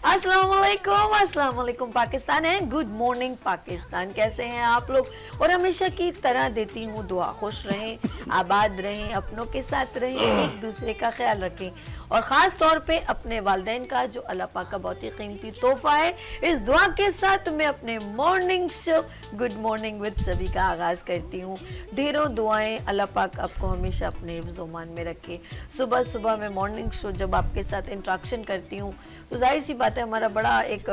अस्सलाम वालेकुम पाकिस्तान है। गुड मॉर्निंग पाकिस्तान, कैसे हैं आप लोग? और हमेशा की तरह देती हूँ दुआ, खुश रहें, आबाद रहें, अपनों के साथ रहें, एक दूसरे का ख्याल रखें और ख़ास तौर पे अपने वालिदैन का जो अल्लाह पाक का बहुत ही कीमती तोहफा है। इस दुआ के साथ मैं अपने morning show good morning with सभी का आगाज़ करती हूँ। ढेरों दुआएं, अल्लाह पाक आपको हमेशा अपने हिफ्ज़-ओ-मान में रखे। सुबह सुबह मैं मॉर्निंग शो जब आपके साथ इंट्रैक्शन करती हूँ तो जाहिर सी बात है हमारा बड़ा एक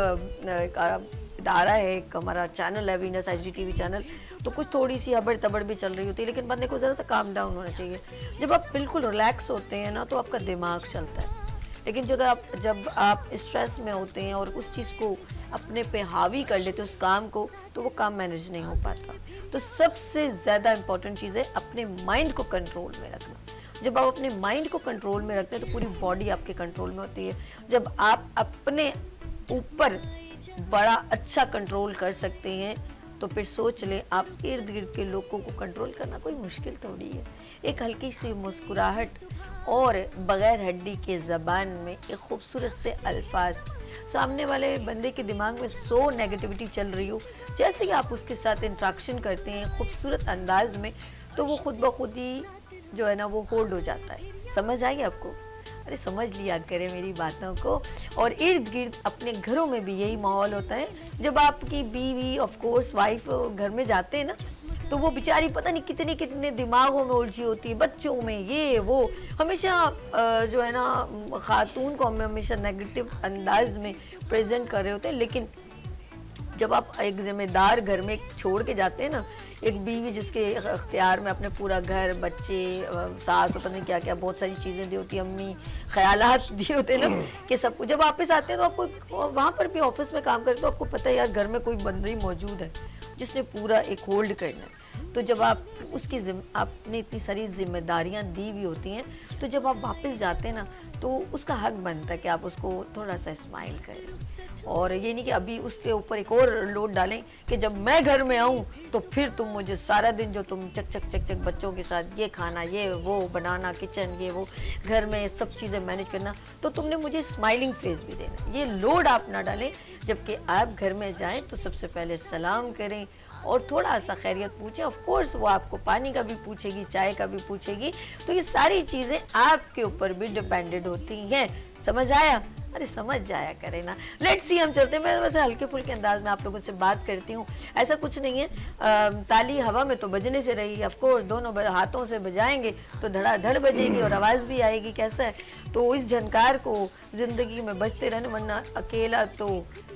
इदारा है, एक हमारा चैनल है वीनस एचडी टीवी चैनल, तो कुछ थोड़ी सी हबड़ तबड़ भी चल रही होती है, लेकिन बंदे को ज़रा सा काम डाउन होना चाहिए। जब आप बिल्कुल रिलैक्स होते हैं ना तो आपका दिमाग चलता है, लेकिन जब आप स्ट्रेस में होते हैं और उस चीज़ को अपने पे हावी कर लेते हैं उस काम को, तो वो काम मैनेज नहीं हो पाता। तो सबसे ज़्यादा इम्पॉर्टेंट चीज़ है अपने माइंड को कंट्रोल में रखना। जब आप अपने माइंड को कंट्रोल में रखते हैं तो पूरी बॉडी आपके कंट्रोल में होती है। जब आप अपने ऊपर बड़ा अच्छा कंट्रोल कर सकते हैं तो फिर सोच लें आप इर्द गिर्द के लोगों को कंट्रोल करना कोई मुश्किल थोड़ी है। एक हल्की सी मुस्कुराहट और बग़ैर हड्डी के ज़बान में एक खूबसूरत से अल्फाज, सामने वाले बंदे के दिमाग में 100 नेगेटिविटी चल रही हो, जैसे ही आप उसके साथ इंट्रैक्शन करते हैं खूबसूरत अंदाज में, तो वो खुद ब खुद ही जो है ना वो होल्ड हो जाता है। समझ आई आपको? अरे समझ लिया करें मेरी बातों को। और इर्द गिर्द अपने घरों में भी यही माहौल होता है। जब आपकी बीवी ऑफ कोर्स वाइफ घर में जाते हैं ना तो वो बेचारी पता नहीं कितने कितने दिमागों में उलझी होती है, बच्चों में ये वो, हमेशा जो है ना खातून को हमें हमेशा नेगेटिव अंदाज में प्रेजेंट कर रहे होते हैं। लेकिन जब आप एक जिम्मेदार घर में छोड़ के जाते हैं ना, एक बीवी जिसके इख्तियार में अपने पूरा घर, बच्चे, सास, पता नहीं क्या क्या बहुत सारी चीज़ें दी होती, अम्मी ख्यालात दिए होते हैं ना कि सब कुछ, जब वापस आते हैं तो आपको वहाँ पर भी ऑफिस में काम करते तो आपको पता है यार घर में कोई बंदा ही मौजूद है जिसने पूरा एक होल्ड करना है। तो जब आप आपने इतनी सारी जिम्मेदारियां दी हुई होती हैं, तो जब आप वापस जाते हैं ना तो उसका हक बनता है कि आप उसको थोड़ा सा स्माइल करें। और ये नहीं कि अभी उसके ऊपर एक और लोड डालें कि जब मैं घर में आऊँ तो फिर तुम मुझे सारा दिन जो तुम चक चक चक चक बच्चों के साथ ये खाना ये वो बनाना, किचन ये वो, घर में सब चीज़ें मैनेज करना, तो तुमने मुझे स्माइलिंग फेस भी देना। ये लोड आप ना डालें। जबकि आप घर में जाएँ तो सबसे पहले सलाम करें और थोड़ा सा खैरियत पूछें। ऑफ कोर्स वो आपको पानी का भी पूछेगी, चाय का भी पूछेगी, तो ये सारी चीज़ें आपके ऊपर भी डिपेंडेंट होती हैं। समझ आया? अरे समझ जाया करे ना। लेट्स सी, हम चलते हैं। मैं वैसे हल्के फुल्के अंदाज में आप लोगों से बात करती हूँ, ऐसा कुछ नहीं है। ताली हवा में तो बजने से रही, ऑफ कोर्स दोनों हाथों से बजाएंगे तो धड़ाधड़ बजेगी और आवाज़ भी आएगी। कैसा है? तो इस झनकार को ज़िंदगी में बजते रहने, वरना अकेला तो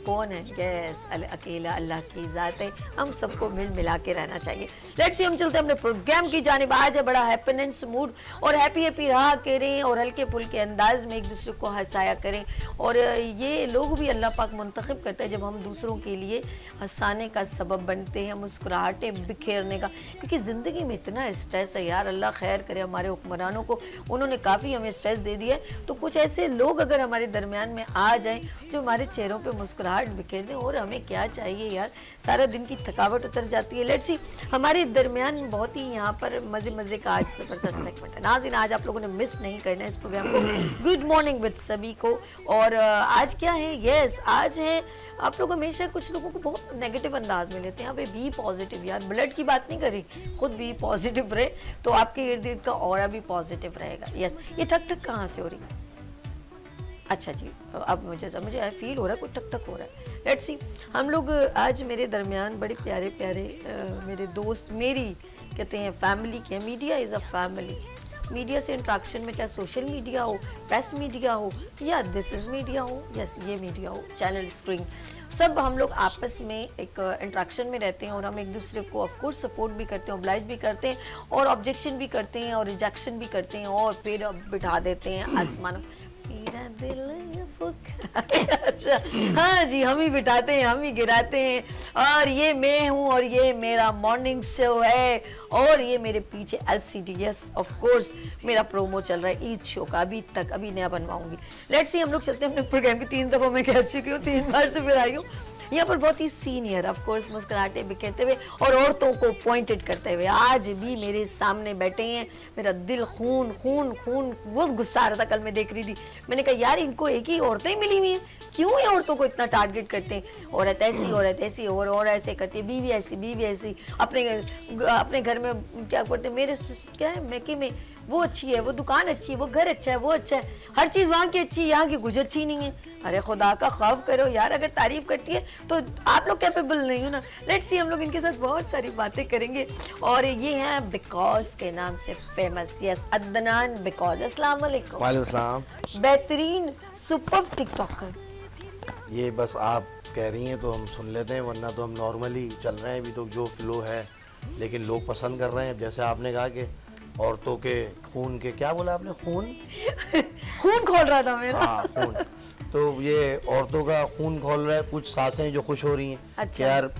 कौन है? गैस अकेला अल्लाह की ज़ात है। हम सबको मिल मिला के रहना चाहिए। लेट्स सी, हम चलते हैं अपने प्रोग्राम की जानिब। आज है बड़ा हैप्पीनेस मूड और हैप्पी रहा करें और हल्के फुल्के अंदाज में एक दूसरे को हंसाया करें। और ये लोग भी अल्लाह पाक मुंतखब करता है जब हम दूसरों के लिए हंसाने का सबब बनते हैं, मुस्कुराहटें बिखेरने का, क्योंकि ज़िंदगी में इतना स्ट्रेस है यार। अल्लाह खैर करे हमारे हुक्मरानों को, उन्होंने काफ़ी हमें स्ट्रेस दे दिया है। तो कुछ ऐसे लोग अगर हमारे दरमियान में आ जाएं जो हमारे चेहरों पे मुस्कुराहट बिखेर दें, और हमें क्या चाहिए यार, सारा दिन की थकावट उतर जाती है। लेट्स सी, हमारे दरमियान बहुत ही यहाँ पर मज़े मज़े का आज ज़बरदस्त सेगमेंट है। नाज़रीन, आज आप लोगों ने मिस नहीं करना है इस प्रोग्राम को। गुड मॉर्निंग विद सभी को। और आज क्या है? यस, आज है, आप लोग हमेशा कुछ लोगों को बहुत नेगेटिव अंदाज में लेते हैं। अबे बी पॉजिटिव यार, ब्लड की बात नहीं करी, खुद भी पॉजिटिव रहे तो आपके इर्द गिर्द का ऑरा भी पॉजिटिव रहेगा। यस, ये ठक ठक कहाँ से हो रही है? अच्छा जी, अब मुझे फील हो रहा है कुछ टक टक हो रहा है। लेट्स सी, हम लोग आज मेरे दरमियान बड़े प्यारे प्यारे मेरे दोस्त, मेरी कहते हैं फैमिली के, media is a family. Media से इंट्रैक्शन में, चाहे सोशल मीडिया हो, प्रेस मीडिया हो या दिस इज़ मीडिया हो, यस ये मीडिया हो, चैनल स्क्रीन, सब हम लोग आपस में एक इंट्रैक्शन में रहते हैं और हम एक दूसरे को ऑफ कोर्स सपोर्ट भी करते हैं, ऑब्लाइज भी करते हैं और ऑब्जेक्शन भी करते हैं और रिजेक्शन भी करते हैं और फिर बिठा देते हैं आसमान। मेरा दिल अच्छा, हाँ जी, हम ही बिठाते हैं, हम ही गिराते हैं। और ये मैं हूँ और ये मेरा मॉर्निंग शो है और ये मेरे पीछे LCD, यस ऑफ कोर्स मेरा प्रोमो चल रहा है ईद शो का, अभी नया बनवाऊंगी। लेट्स सी, हम लोग चलते हैं अपने प्रोग्राम की। 3 दफ़ा मैं कह चुकी हूँ, 3 बार से फिर आई हूँ। यहाँ पर बहुत ही सीनियर ऑफ कोर्स मुस्कुराहटे बिखेरते हुए और औरतों को पॉइंटेड करते हुए आज भी मेरे सामने बैठे हैं। मेरा दिल खून खून खून बहुत गुस्सा आ रहा था, कल मैं देख रही थी, मैंने कहा यार इनको एक ही औरतें मिली हुई हैं, क्यों ये औरतों को इतना टारगेट करते हैं, औरत ऐसी और ऐसे करती है, बीवी ऐसी, अपने घर में क्या करते हैं, मेरे क्या है मैके में वो अच्छी है, वो दुकान अच्छी है, वो घर अच्छा है, वो अच्छा है, हर चीज वहाँ की अच्छी है, यहाँ की कुछ अच्छी नहीं है। अरे खुदा का खौफ करो यार, अगर तारीफ करती है तो आप लोग कैपेबल नहीं हो ना। लेट्स सी, हम लोग इनके साथ बहुत सारी बातें करेंगे। और ये हैं बिकॉज के नाम से फेमस, यस, अदनान बिकॉज। अस्सलाम वालेकुम। वालेकुम सलाम। बेहतरीन सुपर टिकटॉकर। ये बस आप कह रही हैं तो हम सुन लेते हैं, वरना तो हम नॉर्मली चल रहे हैं अभी तो जो फ्लो है, लेकिन लोग पसंद कर रहे हैं। जैसे आपने कहा कि औरतों के खून के, क्या बोला आपने, खून खोल रहा था मेरा। हाँ, खून। तो ये औरतों का खून खोल रहा है, कुछ सासें जो खुश हो रही हैं। अच्छा। कि यार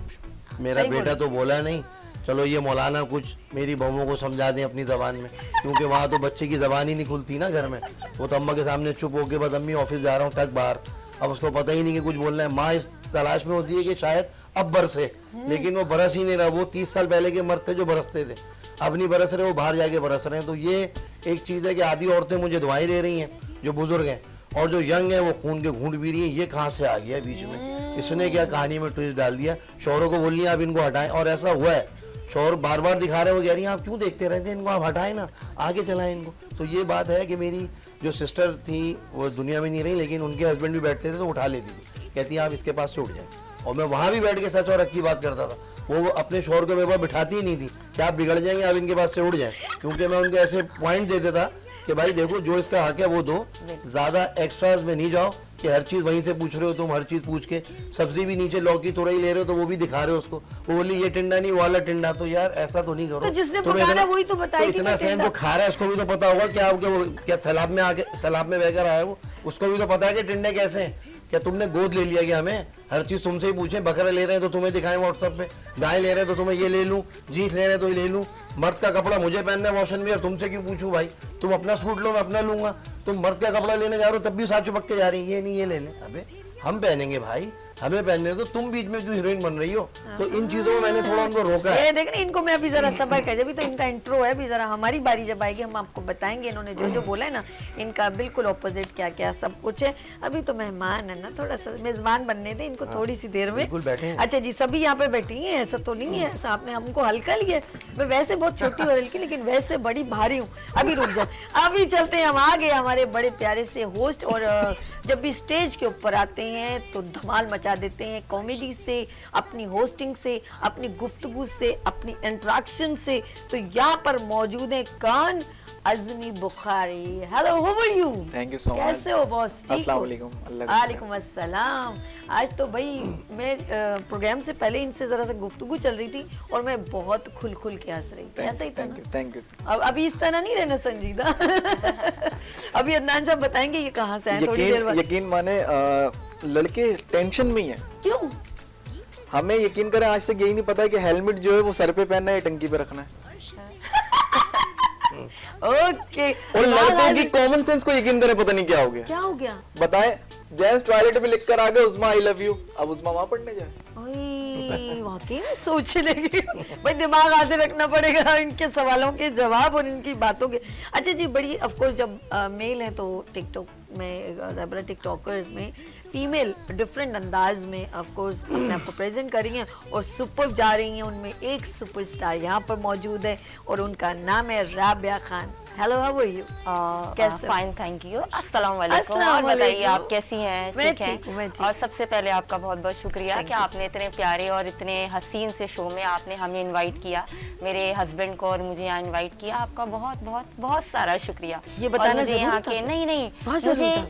मेरा बेटा तो बोला नहीं, चलो ये मौलाना कुछ मेरी बहुओं को समझा दें अपनी ज़बान में, क्योंकि वहाँ तो बच्चे की ज़बान ही नहीं खुलती ना घर में। वो तो अम्मा के सामने चुप होके बस अम्मी ऑफिस जा रहा हूँ टक बाहर, अब उसको पता ही नहीं कि कुछ बोलना है। माँ इस तलाश में होती है कि शायद अब बरसे, लेकिन वो बरस ही नहीं रहा। वो 30 साल पहले के मर्द थे जो बरसते थे, अब नहीं बरस रहे, वो बाहर जाके बरस रहे हैं। तो ये एक चीज़ है कि आधी औरतें मुझे दुआएं दे रही हैं जो बुजुर्ग हैं, और जो यंग है वो खून के घूंट पी रही है। ये कहाँ से आ गया बीच में, इसने क्या कहानी में ट्विस्ट डाल दिया। शौहरों को बोल रही है आप इनको हटाएं, और ऐसा हुआ है, शौहर बार बार दिखा रहे हैं, वो कह रही हैं आप क्यों देखते रहते हैं इनको, आप हटाएं ना, आगे चलाएं इनको। तो ये बात है कि मेरी जो सिस्टर थी वो दुनिया में नहीं रही, लेकिन उनके हस्बैंड भी बैठते थे तो उठा लेती थी, कहती है आप इसके पास से उठ जाए। और मैं वहाँ भी बैठ के सच और हक की बात करता था। वो अपने शौहर को मेरे पास बिठाती ही नहीं थी कि आप बिगड़ जाएंगे, आप इनके पास से उठ जाएं, क्योंकि मैं उनके ऐसे पॉइंट देता था कि भाई देखो जो इसका हक है वो दो, ज़्यादा एक्स्ट्राज में नहीं जाओ कि हर चीज़ वहीं से पूछ रहे हो तुम, हर चीज़ पूछ के। सब्जी भी नीचे लौकी थोड़ा ही ले रहे हो तो वो भी दिखा रहे हो उसको, वो बोली ये टिंडा नहीं वाला टिंडा। तो यार ऐसा तो नहीं करो। तो जिसने पकाना वही तो बताएगी। इतना सहन जो खा रहा है उसको भी तो पता होगा क्या सैलाब में आके सैलाब में बहकर आया वो, उसको भी तो पता है कि टिंडे कैसे हैं। क्या तुमने गोद ले लिया कि हमें हर चीज़ तुमसे ही पूछें? बकरा ले रहे हैं तो तुम्हें दिखाएं व्हाट्सएप पे, गाय ले रहे हैं तो तुम्हें ये ले लूँ, जीन्स ले रहे हैं तो ये ले लूँ, मर्द का कपड़ा मुझे पहनना है वॉशन में और तुमसे क्यों पूछूं भाई? तुम अपना सूट लो मैं अपना लूंगा, तुम मर्द का कपड़ा लेने जा रहे हो तब भी साथ चिपक के जा रही है, ये नहीं ये ले ले। अबे हम पहनेंगे भाई, हमें पहनने दो, तुम बीच में क्यों हीरोइन बन रही हो? तो इन चीजों में मैंने थोड़ा उनको रोका है। ये देख ना, इनको मैं अभी जरा सब्र कर, अभी तो इनका इंट्रो है, अभी जरा हमारी बारी जब आएगी हम आपको बताएंगे इन्होंने जो जो बोला है ना, इनका बिल्कुल ऑपोजिट क्या क्या सब कुछ है। अभी तो मेहमान है ना, थोड़ा सा मेजबान बनने दें इनको थोड़ी सी देर में। बिल्कुल बैठे हैं। अच्छा जी, सभी यहाँ पे बैठी हैं, ऐसा तो नहीं है, ऐसा आपने हमको हल्का लिया है। मैं वैसे बहुत छोटी और हल्की, लेकिन वैसे बड़ी भारी हूँ। अभी रुक जाओ, अभी चलते हैं, हम आ गए हमारे बड़े प्यारे से होस्ट। और जब भी स्टेज के ऊपर आते हैं तो धमाल मचा देते हैं, कॉमेडी से, अपनी होस्टिंग से, अपनी गुफ्तगू से, अपनी इंटरेक्शन से। तो यहाँ पर मौजूद है कान Azmi Bukhari. Hello, how are you? Thank you so much. कैसे हो बॉस? अस्सलाम वालेकुम। वालेकुम अस्सलाम। आज तो भाई मैं प्रोग्राम से पहले इनसे जरा सा गुफ्तगू चल रही थी और मैं बहुत खुल खुल के हंस रही थी। ऐसा ही था ना? Thank you. अब अभी इस तरह नहीं रहना संजीदा। अभी अदनान साहब बताएंगे ये कहाँ से आए थोड़ी देर बाद। यकीन माने लड़के टेंशन में ही हैं। क्यों? हमें यकीन करें आज तक यही नहीं पता है कि हेलमेट जो है वो सर पे पहनना है, टंकी पे रखना है। ओके। और लड़कों की कॉमन सेंस को यकीन करें पता नहीं क्या हो गया। क्या हो गया? बताएं, जेंट्स टॉयलेट में लिख कर आ गए उस्मा आई लव यू, अब उस्मा वहां पढ़ने जाए। वाकई में सोचने की भाई दिमाग आगे रखना पड़ेगा इनके सवालों के जवाब और इनकी बातों के। अच्छा जी, बड़ी ऑफ कोर्स जब मेल है तो टिकटॉक में टिकटॉकर्स में फीमेल डिफरेंट अंदाज में ऑफ कोर्स अपने आप को प्रेजेंट कर रही हैं और सुपर जा रही हैं। उनमें एक सुपरस्टार यहाँ पर मौजूद है और उनका नाम है Rabia Khan. Hello, how are you? कैसे? Fine, thank you. अस्सलाम वालेकुम। अस्सलाम और बताइए वालेकुम। आप कैसी हैं? मैं ठीक हैं? ठीक हूँ, मैं ठीक। और सबसे पहले आपका बहुत बहुत शुक्रिया Thank कि you. आपने इतने प्यारे और इतने हसीन से शो में आपने हमें इनवाइट किया, मेरे हस्बैंड को और मुझे यहाँ इनवाइट किया। आपका बहुत बहुत बहुत सारा शुक्रिया। ये बताना और मुझे जरूरी यहाँ था? के नहीं बहुत जरूरी मुझे था।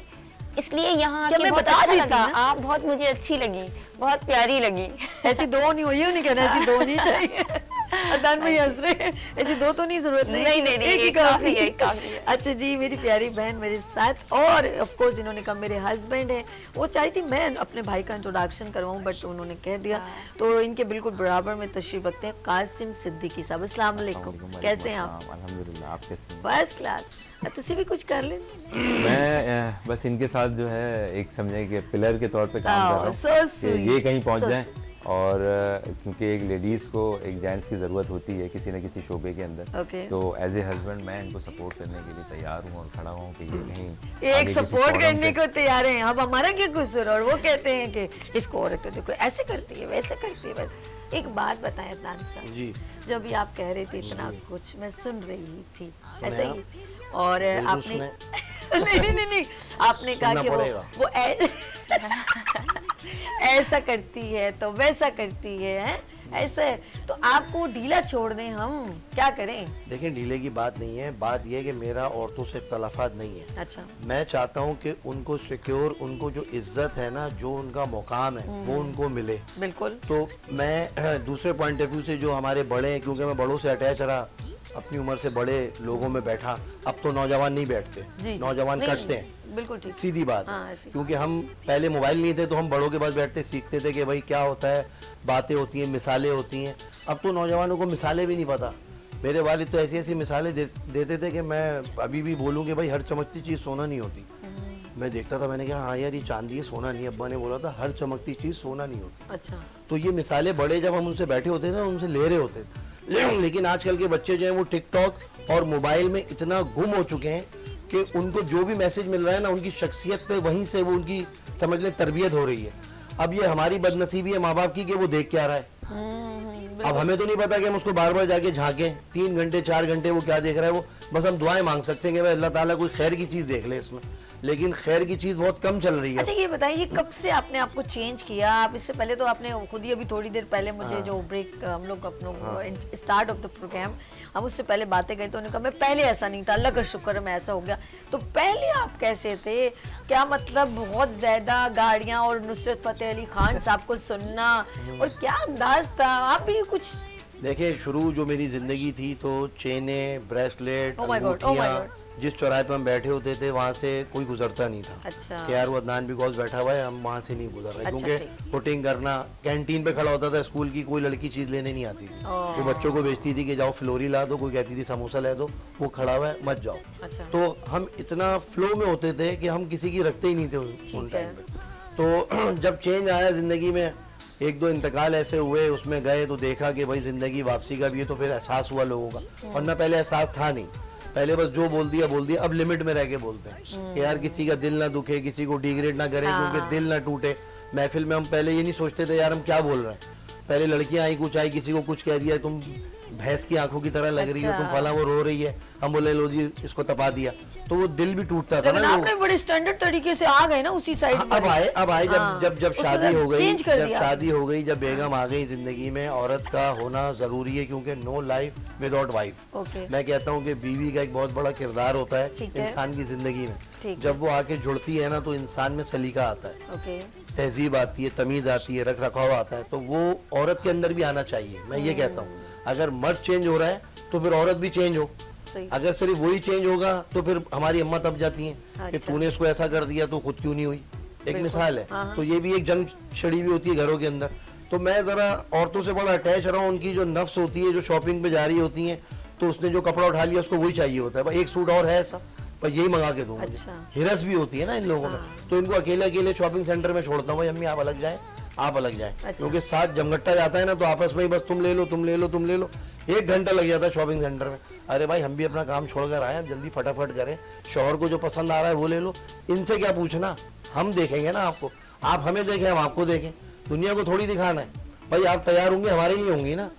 इसलिए यहाँ क्या के मैं बहुत बता अच्छा देती लगा। ना? आप बहुत मुझे अच्छी लगी, बहुत प्यारी लगी। ऐसी दो नहीं हुई, नहीं कहना ऐसी दो नहीं चाहिए। अदनान भाई हंस रहे हैं, ऐसी दो तो नहीं, जरूरत नहीं, नहीं, एक ही एक काफी है, काफी है। अच्छा जी, मेरी प्यारी बहन मेरे साथ, और ऑफ कोर्स जिन्होंने कहा मेरे हस्बैंड हैं। वो चाहती थी मैं अपने भाई का इंट्रोडक्शन करवाऊं, बट उन्होंने कह दिया। तो इनके बिल्कुल बराबर में तशरीफ रखते हैं कासिम सिद्दीकी साहब। अस्सलाम वालेकुम, कैसे हैं आप? अल्हम्दुलिल्लाह, आप कैसे हैं? First class. तुसी भी कुछ कर लें? मैं बस इनके साथ जो है एक समझे कि पिलर के तौर पे काम कर रहा हूँ so कि ये कहीं पहुंच so जाएं और क्योंकि एक लेडीज़ को एक जेंट्स की ज़रूरत होती है किसी न किसी शोबे के अंदर, Okay. तो एज ए हस्बैंड मैं इनको सपोर्ट करने के लिए तैयार हूँ और खड़ा हूँ कि ये कहीं एक आगे किसी सपोर्ट forum करने पे- को तैयार है, अब हमारा क्या कसूर। और वो कहते हैं कि इसको औरत तो देखो ऐसे करती है वैसे करती है वैसे। एक बात बताएं अदनान साहब, जी जब भी आप कह रहे थे इतना कुछ मैं सुन रही थी ऐसे आप? ही, और बिल्कुल आपने सुने। नहीं आपने कहा सुनना कि पड़ेगा। वो ऐसा करती है तो वैसा करती है, ऐसा है तो आपको ढीला छोड़ दें, हम क्या करें? देखिए ढीले की बात नहीं है, बात यह है कि मेरा औरतों से इख्तलाफात नहीं है। अच्छा मैं चाहता हूँ कि उनको सिक्योर, उनको जो इज्जत है ना, जो उनका मुकाम है वो उनको मिले। बिल्कुल। तो मैं दूसरे पॉइंट ऑफ व्यू से जो हमारे बड़े हैं, क्योंकि मैं बड़ों से अटैच रहा, अपनी उम्र से बड़े लोगों में बैठा, अब तो नौजवान नहीं बैठते, जी नौजवान नहीं, कटते हैं। बिल्कुल ठीक। सीधी बात हाँ, है, ऐसी। क्योंकि हम पहले मोबाइल नहीं थे तो हम बड़ों के पास बैठते सीखते थे कि भाई क्या होता है, बातें होती हैं, मिसालें होती हैं। अब तो नौजवानों को मिसालें भी नहीं पता। मेरे वालिद तो ऐसी ऐसी मिसालें देते थे कि मैं अभी भी बोलूँ कि भाई हर चमकती चीज़ सोना नहीं होती। मैं देखता था, मैंने कहा हाँ यार ये चांदी है, सोना नहीं। अब्बा ने बोला था हर चमकती चीज़ सोना नहीं होती। अच्छा तो ये मिसालें बड़े जब हम उनसे बैठे होते थे ना, उनसे ले रहे होते थे। लेकिन आजकल के बच्चे जो हैं वो टिकटॉक और मोबाइल में इतना गुम हो चुके हैं कि उनको जो भी मैसेज मिल रहा है ना, उनकी शख्सियत पे वहीं से वो उनकी समझ लें तरबियत हो रही है। अब ये हमारी बदनसीबी है माँ बाप की कि वो देख क्या रहा है। अब हमें तो नहीं पता कि हम उसको बार बार जाके झांकें, 3 घंटे 4 घंटे वो क्या देख रहा है। वो बस हम दुआएं मांग सकते हैं कि भाई अल्लाह ताला कोई खैर की चीज़ देख ले इसमें, लेकिन खैर की चीज़ बहुत कम चल रही है। अच्छा ये बताइए कब से आपने आपको चेंज किया? आप इससे पहले तो आपने खुद ही अभी थोड़ी देर पहले मुझे जो ब्रेक हम लोग अपना स्टार्ट ऑफ द प्रोग्राम, हम उससे पहले बातें करी तो उन्होंने कहा मैं पहले ऐसा नहीं था, अल्लाह का शुक्र है मैं ऐसा हो गया। तो पहले आप कैसे थे? क्या मतलब बहुत ज्यादा गाड़ियां और नुसरत फतेह अली खान साहब को सुनना, और क्या अंदाज था? आप भी कुछ देखिए शुरू जो मेरी जिंदगी थी तो चेने, bracelet, Oh my God, oh my अंगूठियाँ, God. जिस चौराहे पे हम बैठे होते थे वहाँ से कोई गुजरता नहीं था। अच्छा। कि यार वो अदनान बिकॉज बैठा हुआ है, हम वहाँ से नहीं गुजर रहे। अच्छा, क्योंकि ठीक। पुटिंग करना, कैंटीन पे खड़ा होता था स्कूल की, कोई लड़की चीज़ लेने नहीं आती थी। वो बच्चों को बेचती थी कि जाओ फ्लोरी ला दो, कोई कहती थी समोसा ला दो, वो खड़ा हुआ है मत जाओ। अच्छा। तो हम इतना फ्लो में होते थे कि हम किसी की रखते ही नहीं थे उन ठीक है। टाइम में। तो जब चेंज आया ज़िंदगी में, एक दो इंतकाल ऐसे हुए, उसमें गए तो देखा कि भाई ज़िंदगी वापसी का भी है, तो फिर एहसास हुआ लोगों का। और ना पहले एहसास था नहीं, पहले बस जो बोल दिया। अब लिमिट में रह के बोलते हैं कि यार किसी का दिल ना दुखे, किसी को डिग्रेड ना करें, क्योंकि दिल ना टूटे। महफिल में हम पहले ये नहीं सोचते थे यार हम क्या बोल रहे हैं। पहले लड़कियां आई, कुछ आई, किसी को कुछ कह दिया, तुम भैंस की आंखों की तरह लग रही हो, तुम फला, वो रो रही है, हम बोले लो जी इसको तपा दिया, तो वो दिल भी टूटता था लेकिन ना। आपने बड़े स्टैंडर्ड तरीके से आ गए ना उसी साइड हाँ, में। अब आए हाँ, जब उसको शादी हो गई, चेंज कर जब दिया। शादी हो गई, जब बेगम आ गई जिंदगी में, औरत का होना जरूरी है, क्योंकि no life without wife. Okay. मैं कहता हूँ कि बीवी का एक बहुत बड़ा किरदार होता है ठीक है। इंसान की जिंदगी में। ठीक है। जब वो आके जुड़ती है ना, तो इंसान में सलीका आता है, ओके तहजीब आती है, तमीज आती है, रख रखाव आता है। तो वो औरत के अंदर भी आना चाहिए। मैं ये कहता हूँ अगर मर्द चेंज हो रहा है तो फिर औरत भी चेंज हो। सही। अगर सिर्फ वही चेंज होगा तो फिर हमारी अम्मा तब जाती हैं कि अच्छा। तूने इसको ऐसा कर दिया तो खुद क्यों नहीं हुई। एक बिल्कुल। मिसाल है। हाँ। तो ये भी एक जंग छड़ी भी होती है घरों के अंदर। तो मैं ज़रा औरतों से बड़ा अटैच रहा हूँ। उनकी जो नफ्स होती है, जो शॉपिंग पे जा रही होती हैं, तो उसने जो कपड़ा उठा लिया उसको वही चाहिए होता है, भाई एक सूट और है ऐसा, पर यही मंगा के दो मुझे। अच्छा। हिरस भी होती है ना इन लोगों में। तो इनको अकेले अकेले शॉपिंग सेंटर में छोड़ता हूँ, भाई अम्मी आप अलग जाए, आप अलग जाए। अच्छा। क्योंकि साथ जमघट्टा जाता है ना, तो आपस में ही बस तुम ले लो तुम ले लो तुम ले लो, 1 घंटा लग जाता है शॉपिंग सेंटर में। अरे भाई हम भी अपना काम छोड़कर आए, अब जल्दी फटाफट करें, शौहर को जो पसंद आ रहा है वो ले लो, इनसे क्या पूछना, हम देखेंगे ना आपको, आप हमें देखें हम आपको देखें, दुनिया को थोड़ी दिखाना है। भाई आप तैयार होंगे हमारे लिए होंगी ना,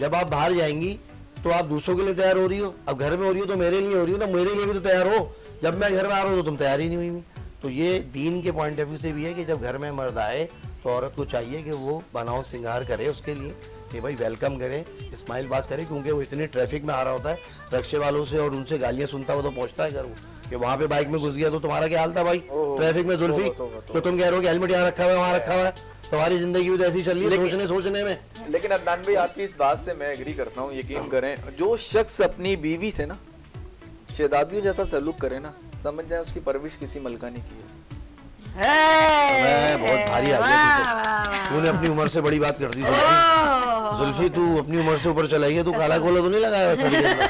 जब आप बाहर जाएंगी तो आप दूसरों के लिए तैयार हो रही हो, अब घर में हो रही हो तो मेरे लिए हो रही हो ना, मेरे लिए भी तो तैयार हो। जब मैं घर में आ रहा हूँ तो तुम तैयार ही नहीं हुई। तो ये दीन के पॉइंट ऑफ व्यू से भी है कि जब घर में मर्द आए तो औरत को चाहिए कि वो बनाओ श्रृंगार करे उसके लिए, कि भाई वेलकम करे, स्माइल पास करे, क्योंकि वो इतने ट्रैफिक में आ रहा होता है, रक्शे वालों से और उनसे गालियाँ सुनता हुआ तो पहुँचता है घर वो, कि वहाँ पे बाइक में घुस गया तो तुम्हारा क्या हाल था भाई ट्रैफिक में जुल्फी, तो तुम कह रहे हो कि हेलमेट यहाँ रखा हुआ है वहाँ रखा हुआ है। तुम्हारी जिंदगी भी तो ऐसी चल रही है सोचने में। लेकिन अदनान भाई आपकी इस बात से मैं एग्री करता हूँ। यकीन करें, जो शख्स अपनी बीवी से ना शहजादियों जैसा सलूक करे ना, समझ जाए उसकी परवरिश किसी मलका ने की है। मैं बहुत भारी आ गया तूने अपनी उम्र से बड़ी बात कर दी जुल्फी, तू अपनी उम्र से ऊपर चलाई है, तू काला कोला तो नहीं लगाया सर के अंदर?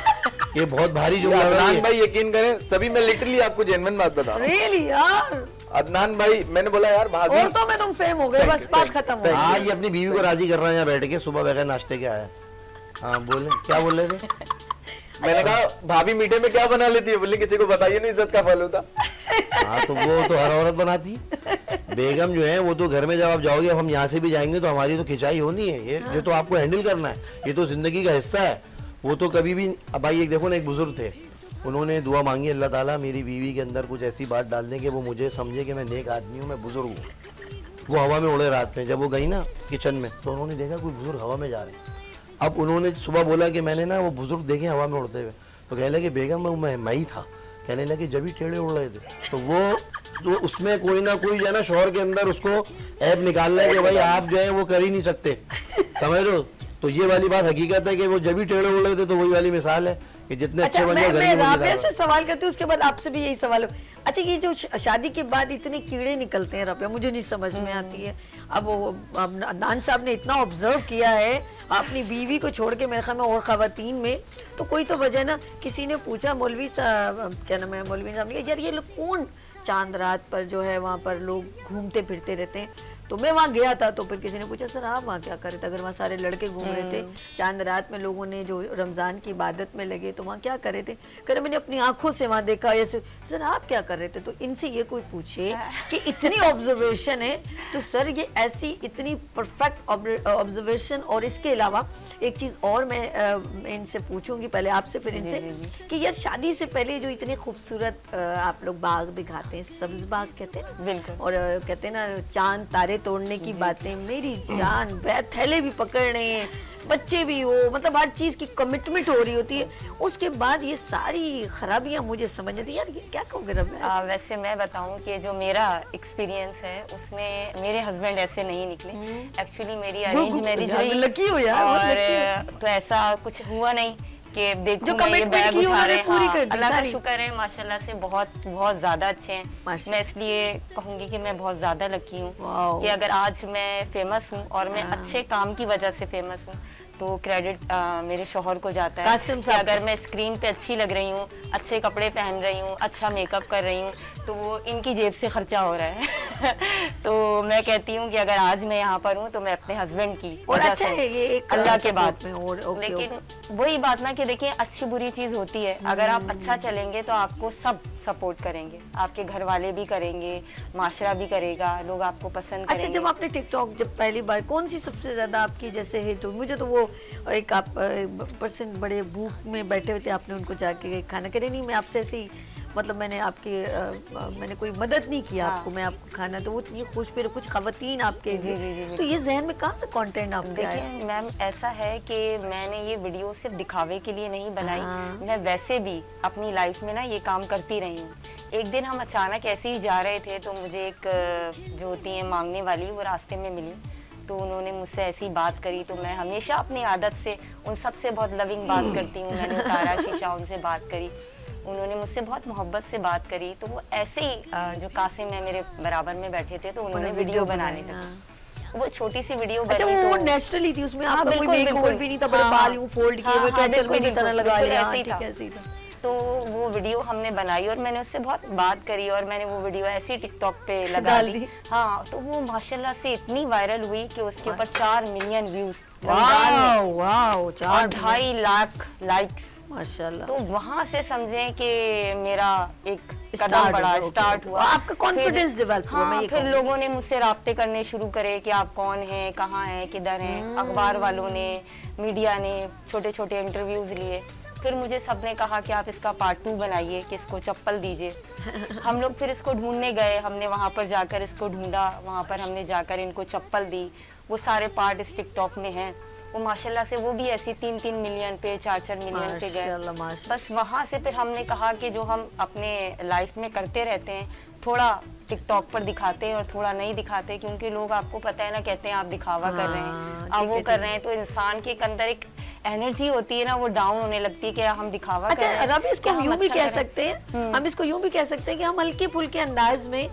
ये बहुत भारी जुमला है अदनान ये। भाई यकीन करें, सभी मैं लिटरली आपको जेन्युइन बात बता रहा हूँ। रियली यार अदनान भाई, मैंने बोला यार भाभी और तो मैं तुम फेम हो गए, बस बात खत्म हो गई। हाँ, ये अपनी बीवी को राजी कर रहा है यहाँ बैठ के, सुबह बगैर नाश्ते के आया। हाँ बोले, क्या बोल रहे थे? मैंने कहा भाभी मीठे में क्या बना लेती है? बोले किसी को बताइए नहीं, इज्जत का फल होता। हाँ तो वो तो हर औरत बनाती है। बेगम जो है वो तो घर में जब आप जाओगे, अब हम यहाँ से भी जाएंगे तो हमारी तो खिंचाई होनी है, ये तो आपको हैंडल करना है, ये तो जिंदगी का हिस्सा है। वो तो कभी भी, अब भाई एक देखो ना, एक बुजुर्ग थे, उन्होंने दुआ मांगी, अल्लाह ताला मेरी बीवी के अंदर कुछ ऐसी बात डाल दें कि वो मुझे समझे कि मैं नेक आदमी हूँ, मैं बुजुर्ग हूँ। वो हवा में उड़े रात में, जब वो गई ना किचन में तो उन्होंने देखा कोई बुजुर्ग हवा में जा रहे हैं। अब उन्होंने सुबह बोला कि मैंने ना वो बुजुर्ग देखे हवा में उड़ते हुए, तो कहने लगे बेगम मैं ही था। कहने लगे जब भी टेढ़े उड़ रहे थे, तो वो तो उसमें कोई ना कोई जो है ना शौहर के अंदर उसको ऐप निकाल रहा है कि भाई आप जो है वो कर ही नहीं सकते, समझ रहे हो? तो ये वाली बात हकीकत है कि वो जब भी टेढ़े उड़ रहे थे, तो वही वाली मिसाल है कि जितने अच्छे बन जाए घर मैं में राबिया से सवाल करती हूँ, उसके बाद आपसे भी यही सवाल है। अच्छा, ये जो शादी के बाद इतने कीड़े निकलते हैं राबिया, मुझे नहीं समझ में आती है। अब अदनान साहब ने इतना ऑब्जर्व किया है अपनी बीवी को छोड़ के, मेरे ख्याल में और खवातीन में, तो कोई तो वजह ना। किसी ने पूछा, मौलवी साहब, क्या नाम है, मौलवी साहब ने कहा यार ये लोग कौन चांद रात पर जो है वहाँ पर लोग घूमते फिरते रहते हैं। तो मैं वहाँ गया था, तो फिर किसी ने पूछा सर आप वहाँ क्या कर रहे थे? अगर वहाँ सारे लड़के घूम रहे थे चांद रात में, लोगों ने जो रमज़ान की इबादत में लगे, तो वहाँ क्या कर रहे थे? कह रहे मैंने अपनी आंखों से वहाँ देखा। ऐसे सर आप क्या कर रहे थे? तो इनसे ये कोई पूछे कि इतनी ऑब्जर्वेशन है, तो सर ये ऐसी इतनी परफेक्ट ऑब्जर्वेशन। और इसके अलावा एक चीज़ और मैं इनसे पूछूंगी, पहले आपसे फिर इनसे, कि यार शादी से पहले जो इतने खूबसूरत आप लोग बाग दिखाते हैं, सब्ज बाग कहते हैं ना, बिल्कुल। और कहते हैं ना चांद तारे तोड़ने की बातें, मेरी जान थैले भी पकड़ रहे हैं, बच्चे भी हो, मतलब हर चीज की कमिटमेंट हो रही होती है, उसके बाद ये सारी खराबियां मुझे समझ आती है। यार ये क्या कहोगे रब्या? वैसे मैं बताऊं कि जो मेरा एक्सपीरियंस है उसमें मेरे हस्बैंड ऐसे नहीं निकले। एक्चुअली मेरी अरेंज मैरिज रही, लकी हो यार, बहुत और लकी हो। तो ऐसा कुछ हुआ नहीं कि देखो जो मैं ये commitment बैग की उठा उन्होंने रहे हैं। पूरी हाँ, कर दी अल्लाह का सारी। शुक्र है, माशाल्लाह से बहुत बहुत ज्यादा अच्छे हैं। माशा- मैं इसलिए कहूंगी कि मैं बहुत ज्यादा लकी हूँ वाओ। कि अगर आज मैं फेमस हूँ और मैं अच्छे काम की वजह से फेमस हूँ, तो क्रेडिट मेरे शौहर को जाता है। कासिम कि साहब अगर मैं स्क्रीन पे अच्छी लग रही हूँ, अच्छे कपड़े पहन रही हूँ, अच्छा मेकअप कर रही हूँ, तो वो इनकी जेब से खर्चा हो रहा है। तो मैं कहती हूँ कि अगर आज मैं यहाँ पर हूँ तो मैं अपने हस्बैंड की और वजह अच्छा से, है ये एक अल्लाह के support बाद में, और ओके, लेकिन वही बात ना कि देखिए अच्छी बुरी चीज होती है। अगर आप अच्छा चलेंगे तो आपको सब सपोर्ट करेंगे, आपके घर वाले भी करेंगे, माशरा भी करेगा, लोग आपको पसंद अच्छा, करेंगे। जब आपने टिकटॉक जब पहली बार, कौन सी सबसे ज्यादा आपकी जैसे हिट हुई? मुझे तो वो एक आप पर्सन बड़े भूख में बैठे हुए थे, आपने उनको जाके खाना करे, नहीं मैं आपसे ऐसी, मतलब मैंने आपकी मैंने कोई मदद नहीं किया आपको, मैं आपको खाना, तो वो ये खुश फिर कुछ खवातीन आपके, जी, तो ये जहन में कहाँ से कंटेंट आपके आया? देखिए मैम, ऐसा है कि मैंने ये वीडियो सिर्फ दिखावे के लिए नहीं बनाई। हाँ। मैं वैसे भी अपनी लाइफ में ना ये काम करती रही हूँ। एक दिन हम अचानक ऐसे ही जा रहे थे, तो मुझे एक जो होती है मांगने वाली, वो रास्ते में मिली, तो उन्होंने मुझसे ऐसी बात करी। तो मैं हमेशा अपनी आदत से उन सबसे बहुत लविंग बात करती हूँ। मैंने उतारा शीशा, उनसे बात करी, उन्होंने मुझसे बहुत मोहब्बत से बात करी। तो वो ऐसे ही जो कासिम है मेरे बराबर में बैठे थे, तो उन्होंने वीडियो बनाने लगे। वो छोटी सी वीडियो अच्छा, बनी, वो तो नेचुरली थी, उसमें हाँ, आपका कोई बिल्कुल, मेकओवर बिल्कुल। भी नहीं था, बड़े हाँ, बाल यूं फोल्ड किए हुए, हाँ, कैचल में बिल्कुल, की तरह लगा बिल्कुल लिया, ऐसे ही ठीक था। है, ऐसे ही था। तो वो वीडियो हमने बनाई और मैंने उससे बहुत बात करी, और मैंने वो वीडियो ऐसे ही टिकटॉक पे लगा डाल दी। दी। हाँ, तो वो माशाल्लाह से इतनी वायरल हुई कि उसके ऊपर 4 मिलियन व्यूज वाओ वाओ, और 4 2.5 लाख लाइक्स। माशाल्लाह। तो वहां से समझें कि मेरा एक Start कदम बढ़ा, हुआ, स्टार्ट ओके। हुआ। आपका confidence develop हुआ, मैं हाँ, ये फिर कहूँगी। लोगों ने मुझसे राब्ते करने शुरू करे कि आप कौन हैं, कहाँ हैं, किधर हैं। अखबार वालों ने, मीडिया ने छोटे छोटे इंटरव्यूज लिए। फिर मुझे सबने कहा कि आप इसका पार्ट 2 बनाइए, कि इसको चप्पल दीजिए। हम लोग फिर इसको ढूंढने गए, हमने वहाँ पर जाकर इसको ढूंढा, वहाँ पर हमने जाकर इनको चप्पल दी। वो सारे पार्ट इस टिकटॉक में हैं। वो माशाल्लाह से वो भी ऐसी 3-3 मिलियन पे, 4-4 मिलियन पे गए। माशाल्लाह, माशाल्लाह। बस वहाँ से फिर हमने कहा कि जो हम अपने लाइफ में करते रहते हैं, थोड़ा टिकटॉक पर दिखाते हैं और थोड़ा नहीं दिखाते, क्योंकि लोग, आपको पता है ना, कहते हैं आप दिखावा कर रहे हैं, हाँ, आप ठीक वो है, कर ठीक रहे हैं। तो इंसान के अंदर एक एनर्जी होती है ना वो डाउन होने लगती है कि हम दिखावा कर रहे अच्छा हैं, रब, इसको कि हम हम यूं भी अच्छा कह कर रहे हैं। सकते हैं, हम इसको यूं भी कह सकते हैं कि हम हल्के फुल्के अंदाज में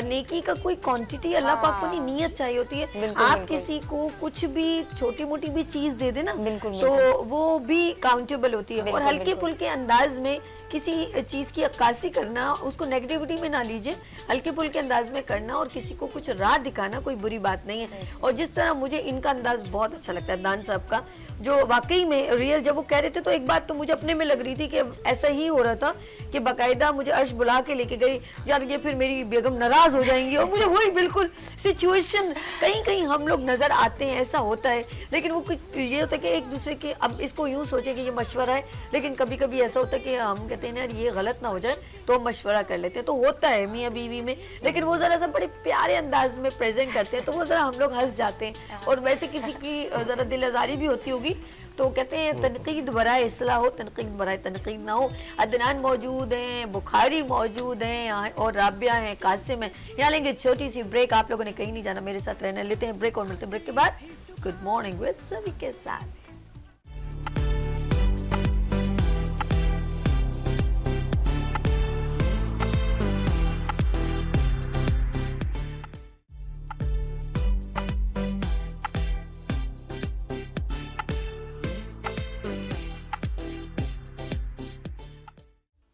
नेकी का कोई क्वांटिटी अल्लाह पाक को नहीं, नीयत चाहिए होती है। बिल्कुल, आप बिल्कुल। किसी को कुछ भी छोटी मोटी भी चीज दे देना बिल्कुल, तो वो भी काउंटेबल होती है। और बिल्कुल, हल्के बिल्कुल। फुल्के अंदाज में किसी चीज की अक्कासी करना, उसको नेगेटिविटी में ना लीजिए, हल्के फुल्के अंदाज में करना और किसी को कुछ राह दिखाना कोई बुरी बात नहीं है। और जिस तरह मुझे इनका अंदाज बहुत अच्छा लगता है अदनान साहब का, जो वाकई में रियल, जब वो कह रहे थे तो एक बात तो मुझे अपने में लग रही थी कि ऐसा ही हो रहा था कि बाकायदा मुझे अर्श बुला के लेके गई, यार ये फिर मेरी बेगम नाराज हो जाएंगी, और मुझे वही बिल्कुल सिचुएशन कहीं कहीं हम लोग नजर आते हैं, ऐसा होता है। लेकिन वो कुछ ये होता है कि एक दूसरे के, अब इसको यूं सोचे कि ये मशवरा है, लेकिन कभी कभी ऐसा होता है कि हम कहते हैं ना यार ये गलत ना हो जाए तो हम मशवरा कर लेते हैं, तो होता है मियाँ बीवी में। लेकिन वो जरा सा बड़े प्यारे अंदाज में प्रेजेंट करते हैं तो वो जरा हम लोग हंस जाते हैं। और वैसे किसी की जरा दिल आजारी भी होती होगी तो कहते हैं तनकीद बराए इस्लाह हो, तनकीद बराए तनकीद ना हो। अदनान मौजूद हैं, बुखारी मौजूद हैं और राबिया हैं, कासिम हैं। यहाँ लेंगे छोटी सी ब्रेक, आप लोगों ने कहीं नहीं जाना, मेरे साथ रहना। लेते हैं ब्रेक और मिलते हैं ब्रेक के बाद गुड मॉर्निंग विद सभी के साथ।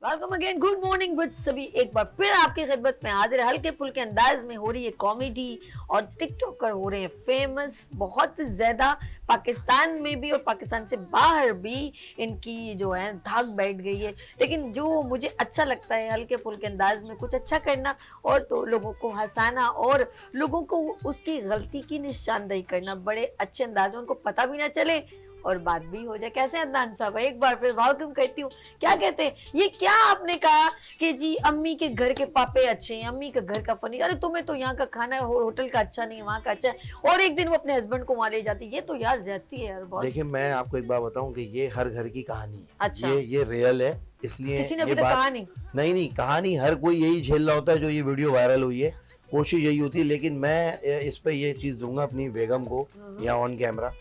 Welcome again, good morning with सभी, एक बार फिर आपकी खिदमत में हाजिर है। हल्के फुल्के अंदाज में हो रही है कॉमेडी और टिकटॉकर हो रहे हैं फेमस बहुत ज्यादा, पाकिस्तान में भी और पाकिस्तान से बाहर भी इनकी जो है धाक बैठ गई है। लेकिन जो मुझे अच्छा लगता है हल्के फुल्के अंदाज में कुछ अच्छा करना और तो लोगों को हंसाना और लोगों को उसकी गलती की निशानदेही करना बड़े अच्छे अंदाज में, उनको पता भी ना चले और बात भी हो जाए। कैसे अदनान साहब, एक बार फिर वेलकम कहती हूँ। क्या कहते हैं, ये क्या आपने कहा कि जी अम्मी के घर के पापे अच्छे हैं, अम्मी के घर का फनी, अरे तुम्हें तो यहाँ का खाना होटल का अच्छा नहीं है, वहाँ का अच्छा है, और एक दिन वो अपने हस्बैंड को वहाँ ले जाती है। ये तो यार ज्यादती है यार बहुत। देखिए मैं आपको एक बात बताऊं कि ये हर घर की कहानी है। अच्छा। ये रियल है, इसलिए किसी ने ये अभी तक बात कहा नहीं। नहीं कहानी हर कोई यही झेल रहा होता है जो ये वीडियो वायरल हुई है, कोशिश यही होती है। लेकिन मैं इस पे ये चीज़ दूंगा अपनी बेगम को या ऑन कैमरा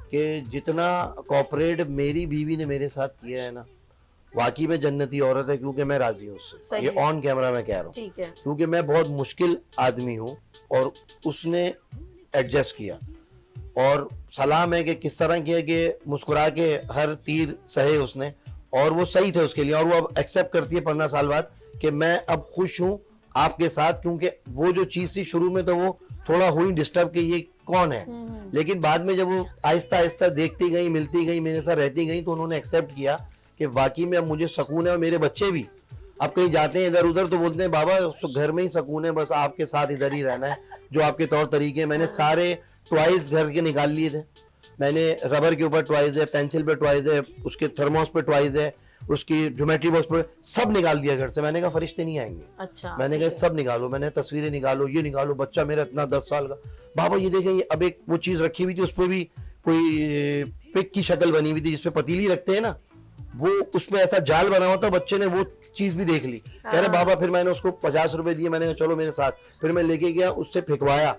कि जितना कॉपरेट मेरी बीवी ने मेरे साथ किया है ना, वाकई में जन्नती औरत है, क्योंकि मैं राजी हूँ उससे। सही ये है। ऑन कैमरा मैं कह रहा हूँ, ठीक है। क्योंकि मैं बहुत मुश्किल आदमी हूँ और उसने एडजस्ट किया। और सलाम है कि किस तरह किया कि मुस्कुरा के हर तीर सहे उसने, और वो सही थे उसके लिए। और वो अब एक्सेप्ट करती है 15 साल बाद कि मैं अब खुश हूँ आपके साथ, क्योंकि वो जो चीज़ थी शुरू में तो वो थोड़ा हुई डिस्टर्ब कि ये कौन है, लेकिन बाद में जब वो आहिस्ता आहिस्ता देखती गई, मिलती गई, मेरे साथ रहती गई, तो उन्होंने एक्सेप्ट किया कि वाकई में अब मुझे सुकून है। और मेरे बच्चे भी अब कहीं जाते हैं इधर उधर तो बोलते हैं बाबा घर में ही सुकून है, बस आपके साथ इधर ही रहना है, जो आपके तौर तरीके। मैंने सारे टॉयज घर के निकाल लिए थे, मैंने रबर के ऊपर टॉयज है, पेंसिल पे टॉयज है, उसके थर्मोस पे टॉयज है, उसकी ज्योमेट्री बॉक्स पर सब निकाल दिया घर से। मैंने कहा फरिश्ते नहीं आएंगे, अच्छा। मैंने कहा सब निकालो, मैंने तस्वीरें निकालो, ये निकालो, बच्चा मेरा इतना 10 साल का, बाबा ये देखें, ये अब एक वो चीज़ रखी हुई थी, उस पर भी कोई पिक की शक्ल बनी हुई थी जिसपे पतीली रखते हैं ना, वो उसमें ऐसा जाल बना हुआ था, बच्चे ने वो चीज़ भी देख ली। कह रहे बाबा, फिर मैंने उसको 50 रुपए दिए, मैंने कहा चलो मेरे साथ, फिर मैं लेके गया, उससे फेंकवाया।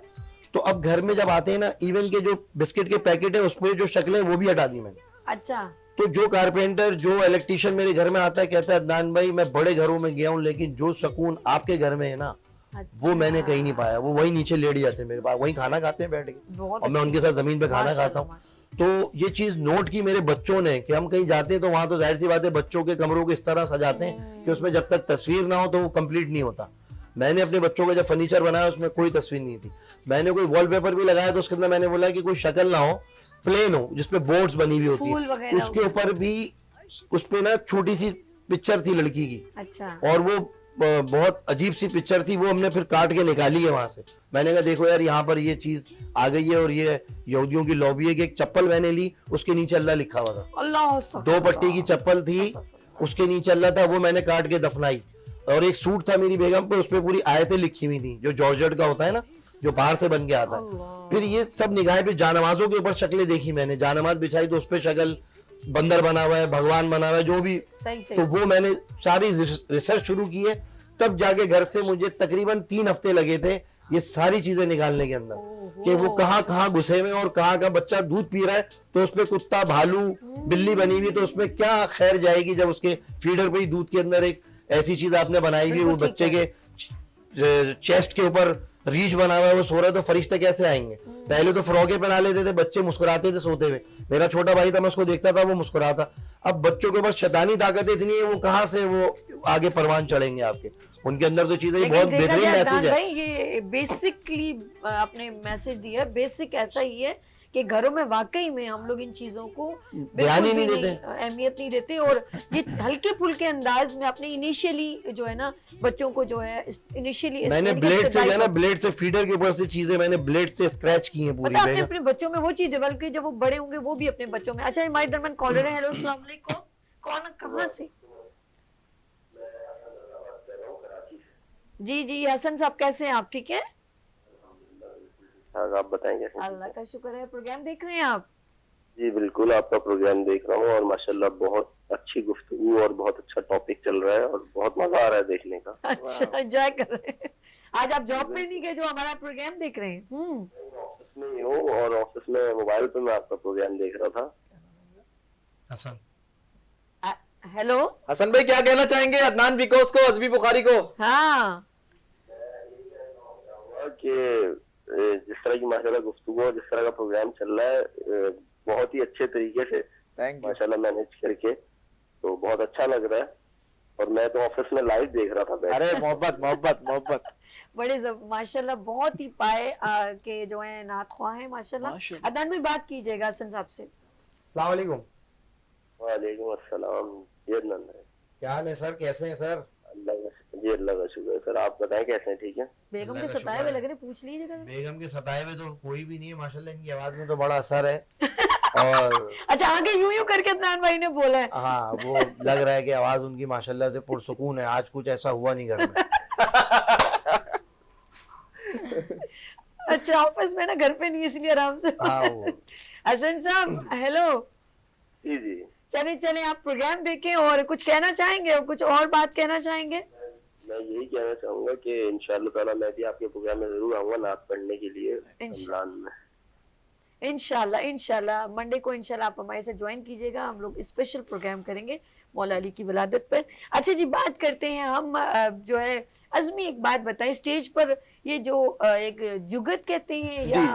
तो अब घर में जब आते हैं ना, इवन के जो बिस्किट के पैकेट है उस पर जो शक्लें वो भी हटा दी मैंने। अच्छा। तो जो कारपेंटर, जो इलेक्ट्रिशियन मेरे घर में आता है, कहता है अदनान भाई मैं बड़े घरों में गया हूँ, लेकिन जो सुकून आपके घर में है ना, वो मैंने कहीं नहीं पाया। वो वही नीचे लेट जाते हैं मेरे पास, वही खाना खाते हैं बैठ के, और मैं उनके साथ जमीन पे खाना खाता हूँ। तो ये चीज नोट की मेरे बच्चों ने कि हम कहीं जाते हैं तो वहां तो जाहिर सी बात है बच्चों के कमरों को इस तरह सजाते हैं कि उसमें जब तक तस्वीर ना हो तो वो कंप्लीट नहीं होता। मैंने अपने बच्चों का जब फर्नीचर बनाया उसमें कोई तस्वीर नहीं थी। मैंने कोई वॉलपेपर भी लगाया तो उसके अंदर मैंने बोला कि कोई शक्ल ना हो, प्लेन हो, जिसपे बोर्ड्स बनी हुई होती है, उसके ऊपर भी उस पे ना छोटी सी पिक्चर थी लड़की की। अच्छा। और वो बहुत अजीब सी पिक्चर थी, वो हमने फिर काट के निकाली है वहां से। मैंने कहा देखो यार यहाँ पर ये चीज आ गई है, और ये यहूदियों की लॉबी है कि एक चप्पल मैंने ली, उसके नीचे अल्लाह लिखा हुआ था, अल्लाह। 2 पट्टी की चप्पल थी, उसके नीचे अल्लाह था, वो मैंने काट के दफनाई। और एक सूट था मेरी बेगम पे, उस पर पूरी आयतें लिखी हुई थी, जो जॉर्जेट का होता है ना, जो बाहर से बन के आता है। फिर ये सब निगाहें पे जानमाजों के ऊपर शक्लें देखी मैंने, जानमाज बिछाई तो उस पर शक्ल बंदर बना हुआ है, भगवान बना हुआ है, जो भी। तो वो मैंने सारी रिसर्च शुरू की है, तब जाके घर से मुझे तकरीबन 3 हफ्ते लगे थे ये सारी चीजें निकालने के अंदर कि वो कहाँ कहाँ घुसे हुए हैं और कहाँ कहाँ बच्चा दूध पी रहा है तो उसमें कुत्ता भालू बिल्ली बनी हुई है, तो उसमें क्या खैर जाएगी जब उसके फीडर पे ही दूध के अंदर एक ऐसी चीज आपने बनाई हुई है, वो बिल्कुल बच्चे के चेस्ट के ऊपर रीछ बना हुआ है, वो सो रहा है, तो फरिश्ते कैसे आएंगे? पहले तो फ्रॉके पहना लेते थे, बच्चे मुस्कुराते थे सोते हुए। मेरा छोटा भाई था, मैं उसको देखता था वो मुस्कुराता। अब बच्चों के पास शैतानी ताकत इतनी है, वो कहाँ से वो आगे परवान चढ़ेंगे आपके? उनके अंदर तो चीजें, ये बहुत लेकिन देखा बेहतरीन जाए मैसेज अदनान है। भाई, ये बेसिकली आपने मैसेज दिया है, बेसिक ऐसा ही है कि घरों में वाकई में हम लोग इन चीजों को ध्यान ही बिल्कुल नहीं भी देते। अहमियत नहीं देते, और ये हल्के फुल्के अंदाज में आपने इनिशियली जो है ना बच्चों को जो है इनिशियली मैंने ब्लेड से जो है ना, ब्लेड से फीडर के ऊपर से चीजें मैंने ब्लेड से स्क्रैच की हैं पूरी पता आपने बेगम। अपने बच्चों में वो चीज डेवलप की, जब वो बड़े होंगे वो भी अपने बच्चों में। अच्छा, हमारे दरमियान कॉलर है। हेलो, अस्सलाम वालेकुम। कौन, कहाँ से? जी जी हसन साहब, कैसे हैं आप? ठीक है, हाँ, आप बताएं कैसे? अल्लाह का शुक्र है। प्रोग्राम देख रहे हैं आप? जी बिल्कुल, आपका प्रोग्राम देख रहा हूँ और माशाल्लाह बहुत अच्छी गुफ्तगू और बहुत अच्छा टॉपिक चल रहा है और बहुत मजा आ रहा है देखने का। अच्छा, एंजॉय कर रहे हैं। आज आप जॉब पे नहीं गए जो हमारा प्रोग्राम देख रहे हैं? ऑफिस में ही हूँ और ऑफिस में मोबाइल पे मैं आपका प्रोग्राम देख रहा था। हसन, हेलो। हसन भाई क्या कहना चाहेंगे अदनान बिकोस को, अजमी बुखारी को? हाँ, कि जिस तरह की माशाल्लाह गुफ्तगू और जिस तरह का प्रोग्राम चल रहा है बहुत ही अच्छे तरीके से थैंक यू। माशाल्लाह मैनेज करके, तो बहुत अच्छा लग रहा है। और मैं तो ऑफिस में लाइव देख रहा था बैठ के। अरे मोहब्बत मोहब्बत मोहब्बत। बड़े माशाल्लाह बहुत ही पाए के जो है नात ख्वाह है माशाल्लाह। माशाल्लाह। अदनान भी बात कीजिएगा हसन साहब से। अस्सलाम वालेकुम। वालेकुम अस्सलाम। ये अदनान है। क्या हाल है सर, कैसे हैं सर? अल्लाह का शुक्र है सर। आप बताएं कैसे हैं? ठीक है। बेगम अल्लाह के का सताए शुक्र हुए है। लग रहे, पूछ लीजिएगा। बेगम के सताए हुए तो कोई भी नहीं है माशाल्लाह, इनकी आवाज में तो बड़ा असर है। और अच्छा, आगे यूं यूं करके अदनान भाई ने बोला है। हाँ, वो लग रहा है कि आवाज उनकी माशाल्लाह से पुरसुकून है। आज कुछ ऐसा हुआ नहीं घर में। अच्छा, ऑफिस में ना, घर पे नहीं, इसलिए आराम से। हाँ, वो हसन साहब हेलो। जी जी। चले चले, आप प्रोग्राम देखें और कुछ कहना चाहेंगे और कुछ और बात कहना चाहेंगे? मैं यही कहना चाहूंगा कि इंशाअल्लाह ताला मैं भी आपके प्रोग्राम में जरूर आऊंगा नात पढ़ने के लिए रमजान में। इंशाल्लाह इंशाल्लाह मंडे को इंशाल्लाह आप हमारे साथ ज्वाइन कीजिएगा। हम लोग स्पेशल प्रोग्राम करेंगे मौला अली की विलादत पर। अच्छा जी, बात करते हैं हम जो है अज़मी, एक बात बताएं, स्टेज पर ये जो एक जुगत कहते हैं या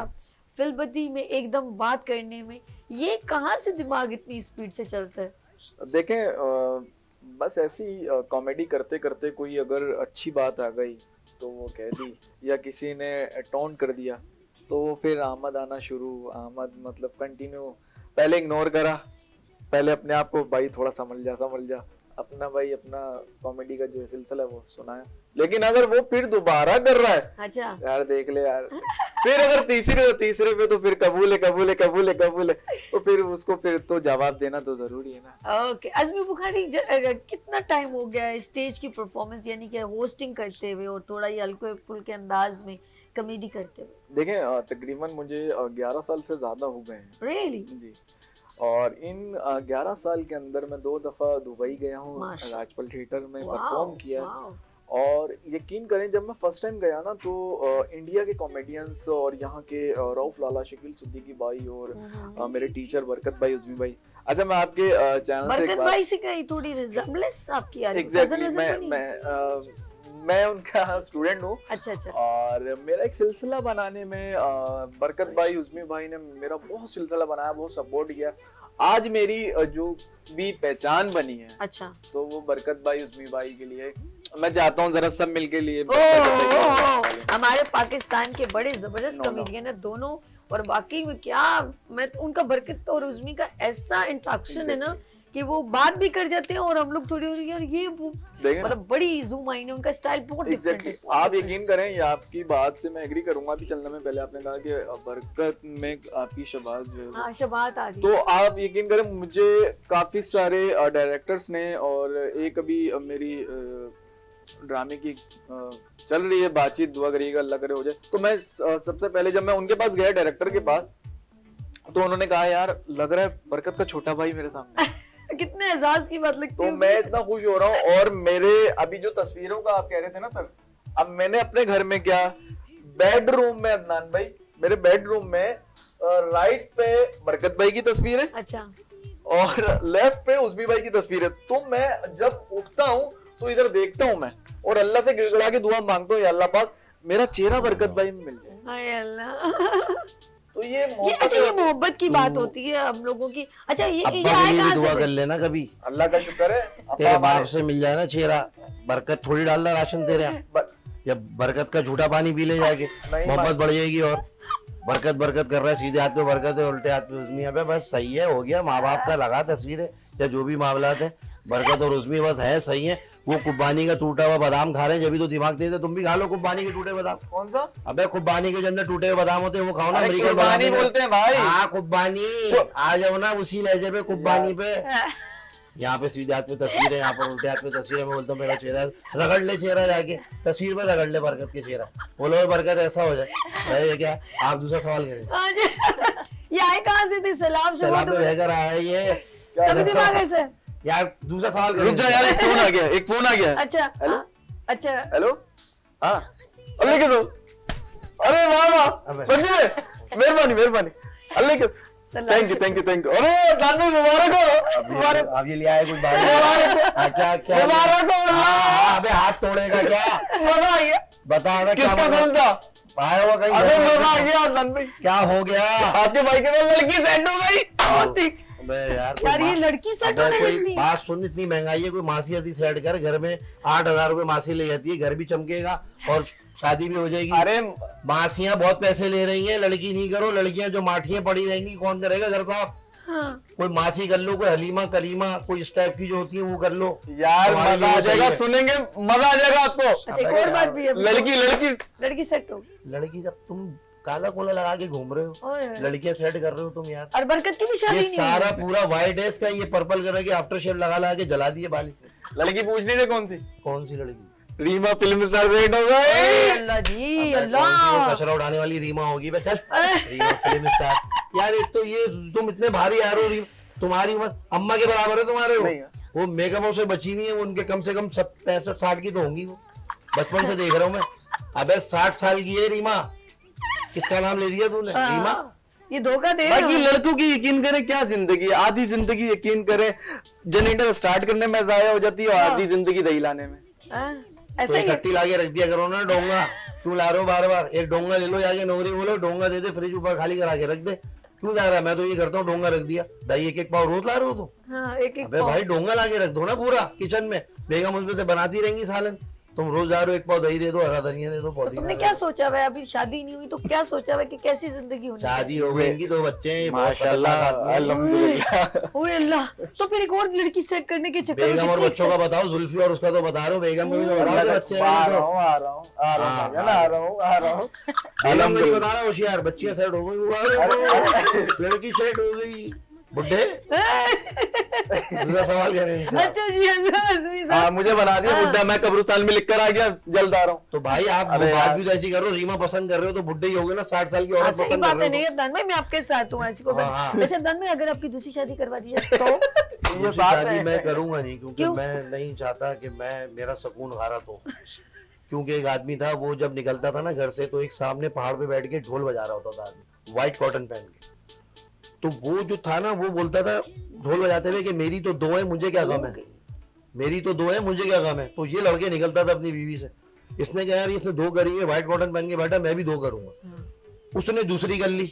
फिल्मबदी में एकदम बात करने में, ये कहाँ से दिमाग इतनी स्पीड से चलता है? देखें बस ऐसी कॉमेडी करते करते कोई अगर अच्छी बात आ गई तो वो कह दी, या किसी ने टोन कर दिया तो फिर आमद आना शुरू। आमद मतलब कंटिन्यू, पहले इग्नोर करा, पहले अपने आप को भाई थोड़ा समझ जा अपना, भाई अपना कॉमेडी का जो सिलसिला है वो सुनाया। लेकिन अगर वो फिर दोबारा कर रहा है, अच्छा, यार देख ले यार, फिर अगर तीसरे पे तो फिर कबूल है, तो फिर उसको फिर तो जवाब देना तो जरूरी है ना। ओके। अज़मी बुखारी, कितना टाइम हो गया है स्टेज की परफॉर्मेंस यानी कि होस्टिंग करते हुए और थोड़ा ये हल्के फुल्के अंदाज में कॉमेडी करते हुए? देखें तकरीबन मुझे 11 साल से ज्यादा हो गए हैं। रियली? जी। और इन 11 साल के अंदर मैं 2 दफा दुबई गया हूँ, माशाल्लाह। राजपल थिएटर में वाओ, परफॉर्म किया। वाओ। और यकीन करें, जब मैं फर्स्ट टाइम गया ना तो इंडिया के कॉमेडियंस और यहाँ के रऊफ लाला, शकील सिद्दीकी भाई और मेरे टीचर बरकत भाई, उज़मी भाई। अच्छा, मैं आपके चैनल से बरकत भाई से कहीं थोड़ी रिजेम्बलेंस आपकी आ रही है? एग्जैक्टली cousin वजन तो नहीं? मैं उनका स्टूडेंट हूँ। अच्छा अच्छा। और मेरा एक सिलसिला बनाने में बरकत भाई, उज़मी भाई ने मेरा बहुत सिलसिला बनाया, बहुत सपोर्ट किया। आज मेरी जो भी पहचान बनी है, अच्छा। तो वो बरकत भाई, उज़मी भाई के लिए मैं चाहता हूँ जरा सब मिलके लिए हमारे पाकिस्तान के बड़े जबरदस्त कॉमेडियन है दोनों, और वाकई में क्या, मैं उनका बरकत और उज़मी का ऐसा इंटरेक्शन है ना कि वो बात भी कर जाते हैं और हम लोग थोड़ी यार ये वो मतलब बड़ी जूम आई है, उनका स्टाइल बहुत डिफरेंट है। आप यकीन करें, ये आपकी बात से मैं एग्री करूंगा। अभी चलने में पहले आपने कहा कि बरकत में आपकी शबाज जो है, हाँ, शबात आ रही तो आप यकीन करें, मुझे काफी सारे डायरेक्टर्स ने, और एक अभी मेरी ड्रामे की चल रही है बातचीत, दुआ करिएगा अल्लाह करे हो जाए। तो मैं सबसे पहले जब मैं उनके पास गया डायरेक्टर के पास, तो उन्होंने कहा यार लग रहा है बरकत का छोटा भाई मेरे सामने। कितने एहसास की बात लगती है। तो मैं इतना खुश हो रहा हूँ। और मेरे अभी जो तस्वीरों का आप कह रहे थे ना सर, अब मैंने अपने घर में क्या बेडरूम में अदनान भाई, मेरे बेडरूम में राइट पे बरकत भाई की तस्वीर है अच्छा और लेफ्ट पे उस्मी भाई की तस्वीर है। तो मैं जब उठता हूँ तो इधर देखता हूँ मैं और अल्लाह से गिड़गिड़ा के दुआ मांगता हूँ, या अल्लाह पाक मेरा चेहरा बरकत भाई में मिल जाए। हाय अल्लाह। तो ये ये अच्छा ये मोहब्बत की बात होती है हम लोगों की। अच्छा ये अब्बा के आए लिए भी कहाँ दुआ से? कर लेना कभी, अल्लाह का शुक्र है तेरे बाप से मिल जाए ना चेहरा, बरकत थोड़ी डालना राशन तेरे यहाँ, या बरकत का झूठा पानी पी ले जाके, मोहब्बत बढ़ जाएगी। और बरकत बरकत कर रहा है, सीधे हाथ पे बरकत है, उल्टे हाथ पे उस्मी। अबे बस सही है, हो गया, माँ बाप का लगा तस्वीर है या जो भी मामलात है, बरकत और उस्मी बस है, सही है। वो कुब्बानी का टूटा हुआ बादाम खा रहे हैं, जब भी तो दिमाग तेज है, तुम भी खा लो कुब्बानी के टूटे बादाम। कौन सा? अबे कुब्बानी के जो अंदर टूटे हुए बादाम होते हैं वो खाओ ना, अरे अमेरिकन कुर्बानी बादाम बोलते हैं भाई। हाँ कुब्बानी, आ जाओ ना उसी लहजे पे कुब्बानी पे। यहाँ पे सीधे हाथ पे तस्वीर है, यहाँ पर उल्टे हाथ पे तस्वीर है। मैं बोलता हूँ मेरा चेहरा रगड़ ले, चेहरा जाके तस्वीर पे रगड़ ले बरकत के चेहरा, बोलो बरकत ऐसा हो जाए। भाई क्या आप दूसरा सवाल करें? अच्छा, ये आए कहाँ से थे? सलाम से सलाम में बहकर आया है ये, तभी दिमाग ऐसे। यार दूसरा सवाल रुक जा यार, एक फोन आ गया, एक फोन आ गया। अच्छा हेलो? अच्छा हेलो, हाँ अल्लाह के दो। अरे वाह वाह, अबे। सच्ची में मेहरबानी मेहरबानी, अल्लाह के। सलाम। Thank you thank you thank you. अरे दादी मुबारक हो, मुबारक अब ये लिया है कुछ बात? क्या क्या मुबारक हो। हाँ, अबे हाथ तोड़ेगा क्या? मजा आ गया। बता ना क्या किसका मजा? फोन था? आया हुआ कहीं? अरे मजा आ गया अदनान भाई, क्या हो गया? आपके भाई के साथ लड़की सेट हो गई। बहुत ही अबे यार यार ये लड़की सेट अबे होने कोई लगती है। बात सुन, इतनी महंगाई है, कोई मासी ऐसी सेट कर, घर में 8,000 रुपए मासी ले जाती है, घर भी चमकेगा और शादी भी हो जाएगी। अरे मासियां बहुत पैसे ले रही हैं, लड़की नहीं करो, लड़कियां जो माठियां पड़ी रहेंगी कौन करेगा घर साहब? हाँ। कोई मासी कर लो, कोई हलीमा कलीमा, कोई इस टाइप की जो होती है वो कर लो यार तुम्हारे मजा आ लिए सही जाएगा, है। सुनेंगे मजा आ जाएगा आपको। अच्छा एक और बात भी है। लड़की लड़की लड़की सेट हो। लड़की जब तुम काला कोला लगा के घूम रहे हो, ओए। लड़कियां सेट कर रहे हो तुम यार। और बरकत की भी शादी ये नहीं सारा हुई। पूरा व्हाइट है इसका, ये पर्पल कलर के आफ्टर शेव लगा लगा के जला दिए बाली से। लड़की पूछ लीजिए कौन सी? कौन सी लड़की? रीमा फिल्म स्टार सेट हो गई। अल्लाह जी कौन सी वो अल्लाह। कचरा उड़ाने वाली रीमा होगी बे? चल रीमा फिल्म स्टार। यार एक तो ये तुम इतने भारी यार हो, तुम्हारी उम्र अम्मा के बराबर है तुम्हारे। नहीं। वो मेकअपों से बची हुई है, वो उनके कम से कम 65-60 की तो होंगी वो, बचपन से देख रहा हूँ मैं। अबे 60 साल की है रीमा, किसका नाम ले दिया तूने? रीमा। ये धोखा दे बाकी रहे हो। लड़कों की यकीन करें, क्या जिंदगी, आधी जिंदगी यकीन करें जनरेटर स्टार्ट करने में जाया हो जाती है और आधी जिंदगी दही लाने में। हाँ, तो ऐसा ही है। इकट्ठी लाके रख दिया करो ना डोंगा, क्यों ला रहे हो बार बार? एक डोंगा ले लो, जाके नौकरी बोलो, डोंगा दे दे, फ्रिज ऊपर खाली करा के रख दे। क्यों जा रहा है? मैं तो ये करता हूँ, डोंगा रख दिया, दही एक एक पाव रोज ला रहे हो तुम। हाँ, एक एक अबे भाई डोंगा लाके रख दो ना पूरा किचन में, बेगम उसमें से बनाती रहेंगी सालन। तुम रोज जा रहे हो, एक पाव दही दे दो, हरा धनिया दे दो, पौधी तुमने क्या सोचा हुआ है? अभी शादी नहीं हुई तो क्या सोचा हुआ है कि कैसी जिंदगी होनी शादी हो गई, इनकी 2 बच्चे हैं, ये बहुत माशाल्लाह खतरनाक आदमी है। अल्हम्दुलिल्लाह। ओए अल्लाह। तो फिर एक और लड़की सेट करने के चक्कर में बेगम और कितनी बच्चों का बताओ, जुल्फी और उसका तो बता रहे हो, बेगम को भी तो बताओ कि बच्चे आ हैं रहा तो। हूँ आ रहा हूँ आ रहा हूँ भैया, आ रहा हूँ आ रहा हूँ। बेगम को भी बता रहा होशियार, बच्चियां सेट हो गई, लड़की सेट हो गई, बुड्ढे। दूसरा सवाल करें इनसे। अच्छा जी हजमी साहब। हाँ मुझे बना दिया बुड्ढा, मैं कब्रिस्तान में लिख कर आ गया, जल्द आ रहा हूँ। तो भाई आप अरे बात यार। भी तो ऐसी कर रहे हो, रीमा पसंद कर रहे हो तो बुड्ढे ही होगे ना, 60 साल की हाँ, औरत सही पसंद बात कर है। रहे नहीं हो अदनान भाई, मैं आपके साथ हूँ ऐसी को। हाँ। वैसे अदनान भाई अगर आपकी दूसरी शादी करवा दी जाए तो तो ये दूसरी बात शादी है। मैं करूंगा नहीं, क्योंकि क्यों? मैं नहीं चाहता कि मेरा सुकून गारत हो। क्योंकि एक आदमी था, वो जब निकलता था ना घर से तो एक सामने पहाड़ पे बैठ के ढोल बजा रहा होता था आदमी, व्हाइट कॉटन पहन के। तो वो जो था ना, वो बोलता था ढोल बजाते हुए कि मेरी तो 2 है, मुझे क्या गम है, मेरी तो 2 है, मुझे क्या गम है। तो ये लड़के निकलता था अपनी बीवी से, इसने कहा यार इसने 2 करी है, व्हाइट कॉटन पहन के बैठा, मैं भी 2 करूंगा। उसने दूसरी कर ली।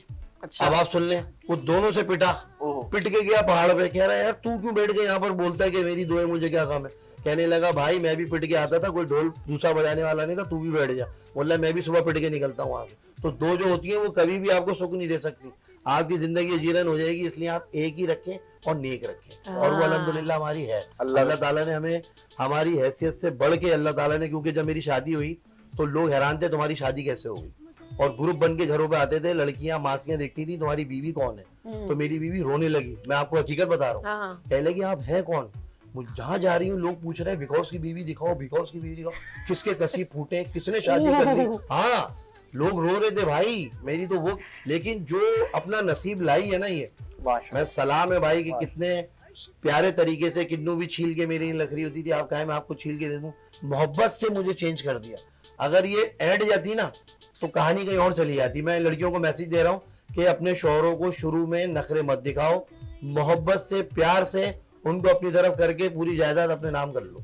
अब आप सुन ले, वो दोनों से पिटा, पिट के गया पहाड़ पे, कह रहा है यार तू क्यों बैठ के यहाँ पर बोलता है कि मेरी 2 है, मुझे क्या काम है। कहने लगा भाई मैं भी पिट के आता था, कोई ढोल दूसरा बजाने वाला नहीं था, तू भी बैठ जा। बोला मैं भी सुबह पिट के निकलता हूँ वहां से। तो 2 जो होती है वो कभी भी आपको सुख नहीं दे सकती, आपकी जिंदगी जीरन हो जाएगी। इसलिए आप एक ही रखें और नेक रखें, और वो अल्हम्दुलिल्लाह हमारी है। अल्लाह ताला ने हमें हमारी हैसियत से बढ़ के अल्लाह ताला ने, क्योंकि जब मेरी शादी हुई तो लोग हैरान थे तुम्हारी शादी कैसे हो गई, और ग्रुप बन के घरों पे आते थे, लड़कियां मासियां देखती थी तुम्हारी बीवी कौन है। तो मेरी बीवी रोने लगी, मैं आपको हकीकत बता रहा हूँ। हाँ। कहने लगी आप हैं कौन? जहाँ जा रही हूँ लोग पूछ रहे हैं बिकॉज की बीवी दिखाओ, बिकॉज की बीवी दिखाओ, किसके नसीब फूटे, किसने शादी कर ली। हाँ लोग रो रहे थे भाई मेरी तो वो, लेकिन जो अपना नसीब लाई है ना, ये मैं सलाम है भाई कि कितने प्यारे तरीके से किन्नू भी छील के मेरी लकड़ी होती थी, आप कहें मैं आपको छील के दे दूं, मोहब्बत से मुझे चेंज कर दिया। अगर ये ऐड जाती ना तो कहानी कहीं और चली जाती। मैं लड़कियों को मैसेज दे रहा हूँ कि अपने शौहरों को शुरू में नखरे मत दिखाओ, मोहब्बत से प्यार से उनको अपनी तरफ करके पूरी जायदाद अपने नाम कर लो।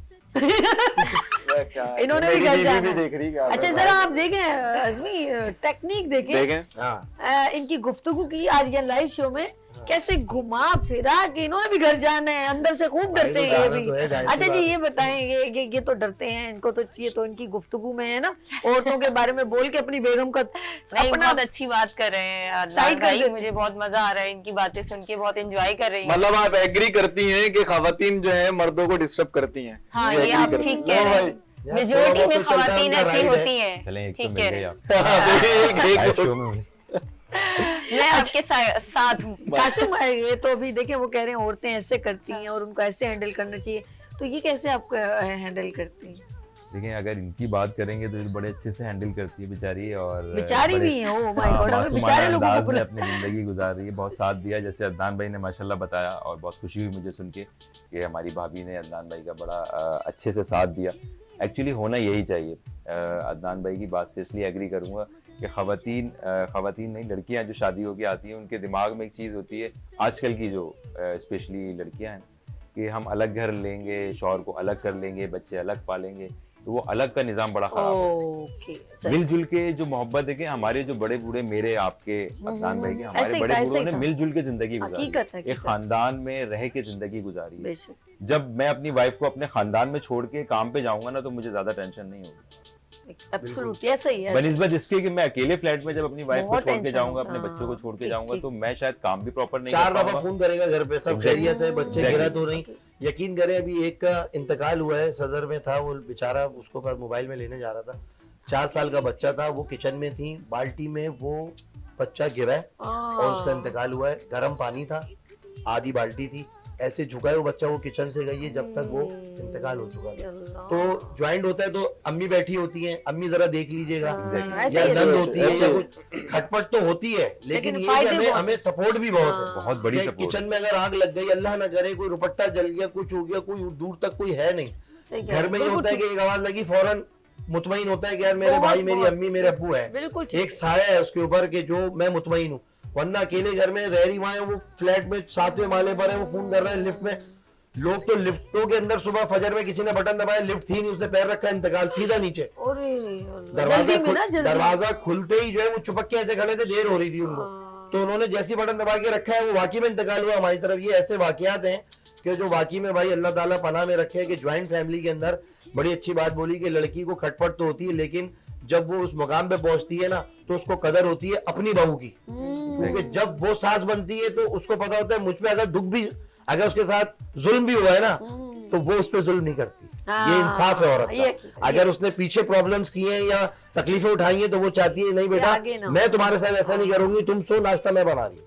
वह क्या है, इन्होंने भी मेरी घर बीवी जाना भी है। देख रही है क्या अच्छा कर जरा रहा है। आप देखें अजमी, टेक्निक देखें देखें हाँ इनकी गुफ्तगू की आज के लाइव शो में, कैसे घुमा फिरा के इन्होंने भी घर जाना है, अंदर से खूब भाई डरते तो हैं ये जाना भी। तो है, जाहिर सी अच्छा जी बात है। ये बताएंगे ये तो डरते हैं, इनको तो ये तो इनकी गुफ्तगू में है ना, औरतों के बारे में बोल के अपनी बेगम का नहीं, अपना बहुत अच्छी बात कर रहे हैं अदनान साइड कर भाई, देते। मुझे बहुत मजा आ रहा है इनकी बातें सुन के, बहुत एंजॉय कर रही हूँ। मतलब आप एग्री करती हैं कि खवातीन जो है मर्दों को डिस्टर्ब करती हैं? हाँ ये ये agree आप करती ठीक हैं। कह लो रहे भाई। हैं, यार, मेजोरिटी थोड़ा में बहुत तो चलता खवातीन उनका ऐसी right है। होती हैं। चलें, एक तो ठीक मिल कह गए रहे आप एक- एक- लाइव शो में मिले। मैं आपके साथ हूँ। कासिम ये तो अभी देखें वो कह रहे हैं औरतें ऐसे करती हैं और उनको ऐसे हैंडल करना चाहिए, तो ये कैसे आपको हैंडल करती हैं? देखिए अगर इनकी बात करेंगे तो ये बड़े अच्छे से हैंडल करती है बेचारी, और बेचारी बड़े- भी है, ओ माय हाँ, गॉड, हमें मासूमाना बेचारे लोगों को अंदाज में बुला अपनी जिंदगी गुजार रही है। बहुत साथ दिया, जैसे अदनान भाई ने माशाल्लाह बताया, और बहुत खुशी हुई मुझे सुन के कि हमारी भाभी ने अदनान भाई का बड़ा अच्छे से साथ दिया। एक्चुअली होना यही चाहिए। अदनान भाई की बात से इसलिए एग्री करूंगा कि खवातीन नहीं, लड़कियां जो शादी होके आती हैं उनके दिमाग में एक चीज़ होती है, आजकल की जो स्पेशली लड़कियां हैं, कि हम अलग घर लेंगे, शौहर को अलग कर लेंगे, बच्चे अलग पालेंगे, तो वो अलग का निज़ाम बड़ा ख़राब है। ओके सही। मिलजुल के जो मोहब्बत है कि हमारे जो बड़े बूढ़े, मेरे आपके अदनान भाई के, ऐसे हमारे ही बड़े था, ऐसे बूढ़ों ही ने था। मिलजुल के जिंदगी गुजारी हकीकत है, एक हकीकत। खानदान में रह के जिंदगी गुजारी है। बेशक जब मैं अपनी वाइफ को अपने खानदान में छोड़ के काम पे जाऊंगा ना, तो मुझे ज्यादा टेंशन नहीं होगी, एब्सोल्युटली ऐसा ही है। बनिस्बत इसके कि मैं अकेले फ्लैट में जब अपनी वाइफ को बहुत छोड़ के tension जाऊंगा, होगा, अपने बच्चों को छोड़ के ठीक, जाऊंगा, ठीक। तो मैं शायद काम भी प्रॉपर नहीं 4 कर दफा पाऊंगा। फोन करेगा घर पे, सब Exactly. खैरियत है, बच्चे Exactly. गिरा तो नहीं। यकीन करें अभी एक का इंतकाल हुआ है, सदर में था वो बेचारा, उसको पास मोबाइल में लेने जा रहा था, 4 साल का बच्चा था, वो किचन में थी, बाल्टी में वो बच्चा गिरा है और उसका इंतकाल हुआ है। गर्म पानी था, आधी बाल्टी थी, ऐसे झुका है वो बच्चा, वो किचन से गई है जब तक वो इंतकाल हो चुका था। तो ज्वाइंट होता है तो अम्मी बैठी होती हैं, अम्मी जरा देख लीजिएगा, ऐसे या ही नंद है। होती है, या कुछ खटपट तो होती है, लेकिन ये कि फायदे हमें बहुत- हमें सपोर्ट भी बहुत है। बहुत बड़ी कि सपोर्ट किचन में अगर आग लग गई, अल्लाह ना करे, कोई रुपट्टा जल गया, कुछ हो गया, कोई दूर तक कोई है नहीं, सही कह रहे घर में हैं, ये होता है कि बिल्कुल एक आवाज लगी, फौरन मुतमईन होता है कि यार मेरे बहुत, भाई, मेरी बहुत। अम्मी, मेरे अब्बू है, बिल्कुल ठीक। एक साया है उसके ऊपर कि जो मैं मुतमईन हूँ। वरना अकेले घर में रह रही वहां, वो फ्लैट में 7वें माले पर है, वो फोन कर रहे हैं लिफ्ट में, लोग तो लिफ्टों के अंदर सुबह फजर में किसी ने बटन दबाया, लिफ्ट थी नहीं, उसने पैर रखा, इंतकाल सीधा नीचे। अरे अल्लाह, दरवाजा जल्दी में ना जल्दी। दरवाजा खुलते ही जो है वो चुपक के ऐसे खड़े थे, देर हो रही थी उनको, तो उन्होंने जैसी बटन दबा के रखा है, वो वाकई में इंतकाल हुआ हमारी तरफ। ये ऐसे वाकयात हैं कि जो वाकई में भाई अल्लाह ताला पनाह में रखे, कि ज्वाइंट फैमिली के अंदर बड़ी अच्छी बात बोली कि लड़की को खटपट तो होती है, लेकिन जब वो उस मुकाम पे पहुंचती है ना, तो उसको कदर होती है अपनी बहू की, क्योंकि जब वो सास बनती है तो उसको पता होता है मुझ पे अगर दुख भी, अगर उसके साथ जुल्म भी हुआ है ना, तो वो उस पे जुल्म नहीं करती। ये इंसाफ है औरत ये- का। अगर उसने पीछे प्रॉब्लम्स की हैं या तकलीफें उठाई हैं, तो वो चाहती है नहीं बेटा, आगे ना हो। मैं तुम्हारे साथ ऐसा नहीं करूंगी, तुम सो, नाश्ता मैं बना रही हूँ।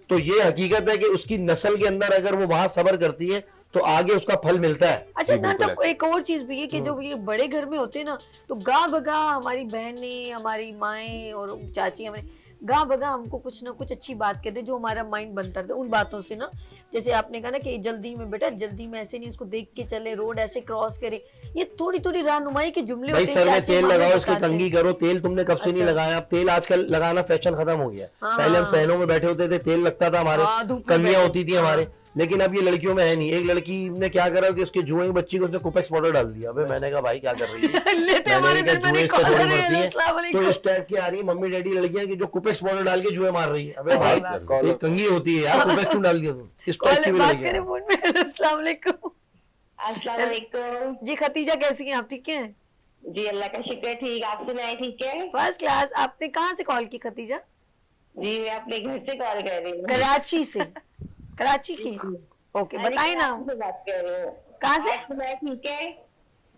तो ये हकीकत है कि उसकी नस्ल के अंदर अगर वो वहां सब्र करती है तो आगे उसका फल मिलता है। अच्छा जी, ना, बिल्कुल जब एक और चीज भी है कि जब ये बड़े घर में होते हैं ना, तो गा बगा हमारी बहनें, हमारी माएं और चाची हमें गा बगा हमको कुछ ना कुछ अच्छी बात कहते, जो हमारा माइंड बनता रहता है उन बातों से ना। जैसे आपने कहा ना कि जल्दी में बेटा, जल्दी में ऐसे नहीं, उसको देख के चले, रोड ऐसे क्रॉस करे, ये थोड़ी थोड़ी रहनुमाई के जुमले भाई होते हैं, सर में चाची तेल मामे लगाओ, इसकी बताते हैं। कंघी करो, तेल तुमने कब से नहीं अच्छा। लगाया। अब तेल आजकल लगाना फैशन खत्म हो गया है। हाँ। पहले हम सहनों में बैठे होते थे, तेल लगता था हमारे, हाँ, धूप में कंघियां बैठे। होती थी हमारे, लेकिन अब ये लड़कियों में है नहीं। एक लड़की ने क्या करा कि उसके जुए की बच्ची को उसने कुपेक्स पाउडर डाल दिया। अबे मैंने कहा भाई क्या कर रही है, लेते हमारे मैंने घर कहा में जुए इससे कॉलर थोड़ी है, मरती अस्सलाम है। वालेकुम। तो इस टाइप की आ रही है मम्मी डैडी लड़कियां कि जो कुपेक्स पाउडर डाल के जुए मार रही है। अबे भाई ये कंघी होती है यार, कुपेक्स क्यों डाल दिया तुम, इस टाइप की भी बात लड़कियां करें फोन में। अस्सलाम वालेकुम अस्सलाम वालेकुम। जी, खतीजा कैसी हैं आप, ठीक हैं? जी अल्लाह का शुक्र है, ठीक। आप सुनाए ठीक है? First class. आपने कहाँ से कॉल की खतीजा? जी मैं अपने घर से कॉल कर रही हूँ। कराची से। कराची की, ओके बताइए ना। से बात कर रही हूँ। कहाँ से? आप सुनाए ठीक है?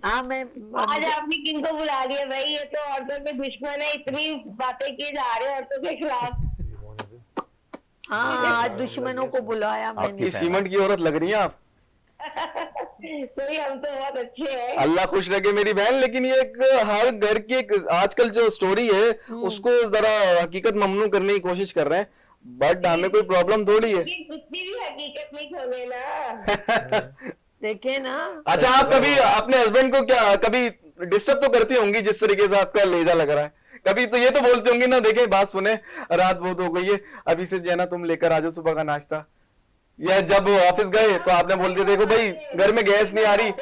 हाँ मैं आज आपने किनको बुला लिया भाई, ये तो औरतों के दुश्मन है, इतनी बातें किए जा रहे हैं औरतों के खिलाफ। हाँ, आज दुश्मनों को बुलाया मैंने। ये सीमेंट की औरत लग रही है आप। कोई हम तो बहुत अच्छे हैं। अल्लाह खुश रखे मेरी बहन, लेकिन ये एक हर घर की एक आजकल जो स्टोरी है उसको जरा हकीकत ममनू करने की कोशिश कर रहे हैं, बट हमें कोई प्रॉब्लम थोड़ी है। लेकिन कुछ भी हकीकत नहीं खोले ना। देखे ना, अच्छा, आप कभी अपने हस्बैंड को क्या कभी डिस्टर्ब तो करती होंगी, जिस तरीके से आपका लेजा लग रहा है कभी तो ये तो बोलते होंगे ना, देखें बात सुने, रात बहुत हो गई है, अभी से जो है ना तुम लेकर आ जाओ सुबह का नाश्ता, या जब ऑफिस गए तो आपने बोल दिया देखो भाई घर में गैस नहीं आ रही,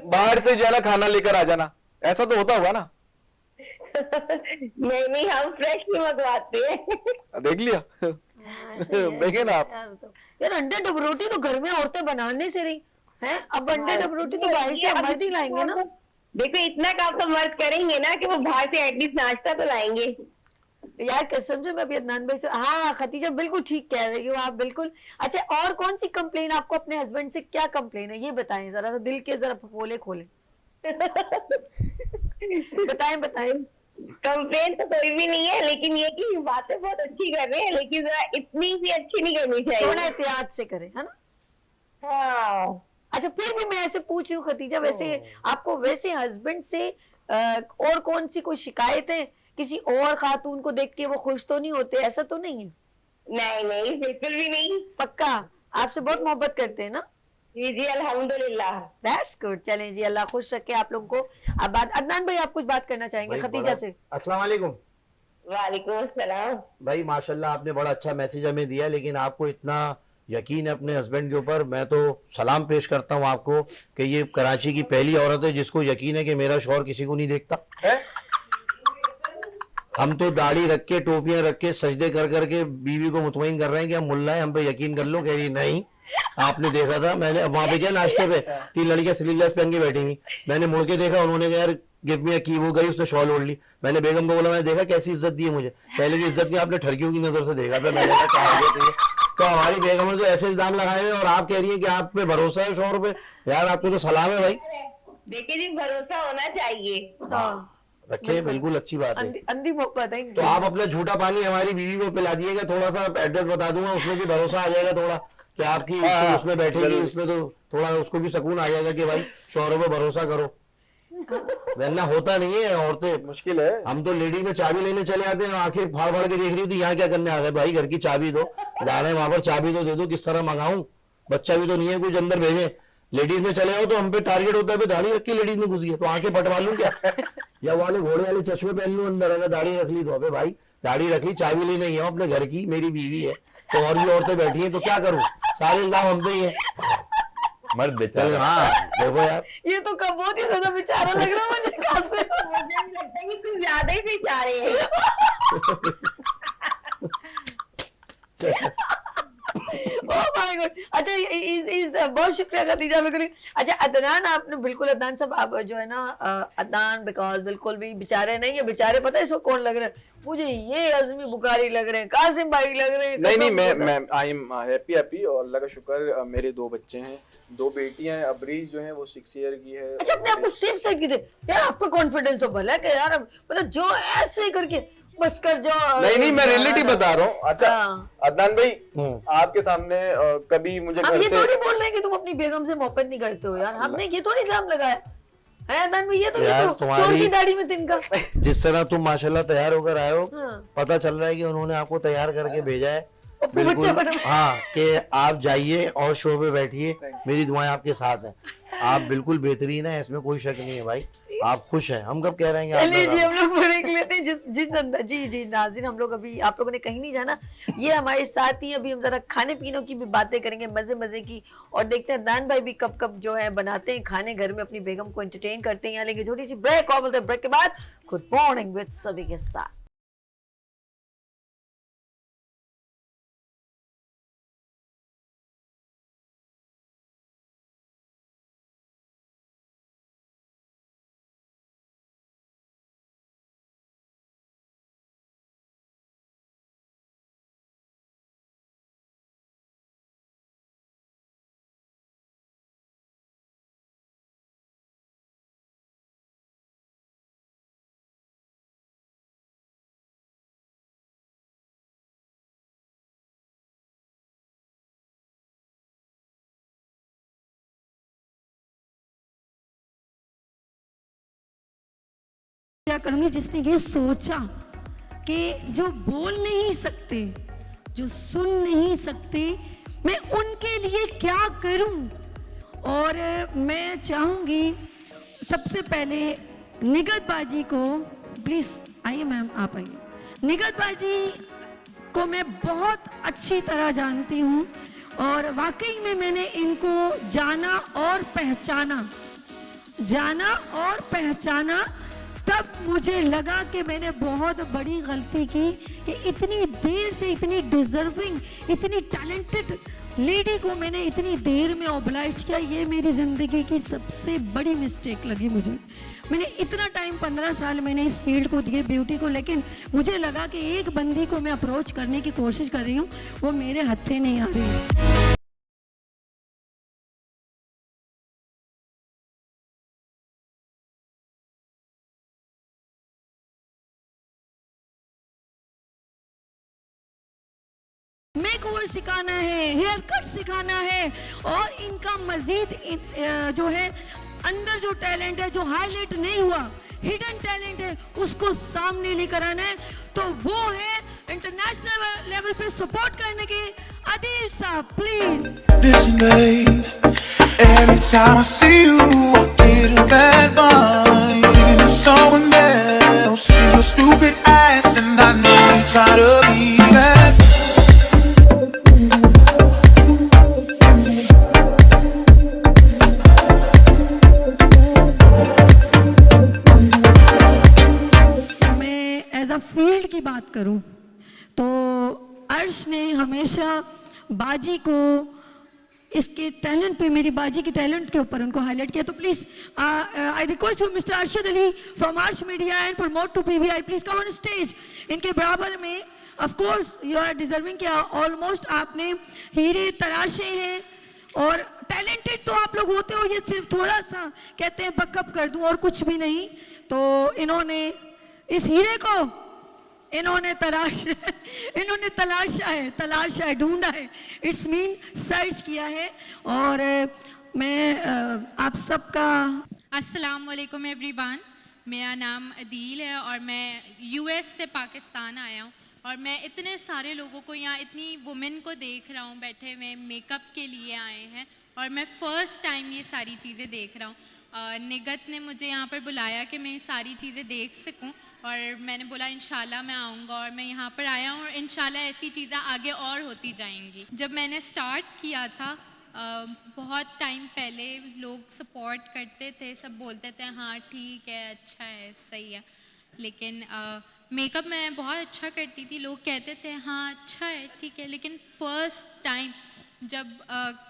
बाहर से जो है ना खाना लेकर आ जाना, ऐसा तो होता होगा ना? नहीं, हम फ्रेश नहीं मंगवाते हैं। देख लिया। देखे ना आप। यार अंडे डब रोटी तो घर में औरतें बनाने से रही हैं, अब अंडे डब रोटी तो बाहर से मर्द ही लाएंगे ना। देखो इतना काम तो मर्द करेंगे ना कि वो बाहर से एटलीस्ट नाश्ता तो लाएंगे। यार कसम से मैं अभी अदनान भाई से, हाँ खतीजा बिल्कुल ठीक कह रही हो आप, बिल्कुल। अच्छा, और कौन सी कंप्लेन आपको अपने हस्बैंड से, क्या कंप्लेन है ये बताएं जरा सा, दिल के जरा फपोले खोले। बताएं। कंप्लेन तो कोई भी नहीं है, लेकिन ये कि बातें बहुत अच्छी कर रहे हैं, लेकिन जरा इतनी भी अच्छी नहीं करनी चाहिए। थोड़ा एहतियात से करें, है ना? हाँ। अच्छा, फिर भी मैं ऐसे पूछ रही हूँ खतीजा, वैसे आपको वैसे हस्बैंड से और कौन सी कोई शिकायत है? किसी और खातून को देख के वो खुश तो नहीं होते, ऐसा तो नहीं है? नहीं, बिल्कुल भी नहीं। पक्का आपसे बहुत मोहब्बत करते हैं ना? जी, अल्हम्दुलिल्लाह। That's good. चलें जी, अल्लाह खुश रखे आप लोगों को। अब बात, अदनान भाई आप कुछ बात करना चाहेंगे खतीजा से? अस्सलाम वालेकुम। वालेकुम अस्सलाम। भाई माशाल्लाह आपने बड़ा अच्छा मैसेज हमें दिया, लेकिन आपको इतना यकीन है अपने हस्बैंड के ऊपर, मैं तो सलाम पेश करता हूँ आपको कि ये कराची की पहली औरत है जिसको यकीन है कि मेरा शौहर किसी को नहीं देखता है? हम तो दाढ़ी रख के, टोपियां रख के, सजदे कर करके बीवी को मुतमईन कर रहे हैं कि हम मुल्ला है, हम पे यकीन कर लो। कह रही नहीं, आपने देखा था, मैंने वहां पे क्या नाश्ते पे 3 लड़कियां स्लीवलेस पहन के बैठी हुई, मैंने मुड़ के देखा, उन्होंने कहा यार गिव मी की, वो गई उसने शॉल ओढ़ ली, मैंने बेगम को बोला मैंने देखा कैसी इज्जत दी है मुझे, पहले की इज्जत नहीं, आपने ठरकियों की नजर से देखा। फिर मैंने कहा क्या हो गया? तो हमारी बेगम ने तो ऐसे इल्जाम लगाए हुए और आप कह रही है कि आप पे भरोसा है शौहर पे, यार आपको तो सलाम है भाई। देखिए जी, भरोसा होना चाहिए। हाँ, रखे, बिल्कुल अच्छी बात है। अंधी मोहब्बत है। तो आप अपना झूठा पानी हमारी बीवी को पिला दिएगा, थोड़ा सा एड्रेस बता दूंगा, उसमें भी भरोसा आ जाएगा थोड़ा कि आपकी उसमें बैठेगी, उसमें तो थोड़ा उसको भी सुकून आ जाएगा कि भाई शौहरों पे भरोसा करो, वरना होता नहीं है। औरतें मुश्किल है। हम तो लेडीज में चाबी लेने चले आते हैं, आंखें फाड़ फाड़ के देख रही थी, यहाँ क्या करने आ गए भाई, घर की चाबी दो, जा रहे हैं वहां पर चाबी तो दे दो, किस तरह मंगाऊं, बच्चा भी तो नहीं है कुछ अंदर भेजे। लेडीज में चले हो तो हम पे टारगेट होता है, दाढ़ी रख के लेडीज में घुस गई तो आंखें पटवा लूं क्या, या वाले घोड़े वाले चश्मे पहन लूं अंदर, अगर दाढ़ी रख ली तो। अबे भाई दाढ़ी रख ली, चाबी ली नहीं है अपने घर की, मेरी बीवी है, तो और भी औरतें बैठी हैं तो क्या करूं, सारे इल्जाम हम पे ही है। मर्द बेचारा। हाँ देखो यार, ये तो कब बहुत ही ज्यादा बेचारा लग रहा है मुझे, कहाँ से? मुझे लगता है कि कुछ ज्यादा ही बेचारे हैं। Oh my God. अच्छा, बहुत शुक्रिया खतीजा, बिल्कुल। अच्छा अदनान, आपने बिल्कुल, अदनान साहब आप जो है ना, अदनान बिकॉज बिल्कुल भी बेचारे नहीं है, बेचारे पता है इसको कौन लग रहे हैं मुझे, ये अज़मी बुखारी लग रहे हैं, कासिम भाई लग रहे हैं। नहीं, मैं आई एम हैप्पी और अल्लाह का शुक्र, मेरे 2 बच्चे हैं, 2 बेटियां हैं। अबरीज जो है वो 6 ईयर की है। अच्छा, अपने आप को सेफ साइड की दे यार, आपका कॉन्फिडेंस तो भला है कि यार मतलब जो ऐसे करके बस कर जाओ। नहीं, मैं रियलिटी बता रहा हूँ। अच्छा अदनान भाई, आपके सामने कभी मुझे हम घर ये से थोड़ी बोल रहे हैं कि तुम अपनी बेगम से मोहब्बत नहीं करते हो यार, हमने ये थोड़ी इल्जाम लगाया है अदनान भाई, ये तो यार, चोर की दाढ़ी में तिनका। जिस तरह तुम माशाल्लाह तैयार होकर आए हो, हाँ। पता चल रहा है कि उन्होंने आपको तैयार करके भेजा है, बच्चा बिल्कुल। बना। हाँ, कि आप जाइए और शो पे बैठिए, मेरी दुआएं आपके साथ हैं, आप बिल्कुल बेहतरीन है, इसमें कोई शक नहीं है भाई, आप खुश हैं। हम कब कह रहे हैं कि चलिए जी, आप हम लोग ब्रेक लेते हैं। जी नाज़रीन, हम लोग अभी, आप लोगों ने कहीं नहीं जाना, ये हमारे साथ ही, अभी हम जरा खाने पीने की भी बातें करेंगे, मजे की, और देखते हैं अदनान भाई भी कब कब जो है बनाते हैं खाने घर में, अपनी बेगम को एंटरटेन करते हैं। यहाँ लेंगे छोटी सी ब्रेक, और बोलते हैं ब्रेक के बाद गुड मॉर्निंग विद सभी के साथ। क्या करूंगी, जिसने ये सोचा कि जो बोल नहीं सकते, जो सुन नहीं सकते, मैं उनके लिए क्या करूं। और मैं चाहूंगी सबसे पहले निगत बाजी को प्लीज आइए मैम, आप आइए। निगत बाजी को मैं बहुत अच्छी तरह जानती हूँ और वाकई में मैंने इनको जाना और पहचाना, तब मुझे लगा कि मैंने बहुत बड़ी गलती की कि इतनी देर से इतनी डिजर्विंग, इतनी टैलेंटेड लेडी को मैंने इतनी देर में ऑब्लाइज किया। ये मेरी ज़िंदगी की सबसे बड़ी मिस्टेक लगी मुझे। मैंने इतना टाइम 15 साल मैंने इस फील्ड को दिए, ब्यूटी को, लेकिन मुझे लगा कि एक बंदी को मैं अप्रोच करने की कोशिश कर रही हूँ, वो मेरे हत्थे नहीं आ रही है। मेकओवर सिखाना है, हेयर कट सिखाना है और इनका मजीद जो है अंदर जो टैलेंट है, जो हाईलाइट नहीं हुआ, हिडन टैलेंट है, उसको सामने लेकर आना है। तो वो है इंटरनेशनल लेवल पे सपोर्ट करने के आदिल साहब, please. Listen, babe, every time I see you, I get a bad vibe. Thinking of someone else, see your stupid ass, and I know you try to be that. Field की बात करूं तो अर्श ने हमेशा बाजी को इसके टैलेंट पे, मेरी बाजी के टैलेंट के ऊपर उनको हाईलाइट किया। तो please I request you mister Arshad Ali from Arsh media and promote to PVI, please come on stage. इनके बराबर में of course you are deserving, क्या ऑलमोस्ट आपने हीरे तराशे हैं और टैलेंटेड तो आप लोग होते हो, ये सिर्फ थोड़ा सा कहते हैं बकअप कर दूं और कुछ भी नहीं। तो इन्होंने इस हीरे को इन्होंने तलाशा है, ढूंढा है, इट्स मीन सर्च किया है। और मैं आप सबका अस्सलाम वालेकुम एवरीवन, मेरा नाम अदील है और मैं यूएस से पाकिस्तान आया हूँ और मैं इतने सारे लोगों को यहाँ, इतनी वुमेन को देख रहा हूँ बैठे हुए मेकअप के लिए आए हैं और मैं फ़र्स्ट टाइम ये सारी चीज़ें देख रहा हूँ। निगत ने मुझे यहाँ पर बुलाया कि मैं ये सारी चीज़ें देख सकूँ और मैंने बोला इंशाल्लाह मैं आऊँगा और मैं यहाँ पर आया हूँ और इंशाल्लाह ऐसी चीज़ें आगे और होती जाएंगी। जब मैंने स्टार्ट किया था बहुत टाइम पहले, लोग सपोर्ट करते थे, सब बोलते थे हाँ ठीक है, अच्छा है, सही है, लेकिन मेकअप मैं बहुत अच्छा करती थी, लोग कहते थे हाँ अच्छा है, ठीक है, लेकिन फ़र्स्ट टाइम जब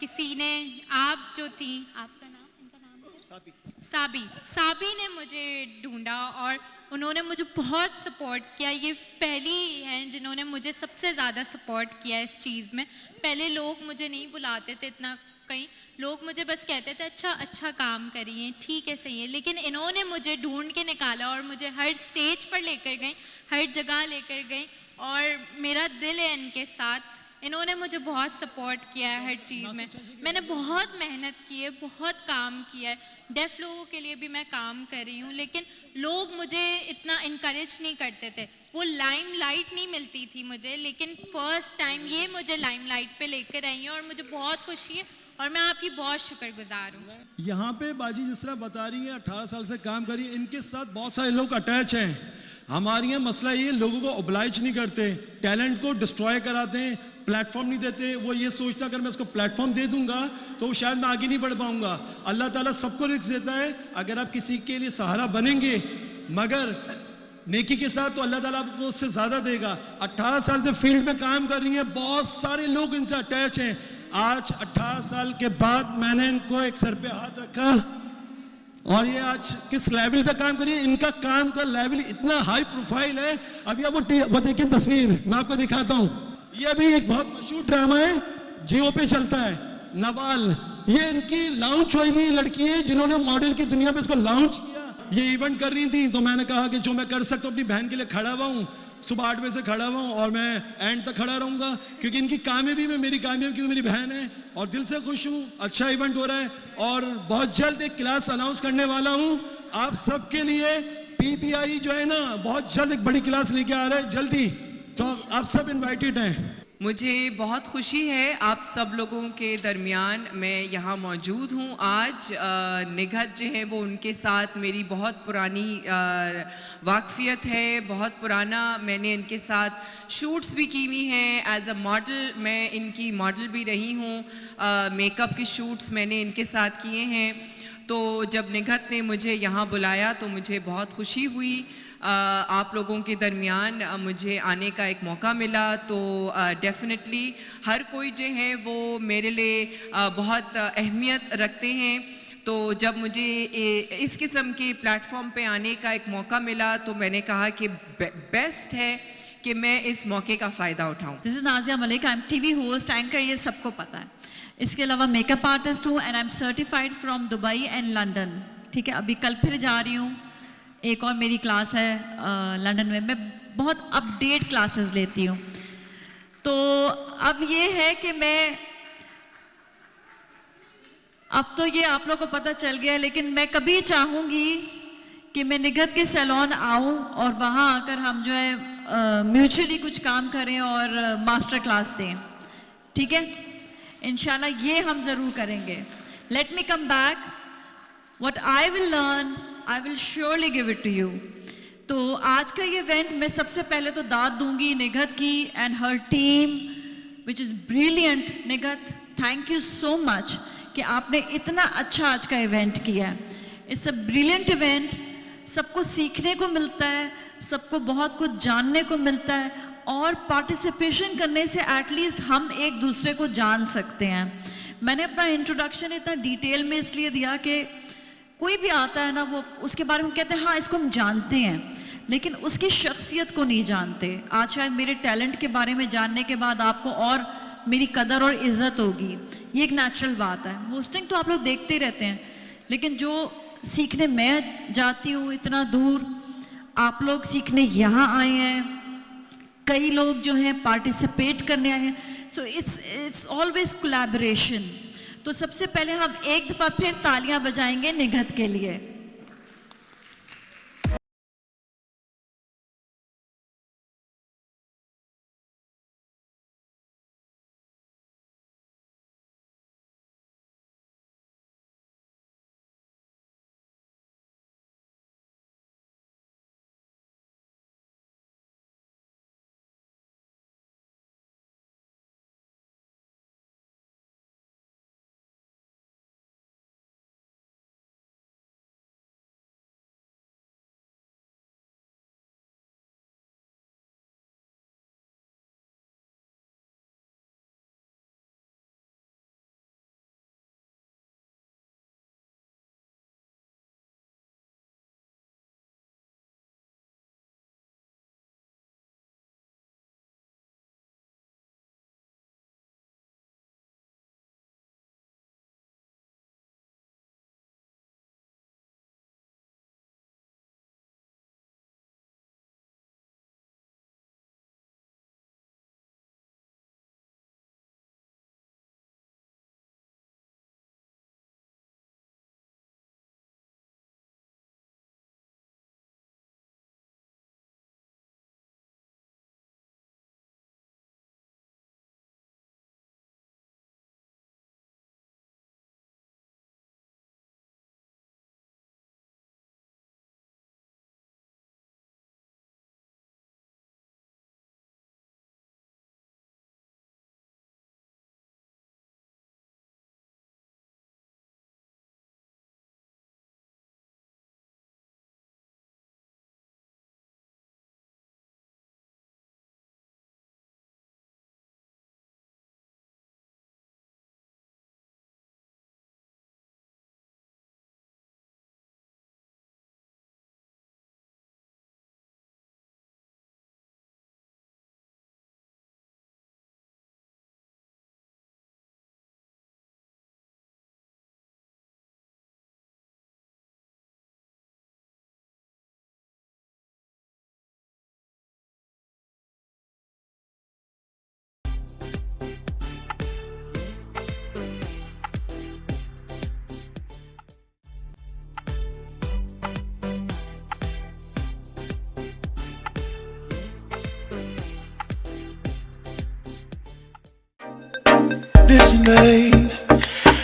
किसी ने, आप जो थी, आपका नाम, इनका नाम साबी ने मुझे ढूंढा और उन्होंने मुझे बहुत सपोर्ट किया। ये पहली हैं जिन्होंने मुझे सबसे ज़्यादा सपोर्ट किया इस चीज़ में। पहले लोग मुझे नहीं बुलाते थे इतना कहीं, लोग मुझे बस कहते थे अच्छा काम करिए, ठीक है, सही है, लेकिन इन्होंने मुझे ढूंढ के निकाला और मुझे हर स्टेज पर लेकर गई, हर जगह लेकर गई और मेरा दिल है इनके साथ। इन्होंने मुझे बहुत सपोर्ट किया है हर चीज़ में। मैंने बहुत मेहनत की है, बहुत काम किया है, डेफ लोगों के लिए भी मैं काम कर रही हूँ, लेकिन लोग मुझे इतना इनकरेज नहीं करते थे, वो लाइमलाइट नहीं मिलती थी मुझे, लेकिन फ़र्स्ट टाइम ये मुझे लाइमलाइट पे लेकर आई है और मुझे बहुत खुशी है और मैं आपकी बहुत शुक्रगुजार हूँ। यहाँ पे बाजी जिस तरह बता रही है 18 साल से काम करी, इनके साथ बहुत सारे लोग अटैच हैं। हमारे यहाँ मसला ये, लोगों को ओब्लाइज नहीं करते, टैलेंट को डिस्ट्रॉय कराते हैं, प्लेटफॉर्म नहीं देते। वो ये सोचता अगर मैं उसको प्लेटफॉर्म दे दूंगा तो शायद मैं आगे नहीं बढ़ पाऊंगा। अल्लाह ताला सबको रिस्क देता है, अगर आप किसी के लिए सहारा बनेंगे मगर नेकी के साथ तो अल्लाह ताला आपको उससे ज़्यादा देगा। 18 साल से फील्ड में काम कर रही हैं, बहुत सारे लोग इनसे अटैच हैं। आज 18 साल के बाद मैंने इनको एक सर पे हाथ रखा और ये आज किस लेवल पे काम करिए, इनका काम का लेवल इतना हाई प्रोफाइल है। अभी आप वो देखिए तस्वीर, मैं आपको दिखाता हूँ। ये अभी एक बहुत मशहूर ड्रामा है, जियो पे चलता है, नवाल। ये इनकी लॉन्च हुई हुई लड़की है जिन्होंने मॉडल की दुनिया पे इसको लॉन्च किया। ये इवेंट कर रही थी तो मैंने कहा कि जो मैं कर सकता हूँ अपनी बहन के लिए खड़ा हुआ हूँ, सुबह 8 बजे से खड़ा हुआ हूँ और मैं एंड तक खड़ा रहूँगा क्योंकि इनकी कामयाबी में मेरी कामयाबी, क्योंकि मेरी बहन है और दिल से खुश हूँ। अच्छा इवेंट हो रहा है और बहुत जल्द एक क्लास अनाउंस करने वाला हूँ आप सबके लिए। पीपीआई जो है ना, बहुत जल्द एक बड़ी क्लास लेके आ रहा है जल्दी, तो आप सब इनवाइटेड हैं। मुझे बहुत खुशी है आप सब लोगों के दरमियान मैं यहाँ मौजूद हूँ आज। निगहत जो है वो उनके साथ मेरी बहुत पुरानी वाकफियत है, बहुत पुराना मैंने इनके साथ शूट्स भी की हुई हैं। एज अ मॉडल मैं इनकी मॉडल भी रही हूँ। मेकअप के शूट्स मैंने इनके साथ किए हैं। तो जब निगहत ने मुझे यहाँ बुलाया तो मुझे बहुत खुशी हुई। आप लोगों के दरमियान मुझे आने का एक मौका मिला, तो डेफिनेटली हर कोई जो है वो मेरे लिए बहुत अहमियत रखते हैं। तो जब मुझे इस किस्म के प्लेटफॉर्म पे आने का एक मौका मिला तो मैंने कहा कि बेस्ट है कि मैं इस मौके का फ़ायदा उठाऊं। This is Nazia Malik, I am TV host, anchor, ये सबको पता है। इसके अलावा मेकअप आर्टिस्ट हूँ and I am certified from Dubai and London. ठीक है, अभी कल फिर जा रही हूँ, एक और मेरी क्लास है लंदन में। मैं बहुत अपडेट क्लासेस लेती हूँ। तो अब ये है कि अब तो ये आप लोगों को पता चल गया, लेकिन मैं कभी चाहूँगी कि मैं निगहत के सैलून आऊँ और वहाँ आकर हम जो है म्यूचुअली कुछ काम करें और मास्टर क्लास दें। ठीक है, इंशाल्लाह ये हम ज़रूर करेंगे। Let me come back, what I will learn I will surely give it to you. तो आज का ये इवेंट मैं सबसे पहले तो दाद दूंगी निगहत की and her team which is brilliant. Nighat, thank you so much कि आपने इतना अच्छा आज का इवेंट किया है। इट्स अ ब्रिलियंट इवेंट, सबको सीखने को मिलता है, सबको बहुत कुछ जानने को मिलता है, और पार्टिसिपेशन करने से एटलीस्ट हम एक दूसरे को जान सकते हैं। मैंने अपना इंट्रोडक्शन इतना डिटेल में इसलिए दिया कि कोई भी आता है ना, वो उसके बारे में कहते हैं हाँ इसको हम जानते हैं, लेकिन उसकी शख्सियत को नहीं जानते। आज शायद मेरे टैलेंट के बारे में जानने के बाद आपको और मेरी कदर और इज़्ज़त होगी, ये एक नेचुरल बात है। होस्टिंग तो आप लोग देखते ही रहते हैं, लेकिन जो सीखने मैं जाती हूँ इतना दूर, आप लोग सीखने यहाँ आए हैं, कई लोग जो हैं पार्टिसिपेट करने आए हैं। So it's always collaboration. तो सबसे पहले हम एक दफ़ा फिर तालियां बजाएंगे निगहत के लिए। babe,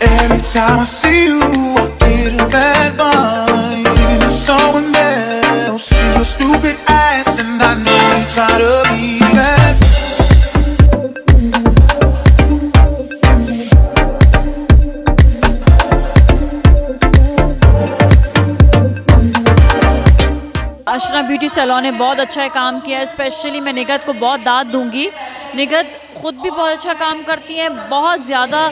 every time I see you, I get a bad vibe. And it's someone else, see your stupid ass, and I know you try to be that. Ashra beauty salon ने बहुत अच्छा काम किया है। स्पेशली मैं निगहत को बहुत दाद दूंगी। निगहत ख़ुद भी बहुत अच्छा काम करती हैं, बहुत ज़्यादा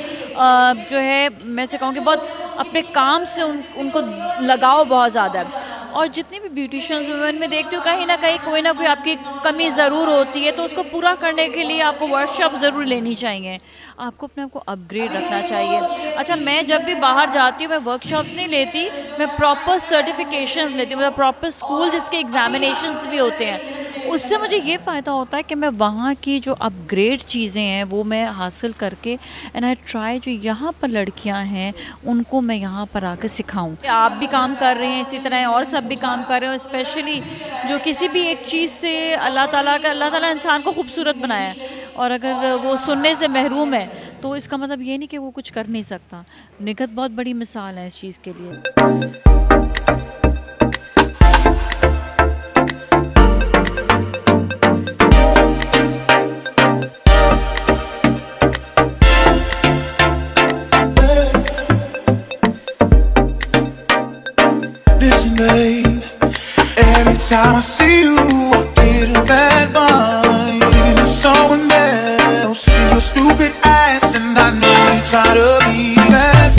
जो है मैं से कहूँगी बहुत अपने काम से उनको लगाव बहुत ज़्यादा है। और जितनी भी ब्यूटिशियंस वुमेन में देखती हूँ कहीं ना कहीं कोई ना कोई आपकी कमी ज़रूर होती है, तो उसको पूरा करने के लिए आपको वर्कशॉप ज़रूर लेनी चाहिए। आपको अपने आप को अपग्रेड रखना चाहिए। अच्छा, मैं जब भी बाहर जाती हूँ मैं वर्कशॉप्स नहीं लेती, मैं प्रॉपर सर्टिफिकेशन लेती हूँ, मतलब प्रॉपर स्कूल जिसके एग्जामिनेशंस भी होते हैं। उससे मुझे ये फ़ायदा होता है कि मैं वहाँ की जो अपग्रेड चीज़ें हैं वो मैं हासिल करके एंड आई ट्राई जो यहाँ पर लड़कियाँ हैं उनको मैं यहाँ पर आकर सिखाऊं। आप भी काम कर रहे हैं इसी तरह और सब भी काम कर रहे हो। स्पेशली जो किसी भी एक चीज़ से अल्लाह ताला इंसान को खूबसूरत बनाया है, और अगर वो सुनने से महरूम है तो इसका मतलब ये नहीं कि वो कुछ कर नहीं सकता। निगहत बहुत बड़ी मिसाल है इस चीज़ के लिए। Listen, babe, every time I see you, I get a bad vibe. And it's someone else, see your stupid ass, and I know you try to be that.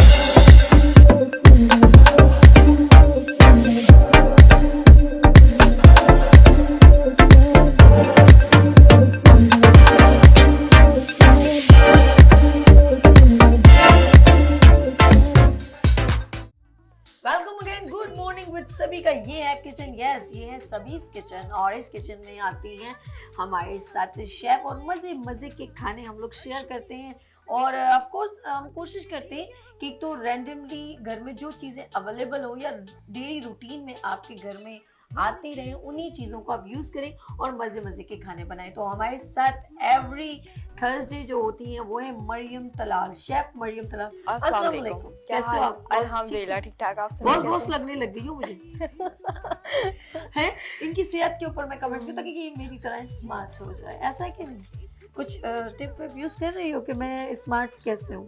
Welcome again, good morning with सभी का। ये है kitchen, yes ये है सभी's kitchen, और इस kitchen में आती हैं हमारे साथ शेफ और मज़े मज़े के खाने हम लोग शेयर करते हैं। और ऑफ कोर्स हम कोशिश करते हैं कि एक तो रैंडमली घर में जो चीज़ें अवेलेबल हो या डेली रूटीन में आपके घर में आती रहे उन्हीं चीज़ों को आप यूज़ करें और मज़े मज़े के खाने बनाएं। तो हमारे साथ एवरी थर्सडे जो होती हैं वो है मरियम तलाल, शेफ मरियम तलाल। अस्सलाम वालेकुम, कैसे हो आप? अल्हम्दुलिल्लाह ठीक ठाक। आप बहुत बहुत लगने लग गई हो मुझे है इनकी सेहत के ऊपर मैं कमेंट किया था कि ये मेरी तरह स्मार्ट हो जाए, ऐसा है कि नहीं? कुछ टिप यूज कर रही हो कि मैं स्मार्ट कैसे हूँ?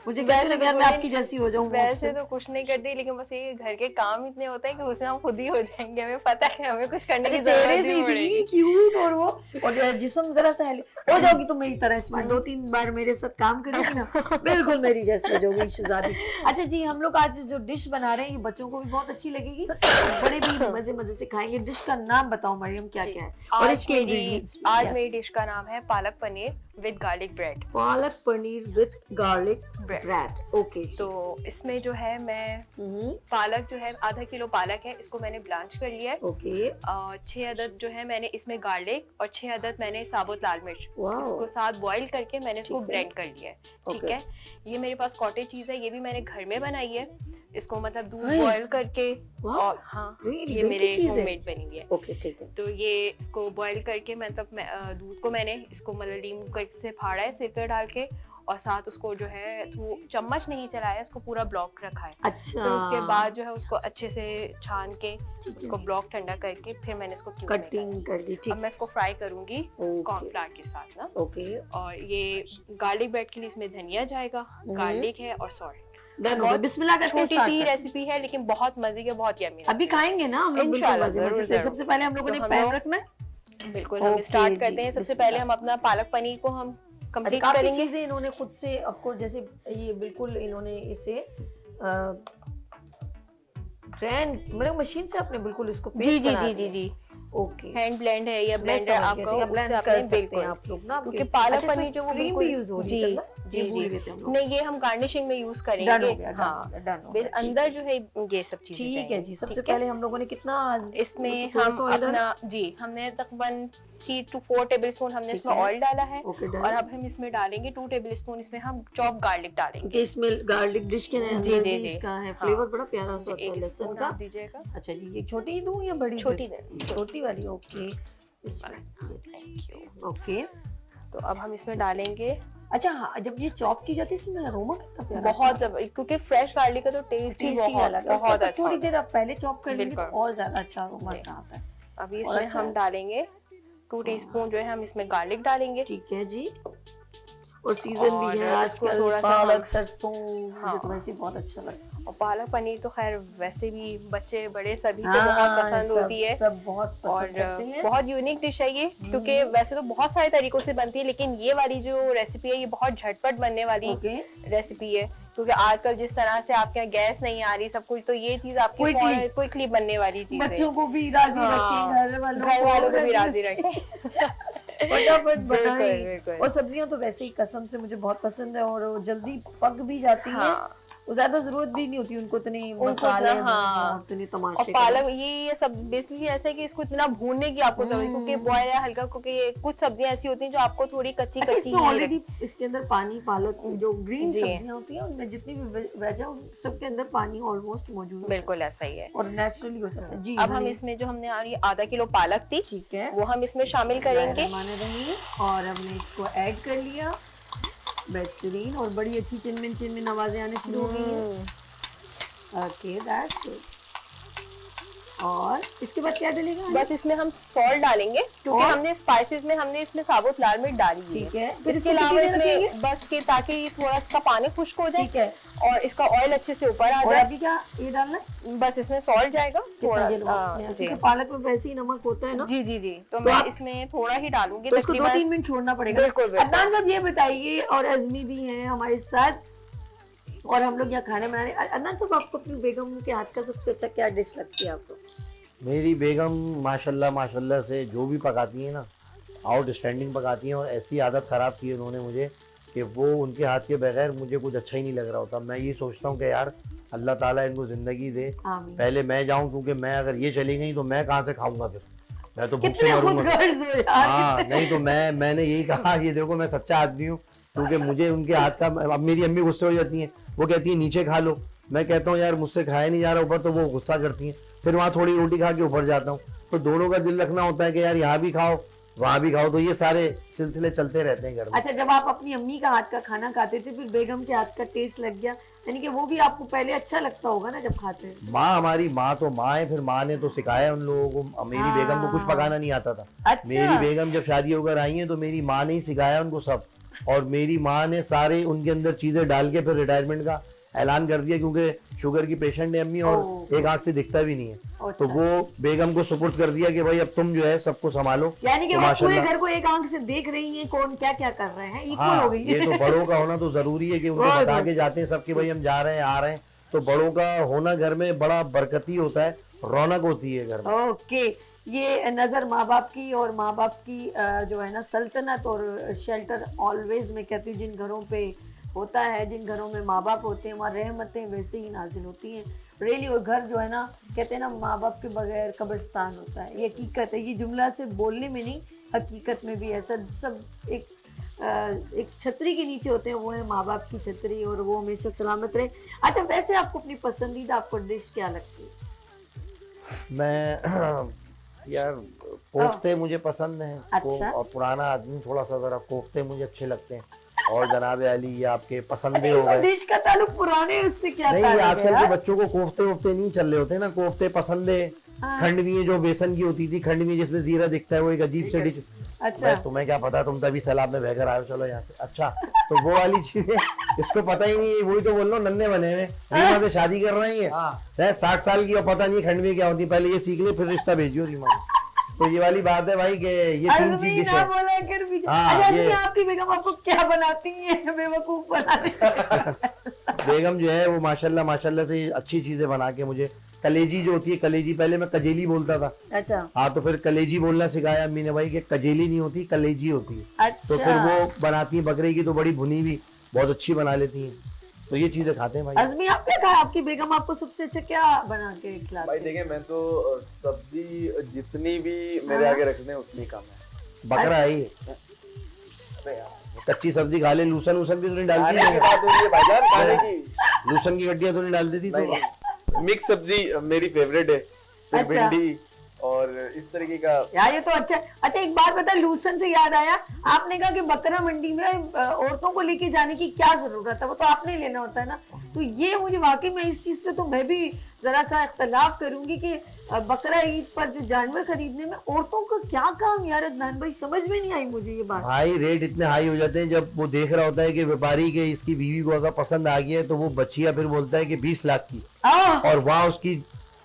मुझे कैसे मैं आपकी जैसी हो जाऊं? वैसे तो कुछ नहीं करती, लेकिन बस ये घर के काम इतने होते हैं कि उसमें हम खुद ही हो जाएंगे। हमें पता है हमें कुछ करने की जरूरत नहीं पड़ेगी। क्यूट और वो और जिस्म जरा सा हो जाओगी तो मेरी तरह स्मार्ट। 2-3 बार मेरे साथ काम करेगी ना बिल्कुल मेरी जैसी हो जाओगी शहजादी। अच्छा जी, हम लोग आज जो डिश बना रहे हैं ये बच्चों को भी बहुत अच्छी लगेगी, बड़े भी मजे मजे से खाएंगे। डिश का नाम बताओ मरियम, क्या क्या है? और इसके आज मेरी डिश का नाम है पालक paneer with garlic bread. Palak paneer with garlic bread, okay. तो इसमें जो है मैं पालक जो है आधा किलो पालक है, इसको मैंने ब्लांच कर लिया है। ओके। 6 अदद जो है मैंने इसमें गार्लिक और 6 अदद मैंने साबुत लाल मिर्च, इसको साथ बॉईल करके मैंने इसको ब्लेंड कर लिया है। ठीक है, ये मेरे पास कॉटेज चीज है, ये भी मैंने घर में बनाई है। इसको मतलब दूध बॉईल करके, और हाँ ये मेरे होममेड बनी हुई है। ओके ठीक है। तो ये इसको बॉईल करके मतलब दूध को मैंने इसको मतलब लीमू कर से फाड़ा है सिरका डाल के, और साथ उसको जो है तो चम्मच नहीं चलाया, इसको पूरा ब्लॉक रखा है। अच्छा। फिर उसके बाद जो है उसको अच्छे से छान के उसको ब्लॉक ठंडा करके फिर मैंने इसको कटिंग कर दी। ठीक। अब मैं इसको फ्राई करूंगी कॉर्नफ्लावर के साथ ना। ओके। और ये गार्लिक ब्रेड के लिए इसमें धनिया जाएगा, गार्लिक है और सॉल्ट। बिस्मिल्लाह करके छोटी सी रेसिपी है लेकिन बहुत मजे की, बहुत यम्मी। अभी खाएंगे ना हम लोग बिल्कुल मजे से। सबसे पहले हम लोगों ने पैन रखना है। बिल्कुल, हम स्टार्ट करते हैं। सबसे पहले हम अपना पालक पनीर को हम कंप्लीट करेंगे। चीजें इन्होंने खुद से ऑफ कोर्स, जैसे ये बिल्कुल इन्होंने इसे ग्राइंड मतलब मशीन से अपने बिल्कुल इसको पेस्ट बना दिया। जी ओके। हैंड ब्लेंड है या ब्लेंडर आपको ब्लेंड कर सकते हैं आप लोग ना, क्योंकि पालक पनीर जो वो क्रीम भी यूज हो रही है। जी नहीं, ये हम गार्निशिंग में यूज करेंगे। हाँ, अंदर जो है ये सब चीजें ठीक है जी। सबसे पहले हम लोगों ने कितना इसमें हम अपना हमने तकरीबन 3 to 4 टेबलस्पून हमने इसमें ऑयल डाला है। और अब हम इसमें डालेंगे 2 टेबलस्पून इसमें हम चॉप गार्लिक डालेंगे। इसमें गार्लिक डिश के अंदर जी इसका है फ्लेवर बड़ा प्यारा सा होता है लहसुन का। दीजिएगा। अच्छा जी, ये छोटी ही दूं या बड़ी? छोटी वाली। ओके। Thank you. ओके। तो अब हम इसमें डालेंगे अच्छा हाँ, जब ये चॉप की जाती है इसमें अरोमा कितना प्यारा बहुत क्योंकि फ्रेश गार्लिक का तो टेस्ट ही टेस्ट ही अलग है, बहुत उसको अच्छा थोड़ी होता है। देर आप पहले चॉप कर लेंगे तो बिल्कुल। और ज्यादा अच्छा अरोमा सा आता है। अभी और इसमें अच्छा हम डालेंगे 2 टीस्पून जो है हम इसमें गार्लिक डालेंगे। ठीक है जी। और सीजन भी है और इसको आजकल, थोड़ा सा पालक सरसों मुझे तो वैसे ही बहुत अच्छा लगता है। और पालक पनीर तो खैर वैसे भी बच्चे बड़े सभी को हाँ, बहुत पसंद सब- होती है। सब बहुत पसंद और करते हैं। बहुत यूनिक डिश है ये, क्योंकि वैसे तो बहुत सारे तरीकों से बनती है, लेकिन ये वाली जो रेसिपी है ये बहुत झटपट बनने वाली रेसिपी है, क्योंकि आजकल जिस तरह से आपके यहाँ गैस नहीं आ रही सब कुछ, तो ये चीज आपकी क्विकली बनने वाली चीज है। बच्चों को भी राजी रखें, घर वालों को भी राजी रखें। फटाफट बनाएं। बिल्कुल। और सब्जियां तो वैसे ही कसम से मुझे बहुत पसंद है और वो जल्दी पक भी जाती हैं। हाँ। वो ज्यादा जरूरत भी नहीं होती उनको इतने उनको मसाले इतना, हाँ। और इतने और तमाशे पालक ये सब बेसिकली ऐसा है कि इसको इतना भूनने की आपको जरूरत है, क्योंकि बॉयल या हल्का, क्योंकि ये कुछ सब्जियां ऐसी होती हैं जो आपको थोड़ी कच्ची अच्छा, कच्ची इसमें ऑलरेडी इसके अंदर पानी, पालक जो ग्रीन जी। सब्जियां होती हैं उनमें जितनी भी वेज है उन सबके अंदर पानी ऑलमोस्ट मौजूद है। बिल्कुल ऐसा ही है और नेचुरली हो जाता है जी। अब हम इसमें जो हमने आधा किलो पालक थी, ठीक है, वो हम इसमें शामिल करेंगे। और हमने इसको ऐड कर लिया। बेहतरीन, और बड़ी अच्छी चिनमिन चिनमिन आवाजें आने शुरू हो गई हैं। Okay, that's good. और इसके बाद क्या डलेगा? बस इसमें हम सॉल्ट डालेंगे, क्योंकि हमने स्पाइसेस में हमने इसमें साबुत लाल मिर्च डाली है। ठीक है। फिर इसके अलावा इसमें बस के ताकि थोड़ा इसका पानी खुश्क हो जाए। ठीक है। और इसका ऑयल अच्छे से ऊपर आ और जाए। अभी क्या ये डालना है? बस इसमें सॉल्ट जाएगा थोड़ा। जी, पालक में वैसे ही नमक होता है ना। जी जी जी, तो मैं इसमें थोड़ा ही डालूंगी। तो इसको 2-3 मिनट छोड़ना पड़ेगा। बिल्कुल। अदनान साहब ये बताइए, और अज़मी भी हैं हमारे साथ, और हम लोग यहाँ खाने बना रहे हैं। अदनान साहब, आपको अपनी बेगम के हाथ का सबसे अच्छा क्या डिश लगती है आपको? मेरी बेगम माशाल्लाह से जो भी पकाती है ना, आउटस्टैंडिंग पकाती हैं। और ऐसी आदत ख़राब की है उन्होंने मुझे कि वो उनके हाथ के बगैर मुझे कुछ अच्छा ही नहीं लग रहा होता। मैं ये सोचता हूँ कि यार अल्लाह ताला इनको ज़िंदगी दे, पहले मैं जाऊँ, क्योंकि मैं अगर ये चली गई तो मैं कहाँ से खाऊंगा, फिर मैं तो भूख से मरूंगा। हाँ, नहीं तो मैंने यही कहा, ये देखो मैं सच्चा आदमी हूँ, क्योंकि मुझे उनके हाथ का, अब मेरी अम्मी गुस्से हो जाती हैं, वो कहती है नीचे खा लो, मैं कहता हूँ यार मुझसे खाया नहीं जा रहा ऊपर, तो वो गुस्सा करती हैं। फिर वहाँ थोड़ी रोटी खा के ऊपर जाता हूँ, तो दोनों का दिल रखना होता है कि यार यहाँ भी खाओ वहाँ भी खाओ, तो ये सारे सिलसिले चलते रहते हैं घर में। अच्छा, जब आप अपनी अम्मी का हाथ का खाना खाते थे, फिर बेगम के हाथ का टेस्ट लग गया, यानी कि वो भी आपको पहले अच्छा लगता होगा ना जब खाते हैं? माँ, हमारी माँ तो माँ है, फिर माँ ने तो सिखाया उन लोगों को। मेरी बेगम को कुछ पकाना नहीं आता था। अच्छा। मेरी बेगम जब शादी होकर आई है तो मेरी माँ ने ही सिखाया उनको सब, और मेरी माँ ने सारे उनके अंदर चीजें डाल के फिर रिटायरमेंट का ऐलान कर दिया, क्योंकि शुगर की पेशेंट है अम्मी और एक आंख से दिखता भी नहीं है। तो वो बेगम को सुपुर्द कर दिया कि भाई अब तुम जो है सबको संभालो। यानी कि तो वो पूरे घर को एक आंख से देख रही हैं कौन क्या क्या कर रहे हैं, इक्वल हो गई। ये तो बड़ों का होना तो जरूरी है कि उनको बता के जाते हैं सबके भाई हम जा रहे हैं आ रहे हैं, तो बड़ों का होना घर में बड़ा बरकती होता है, रौनक होती है घर में। ओके, ये नजर माँ बाप की, और माँ बाप की जो है ना सल्तनत और शेल्टर ऑलवेज, मैं कहती हूँ जिन घरों पे होता है, जिन घरों में माँ बाप होते हैं वहाँ रहमतें वैसे ही नाजिल होती हैं रियली। और घर जो है ना, कहते हैं ना माँ बाप के बगैर कब्रिस्तान होता है, ये हकीकत है। ये जुमला से बोलने में नहीं, हकीकत में भी ऐसा सब एक छतरी के नीचे होते हैं, वो है माँ बाप की छतरी, और वो हमेशा सलामत रहे। अच्छा, वैसे आपको अपनी पसंदीदा आपको डिश क्या लगती है? मैं यार कोफ्ते मुझे पसंद हैं। अच्छा। और पुराना आदमी थोड़ा सा जरा कोफ्ते मुझे अच्छे लगते हैं। और जनाब अली ये आपके पसंदे हो गए। डिश का ताल्लुक पुराने उससे क्या नहीं, ताल्लुक है आजकल यार? के बच्चों को कोफ्ते वोफ्ते नहीं चल रहे होते ना, कोफ्ते पसंदे। खंडवी जो बेसन की होती थी, खंडवी जिसमें जीरा दिखता है, वो एक अजीब से डिश। अच्छा, तुम्हें क्या पता, तुम तभी सैलाब में बहकर आए हो, चलो यहाँ से। अच्छा, तो वो वाली चीजें इसको पता ही नहीं है, वही तो बोल रहा हूँ, नन्हे बने हुए रीमा से शादी कर रही है 60 साल की, और पता नहीं खंडवी क्या होती, पहले ये सीख ले फिर रिश्ता भेजियो रीमा। तो ये वाली बात है भाई कि ये 3 चीज डिश है। आपकी बेगम आपको क्या बनाती है बेवकूफ बनाने? बेगम जो है वो माशाल्लाह से अच्छी चीजें बना के मुझे, कलेजी जो होती है, कलेजी पहले मैं कजेली बोलता था। अच्छा। हाँ, तो फिर कलेजी बोलना सिखाया अम्मी ने भाई कि कजेली नहीं होती कलेजी होती है। अच्छा। तो फिर वो बनाती है बकरे की, तो बड़ी भुनी हुई बहुत अच्छी बना लेती है, तो ये चीजें खाते हैं भाई। अज़मी, आप क्या खाया? आपकी बेगम आपको सबसे अच्छा क्या बना के खिलाती भाई है? देखिए, मैं तो सब्जी जितनी भी मेरे आगे रखने उतनी कम है। बकरा है ये। कच्ची सब्जी खा ले, लूसन भी तो नहीं डालती खाने की बात हो रही है भाईजान, खाने की। लूसन की गड्डियां तो नहीं डाल देती? मिक्स सब्जी मेरी फेवरेट है, फिर अच्छा। भिंडी और इस तरीके का। यार ये तो अच्छा एक बात बता, लूसन से याद आया, आपने कहा कि बकरा मंडी में औरतों को लेके जाने की क्या जरूरत है, वो तो आपने लेना होता है ना। तो ये मुझे वाकई में इस चीज पे तो मैं भी जरा सा इख्तलाफ करूंगी कि बकरा ईद पर जो जानवर खरीदने में औरतों का क्या काम यार अदनान भाई, समझ में नहीं आई मुझे ये बात। भाई रेट इतने हाई हो जाते हैं जब वो देख रहा होता है कि व्यापारी के इसकी बीवी को अगर पसंद आ गया है तो वो बच्चियां फिर बोलता है कि 20 लाख की, और वहाँ उसकी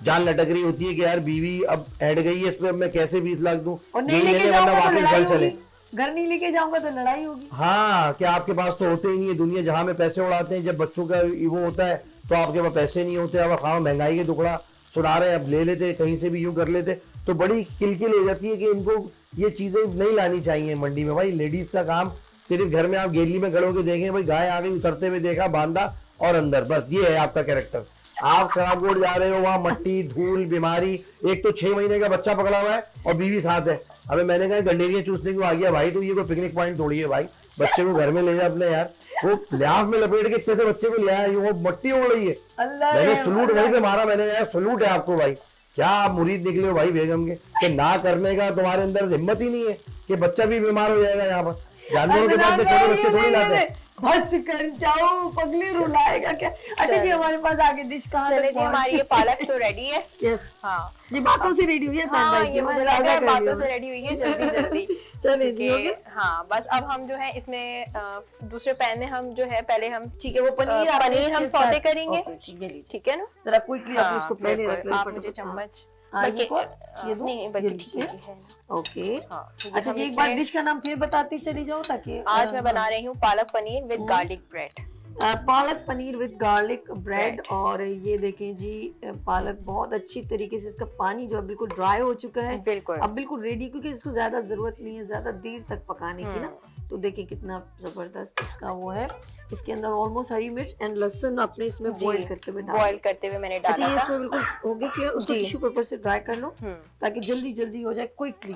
जान लटक रही होती है कि यार बीवी अब ऐड गई है इसमें, अब मैं कैसे 20 लाख दूं, और नहीं लेके वरना जाऊंगा तो वापस लड़ाई घर चले। होगी, घर नहीं लेके जाऊंगा तो लड़ाई होगी। हाँ, क्या आपके पास तो होते ही नहीं है, दुनिया जहाँ में पैसे उड़ाते हैं, जब बच्चों का वो होता है तो आपके पास पैसे नहीं होते, अब खाओ महंगाई के टुकड़ा सुना रहे हैं, अब ले लेते कहीं से भी यूं कर लेते, तो बड़ी किलकिल हो जाती है कि इनको ये चीजें नहीं लानी चाहिए मंडी में। भाई लेडीज का काम सिर्फ घर में आप गेली में खड़े होकर देखें, भाई गाय आ गई, उतरते हुए देखा, बांधा और अंदर, बस ये है आपका कैरेक्टर। आप शराबगोड़ जा रहे हो, वहाँ मट्टी धूल बीमारी, एक तो 6 महीने का बच्चा पकड़ा हुआ है और बीवी साथ है। अबे मैंने कहा गंडेरियां चूसने को आ गया भाई, तो ये कोई पिकनिक पॉइंट थोड़ी है भाई, बच्चे को घर में ले जा अपने यार। वो लिहाफ में लपेट के इतने से बच्चे को ले आया, वो मट्टी उड़ रही है। मैंने सलूट वहीं पे मारा, मैंने यार सलूट है आपको भाई, क्या आप मुरीद निकले हो भाई बेगम के, कि ना करने का तुम्हारे अंदर हिम्मत ही नहीं है कि बच्चा भी बीमार हो जाएगा। यहाँ पर जानवरों के पास में छोटे बच्चे थोड़ी लाते हैं। बस कर जाओ, पगली रुलाएगा क्या। अच्छा जी, हमारे पास आगे डिश कहाँ चले जी, हमारी ये पालक तो रेडी है। यस, हाँ ये बातों से रेडी हुई है। हाँ, ये मुझे लग रहा है बातों से रेडी हुई है, जल्दी जल्दी। चले जी, हो गया। हाँ बस अब हम जो है इसमें दूसरे पैन में हम जो है पहले हम ठीक है वो पनीर हम सौते करेंगे, ठीक है ना। जरा क्विकली आप उसको पहले रख आप मुझे चम्मच नहीं बल्कि ठीक है। ओके, अच्छा जी एक बार डिश का नाम फिर बताती चली जाओ ताकि। आज मैं बना रही हूँ पालक paneer with garlic bread. Palak paneer with garlic bread. और ये देखें जी, पालक बहुत अच्छी तरीके से, इसका पानी जो है बिल्कुल ड्राई हो चुका है, बिल्कुल अब बिल्कुल रेडी, क्योंकि इसको ज्यादा जरूरत नहीं है ज्यादा देर तक पकाने की ना। तो देखिए कितना जबरदस्त इसका वो है। इसके अंदर ऑलमोस्ट हरी मिर्च एंड लहसुन अपने इसमें बॉईल करते हुए मैंने डाला। अच्छा, ये इसमें बिल्कुल हो गया क्लियर। उसको टिश्यू पेपर से ड्राई कर लो ताकि जल्दी जल्दी हो जाए, क्विकली।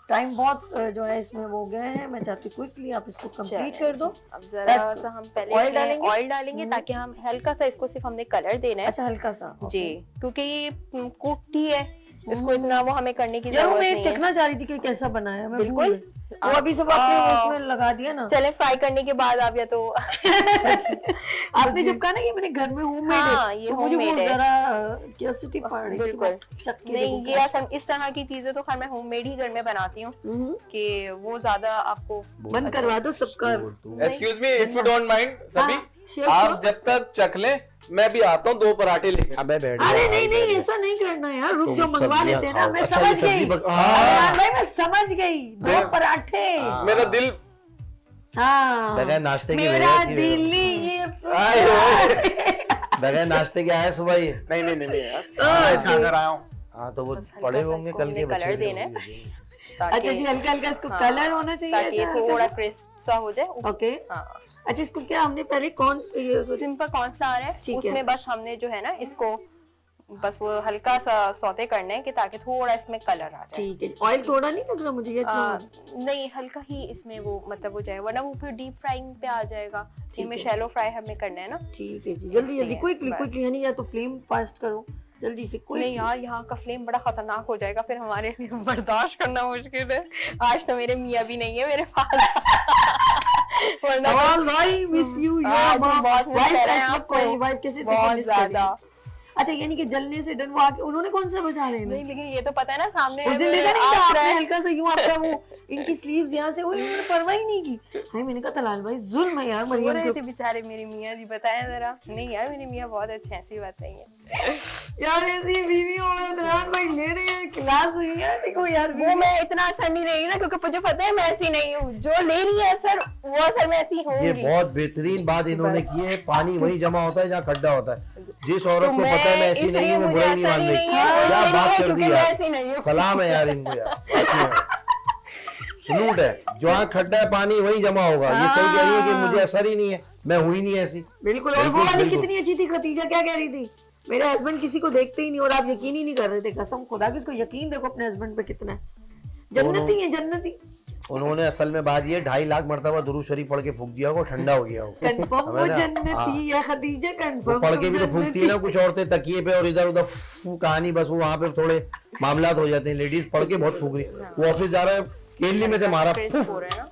टाइम बहुत जो है इसमें वो गए हैं, मैं चाहती क्विकली आप इसको कंप्लीट कर दो। अब जरा सा हम पहले ऑयल डालेंगे ताकि हम हल्का सा इसको सिर्फ हमने कलर देना है। अच्छा हल्का सा जी, क्योंकि ये कुक्ड ही है, इसको इतना वो हमें करने की जरूरत नहीं है। मैं चखना चाह रही थी कि कैसा बनाया है। बिल्कुल, वो अभी सब आपने उसमें लगा दिया ना। चले फ्राई करने के बाद आप या तो आपने जब कहा ना कि मैंने घर में होममेड है, ये तो मुझे वो जरा क्यूरियोसिटी पड़ रही। बिल्कुल नहीं, ये इस तरह की चीजें तो खैर मैं होममेड ही घर में बनाती हूँ कि वो ज्यादा आपको। बंद करवा दो सबका। Excuse me if you don't mind सभी, आप जब तक चख लें मैं भी आता हूँ 2 पराठे लेके। अबे बैठ अरे नहीं ऐसा नहीं करना यार, रुक जाओ, मंगवा लेते हैं ना। मैं समझ गई भाई, मैं समझ गई, 2 पराठे। मेरा दिल बगैर नाश्ते के मेरा दिल ये बगैर नाश्ते के आया सुबह ये। नहीं यार खाकर आया हूँ। हाँ तो वो पड़े होंगे कल के कलर देना है। अच्छा जी, हल्का हल्का इसको कलर होना चाहिए ताकि थोड़ा क्रिस्प सा हो जाए। ओके, अच्छा इसको क्या हमने पहले सिंपल कॉर्नफ्लावर है, उसमें बस हमने जो है ना इसको बस वो हल्का सा सौते करना है कि ताकि थोड़ा इसमें कलर आ जाए। ठीक है, ऑयल थोड़ा नहीं लग रहा मुझे ये नहीं, हल्का ही इसमें वो मतलब हो जाए, वरना वो फिर डीप फ्राइंग पे आ जाएगा। इनमें शैलो फ्राई हमें करना है ना। ठीक है जी, जल्दी जल्दी क्विकली यानी या तो फ्लेम फास्ट करो जल्दी से। कोई नहीं यार, यहाँ का फ्लेम बड़ा खतरनाक हो जाएगा, फिर हमारे लिए बर्दाश्त करना मुश्किल है। आज तो मेरे मियाँ भी नहीं है मेरे पास। भाई मिस यू यार, बहुत ज्यादा। अच्छा यानी कि जलने से डर वो आके उन्होंने कौन सा बचा रहे हैं? नहीं लेकिन ये तो पता है ना सामने उस दिन देखा नहीं था आपने हल्का सा यूं आपका वो इनकी स्लीव्स यहाँ से हुई, उन्होंने परवाह ही नहीं की। भाई मैंने कहा तलाल भाई जुल्म है यार मरियम के बेचारे मेरे मियाँ जी, बताएं जरा। नहीं यार मेरे मियाँ बहुत अच्छे, ऐसी बात नहीं है यार, ऐसी बीवी हो भाई ले रहे हैं क्लास हुई यार। देखो यार वो मैं इतना असर नहीं रही ना, क्योंकि मुझे पता है मैं ऐसी नहीं हूँ, जो ले रही है असर वो असर मैं ऐसी हूँ। ये बहुत बेहतरीन बात इन्होंने की है, पानी वही जमा होता है जहाँ खड्डा होता है। जिस औरत को पता है मैं ऐसी नहीं हूँ, मैं बुराई नहीं मान रही, क्या बात कर दी यार, सलाम है यार इनको यार, सलूट है। जहाँ खड्डा है पानी वही जमा होगा। ये सही कह रही है कि मुझे असर ही नहीं है, मैं हुई नहीं ऐसी। बिल्कुल। और वो वाली कितनी अच्छी थी, खतीजा क्या कह रही थी, मेरे हस्बैंड किसी को देखते ही नहीं और आप यकीन ही नहीं कर रहे थे। कसम खुदा की, उसको यकीन देखो अपने हस्बैंड पे कितना है, जन्नती है जन्नती। उन्होंने असल में बात ये 2.5 लाख मरतबा दुरूद शरीफ पढ़ के फूक दिया होगा, ठंडा हो गया होगा। कंफर्म वो जन्नती है खदीजा, कंफर्म। पढ़ के भी तो फूकती है ना कुछ औरतें तकिए पे और इधर उधर कहानी, बस वो वहाँ पे थोड़े मामला हो जाते हैं। लेडीज पढ़ के बहुत फूक रही, वो ऑफिस जा रहा है, केली में से मारा,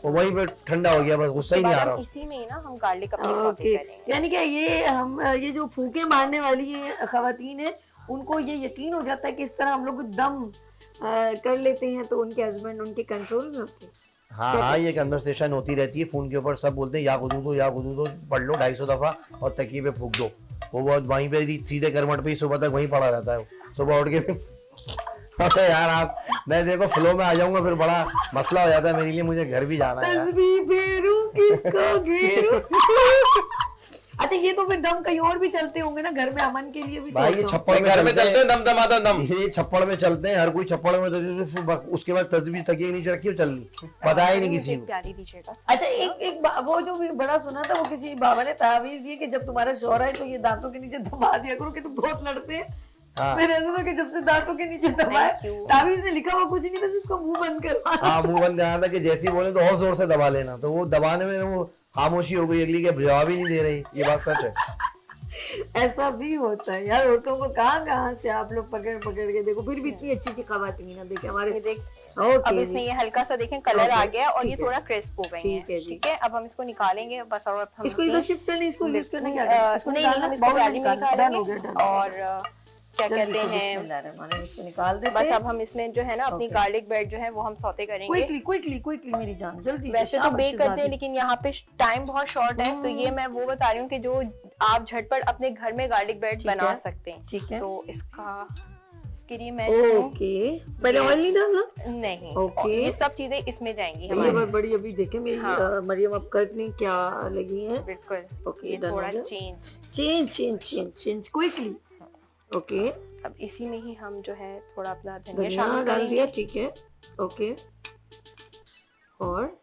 वो वहीं पे ठंडा हो गया, बस गुस्सा ही नहीं आ रहा। इसी में ही ना हम गार्लिक अपने सौते करेंगे। यानी कि ये जो फूके मारने वाली खवातीन है, उनको ये यकीन हो जाता है कि इस तरह हम लोग दम कर लेते हैं तो उनके हस्बैंड उनके कंट्रोल में होते हैं। हाँ, ये कन्वर्सेशन होती रहती है फोन के ऊपर, सब बोलते हैं या खुदू दो पढ़ लो 250 दफा और तकिए पे फूक दो। वो बहुत वहीं पे सीधे करवट पे ही सुबह तक वहीं पड़ा रहता है, सुबह उठ के अरे यार आप, मैं देखो फ्लो में आ जाऊंगा फिर बड़ा मसला हो जाता है मेरे लिए, मुझे घर भी जाना है। तस्बीह फेरूं किसको घेरूं। अच्छा, ये तो फिर दम कहीं और भी चलते होंगे ना घर में, अमन के लिए भी। भाई ये छप्पड़ में चलते हैं, दम दमादा दम, ये छप्पड़ में चलते हैं, हर कोई छप्पड़ में, उसके बाद तस्बीह तकिए नीचे रखी हो चलनी, पता ही नहीं किसी को। अच्छा, एक वो जो भी बड़ा सुना था, वो किसी बाबा ने तावीज दिए कि जब तुम्हारा शौहर है तो ये दांतों के नीचे दबा दिया करो कि तुम बहुत लड़ते हैं। मेरे ऐसा था कि जब से दांतों के नीचे दबाए, तावीज में लिखा हुआ कुछ नहीं था, उसका मुंह बंद करवाना। हाँ, मुंह बंद करना था कि जैसे ही बोले तो और जोर से दबा लेना, तो वो दबाने में वो खामोशी हो गई, अगली के जवाब ही नहीं दे रही। ये बात सच है। ऐसा भी होता है यार, औरतों को कहाँ से आप लोग पकड़ के देखो, फिर भी इतनी अच्छी खवातीन है। देखिए हमारे अब इसमें ये हल्का सा देखें कलर आ गया और ये थोड़ा क्रिस्प हो गई है। ठीक है, अब हम इसको निकालेंगे बस। और हम इसको इधर शिफ्ट करने, इसको यूज करने क्या नहीं, हम इसको गाड़ी में निकालेंगे और क्या कहते हैं, इसको निकाल देते बस। अब हम इसमें जो है ना अपनी गार्लिक ब्रेड जो है वो हम सौते करेंगे। क्विकली मेरी जान, जल्दी। वैसे तो बेक करते हैं लेकिन यहाँ पे टाइम बहुत शॉर्ट है, तो ये मैं वो बता रही हूँ कि जो आप झटपट अपने घर में गार्लिक ब्रेड बना सकते हैं। ठीक है, तो इसके लिए मैं पहले ऑयल नहीं डालना, नहीं, ये सब चीजें इसमें जाएंगी। ये बहुत बड़ी, अभी देखे मेरी मरियम अब करने क्या लगी है। बिल्कुल, थोड़ा चेंज क्विकली। ओके, अब इसी में ही हम जो है थोड़ा अपना धनिया शामिल डाल दिया। ठीक है, ओके, और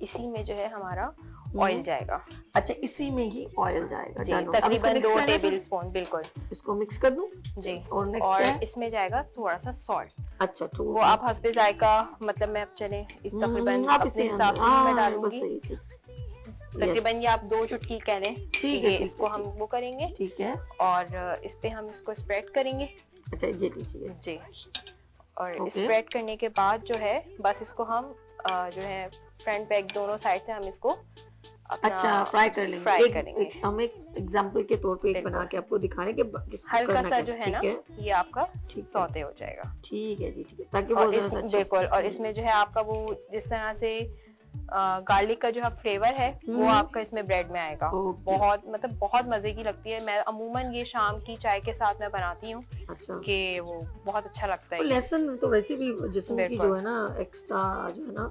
इसी में जो है हमारा ऑयल जाएगा। अच्छा, इसी में ही ऑयल जाएगा जी, तकरीबन 2 टेबलस्पून। बिल्कुल, इसको मिक्स कर दूं जी। और नेक्स्ट इसमें जाएगा थोड़ा सा सॉल्ट। अच्छा, वो आप हस्बे जायका, मतलब मैं अब चले इस तकरीबन अपने हिसाब से मैं डालूंगी। तकरीबन ये आप 2 चुटकी कह लें। ठीक है, इसको हम वो करेंगे। ठीक है, और इस पे हम इसको स्प्रेड करेंगे। अच्छा, ये लीजिए जी। और स्प्रेड करने के बाद जो है बस इसको हम जो है फ्रंट बैक दोनों साइड से हम इसको अच्छा फ्राई कर लेंगे। फ्राई करेंगे। हम एक एग्जांपल के तौर पे एक बना के आपको दिखाने के हल्का सा जो है ना ये आपका सौते हो जाएगा। ठीक है जी, ठीक है, ताकि वो बिल्कुल। और इसमें जो है आपका वो जिस तरह से गार्लिक का जो फ्लेवर है वो आपका इसमें ब्रेड में आएगा। बहुत मतलब बहुत मजे की लगती है। मैं अमूमन ये शाम की चाय के साथ मैं बनाती हूँ। अच्छा, कि वो बहुत अच्छा लगता है। लहसुन तो वैसे भी जिस्म की जो है ना एक्स्ट्रा जो है ना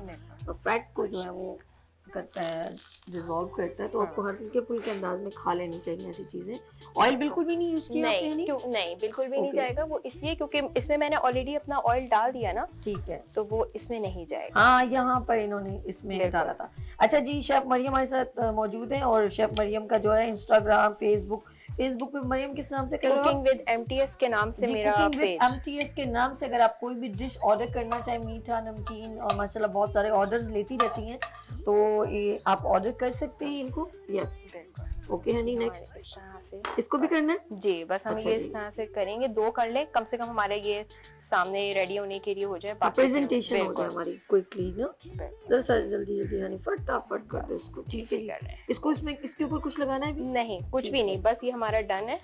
फैट को जो है वो करता है, डिसॉल्व करता है, तो आपको हल्के फुल्के अंदाज में खा लेनी चाहिए ऐसी चीजें। ऑयल बिल्कुल भी नहीं यूज किया नहीं, नहीं बिल्कुल भी नहीं जाएगा वो, इसलिए क्योंकि इसमें मैंने ऑलरेडी अपना ऑयल डाल दिया ना। ठीक है, तो वो इसमें नहीं जाएगा। हाँ, यहाँ पर इन्होंने इसमें डाला था। अच्छा जी, शेफ मरियम हमारे साथ मौजूद है और शेफ मरियम का जो है इंस्टाग्राम, फेसबुक पे मरियम किस नाम से कर रहे हो? कुकिंग विद MTS के नाम से मेरा पेज। MTS के नाम से अगर आप कोई भी डिश ऑर्डर करना चाहे, मीठा, नमकीन, और माशाल्लाह बहुत सारे ऑर्डर्स लेती रहती हैं, तो ये आप ऑर्डर कर सकते हैं इनको। यस, ओके हनी, नेक्स्ट इस तरह से इसको भी करना है जी। बस हम ये इस तरह से करेंगे, 2 कर ले कम से कम, हमारे ये सामने रेडी होने के लिए हो जाए, प्रेजेंटेशन हो जाए हमारी क्विकली ना। जल्दी हनी फटाफट कर दो इसको। ठीक है, इसको इसमें इसके ऊपर कुछ लगाना है भी? नहीं, कुछ भी नहीं, बस ये हमारा डन है।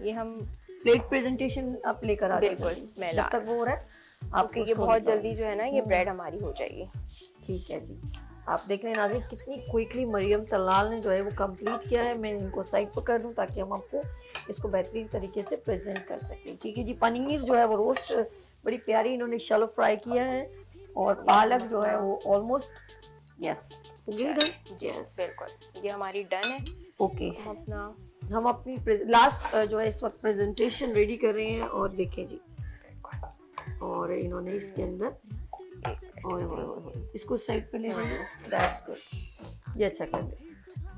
ये हम प्लेट प्रेजेंटेशन आप लेकर आ बिल्कुल, मैं जब तक वो हो रहा है आपको ये बहुत जल्दी जो है ना ये ब्रेड हमारी हो जाएगी। ठीक है जी, आप देख रहे हैं नाज़रीन कितनी क्विकली मरियम तलाल ने जो है वो कंप्लीट किया है। मैं इनको साइड पर कर दूं ताकि हम आपको इसको बेहतरीन तरीके से प्रेजेंट कर सकें। ठीक है जी, पनीर जो है वो रोस्ट बड़ी प्यारी इन्होंने शैलो फ्राई किया है, और पालक जो है वो ऑलमोस्ट यस बिल्कुल ये हमारी डन है। ओके, हम अपनी लास्ट जो है इस वक्त प्रेजेंटेशन रेडी कर रहे हैं, और देखें जी, और इन्होंने इसके अंदर इसको साइड पे ले लेंगे। दैट्स गुड, ये अच्छा कर दे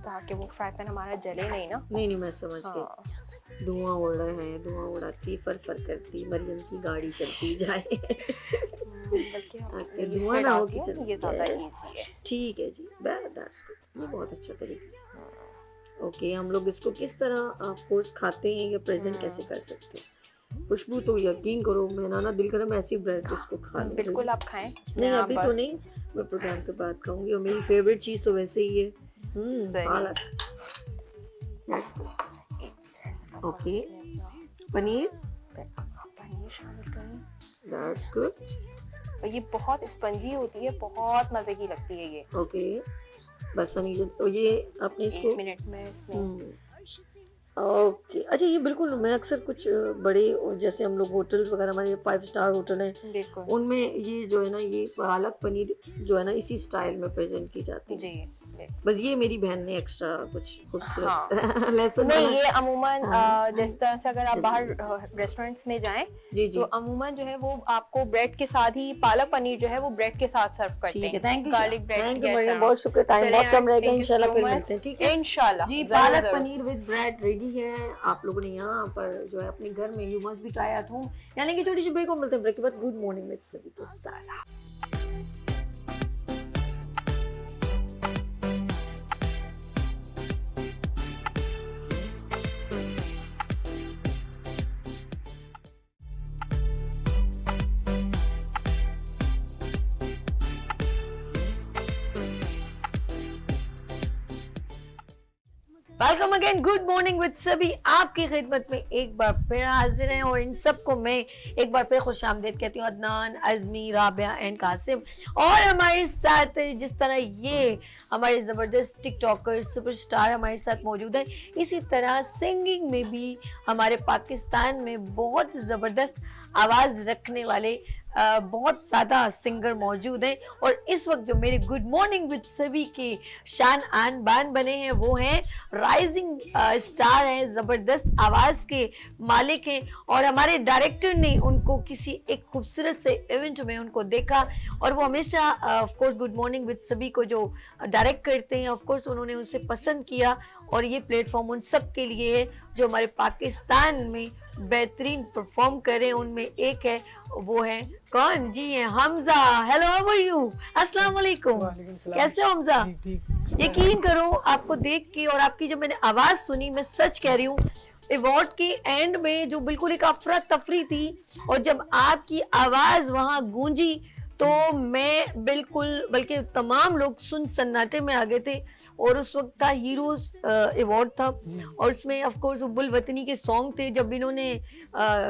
ताकि वो फ्राई पैन हमारा जले नहीं ना। नहीं, मैं समझ गई। धुआं उड़ रहा है, धुआं उड़ाती फर करती मरियम की गाड़ी चलती जाए। धुआं ना हो कि ये ज़्यादा इजी है। ठीक है जी, दैट्स गुड, ये बहुत अच्छा तरीका। ओके, हम लोग इसको किस तरह कोर्स खाते हैं या प्रेजेंट कैसे कर सकते हैं? खुशबू तो यकीन करो, मेरा ना दिल करे मैं ऐसी ब्रेड उसको खा लूं। बिल्कुल आप खाएं। नहीं अभी तो नहीं, मैं प्रोग्राम के बाद खाऊंगी। और मेरी फेवरेट चीज तो वैसे ही है पालक। That's good. ओके पनीर शामिल करें। That's good. और ये बहुत स्पंजी होती है, बहुत मजे की लगती है ये। ओके बस हम ये आपने इसको 1 मिनट में इसमें ओके। अच्छा ये बिल्कुल, मैं अक्सर कुछ बड़े जैसे हम लोग होटल्स वगैरह, हमारे 5 स्टार होटल हैं, उनमें ये जो है ना ये पालक पनीर जो है ना इसी स्टाइल में प्रेजेंट की जाती है जी। बस ये मेरी बहन ने एक्स्ट्रा कुछ खूबसूरत हाँ। लेसन नहीं ये अमूमन जिस तरह से अगर आप बाहर रेस्टोरेंट्स में जाएं तो अमूमन जो है वो आपको ब्रेड के साथ ही पालक पनीर जो है वो ब्रेड के साथ सर्व करते हैं। Thank you, garlic bread. Thank you Mariam, बहुत शुक्रिया। टाइम बहुत कम रह गया, इंशाल्लाह फिर मिलते हैं। ठीक है इंशाल्लाह जी। पालक पनीर विद ब्रेड रेडी है। आप लोगों ने यहाँ पर जो है अपने घर में you must be try at home. यानी कि छोटी सी ब्रेक और मिलते हैं ब्रेक के बाद। गुड मॉर्निंग विद सभी को सारा। Welcome again, good morning with सभी आपकी खिदमत में एक बार फिर हाजिर हैं। और इन सबको मैं एक बार फिर खुशामदीद कहती हूँ। अदनान, अज़मी, राबिया एंड कासिम। और हमारे साथ जिस तरह ये हमारे ज़बरदस्त टिकटॉकर सुपरस्टार हमारे साथ मौजूद हैं, इसी तरह सिंगिंग में भी हमारे पाकिस्तान में बहुत ज़बरदस्त आवाज़ रखने वाले बहुत ज़्यादा सिंगर मौजूद हैं। और इस वक्त जो मेरे गुड मॉर्निंग विद सभी के शान आन बान बने हैं वो हैं राइजिंग स्टार हैं, ज़बरदस्त आवाज़ के मालिक हैं। और हमारे डायरेक्टर ने उनको किसी एक खूबसूरत से इवेंट में उनको देखा और वो हमेशा of course good morning with सभी को जो डायरेक्ट करते हैं ऑफ कोर्स उन्होंने उसे पसंद किया। और ये प्लेटफॉर्म उन सब के लिए है जो हमारे पाकिस्तान में बेहतरीन परफॉर्म करें। उनमें एक है, वो है कौन जी? है Hamza. Hello, how are you? अस्सलाम वालेकुम। कैसे हो हमजा? यकीन करो आपको देख के और आपकी जब मैंने आवाज सुनी, मैं सच कह रही हूँ, अवार्ड के एंड में जो बिल्कुल एक अफरा तफरी थी और जब आपकी आवाज वहां गूंजी तो मैं बिल्कुल, बल्कि तमाम लोग सुन सन्नाटे में आ गए थे। और उस वक्त था हीरोज अवार्ड था और उसमें ऑफ कोर्स बुल वतनी के सॉन्ग थे। जब इन्होंने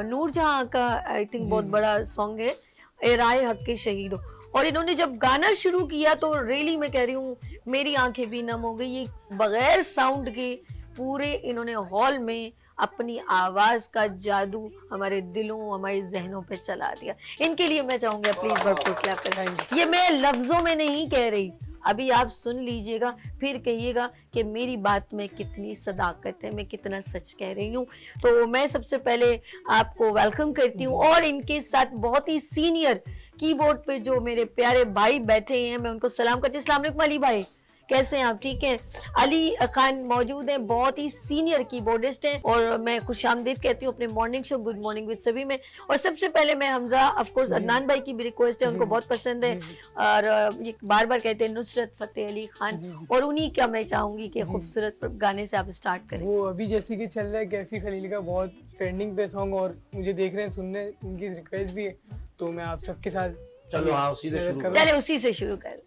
नूरजहां का आई थिंक बहुत बड़ा सॉन्ग है, ए राय हक के शहीद हो, और इन्होंने जब गाना शुरू किया तो रियली मैं कह रही हूँ मेरी आंखें भी नम हो गई। ये बगैर साउंड के पूरे इन्होंने हॉल में अपनी आवाज का जादू हमारे दिलों, हमारे जहनों पे चला दिया। इनके लिए मैं चाहूंगा प्लीज भरपूर क्लैप करें। ये मैं लफ्जों में नहीं कह रही, अभी आप सुन लीजिएगा फिर कहिएगा कि मेरी बात में कितनी सदाकत है, मैं कितना सच कह रही हूँ। तो मैं सबसे पहले आपको वेलकम करती हूँ और इनके साथ बहुत ही सीनियर कीबोर्ड पे जो मेरे प्यारे भाई बैठे हैं, मैं उनको सलाम करती हूँ। अस्सलाम वालेकुम अली भाई, कैसे हैं आप? ठीक है। अली खान मौजूद हैं, बहुत ही सीनियर कीबोर्डिस्ट हैं और मैं खुशामदीद कहती हूँ अपने morning show good morning with सभी में। और सबसे पहले मैं हमजा, ऑफ कोर्स अदनान भाई की भी रिक्वेस्ट है, उनको बहुत पसंद है और ये बार बार कहते हैं नुसरत फतेह अली खान, और उन्हीं का मैं चाहूंगी कि खूबसूरत गाने से आप स्टार्ट करें। वो अभी जैसे कि चल रहा है कैफी खलील का बहुत ट्रेंडिंग पे सॉन्ग और मुझे देख रहे हैं, सुनने उनकी रिक्वेस्ट भी है, तो मैं आप सबके साथ चलो हाँ उसी से शुरू चले उसी से शुरू कर।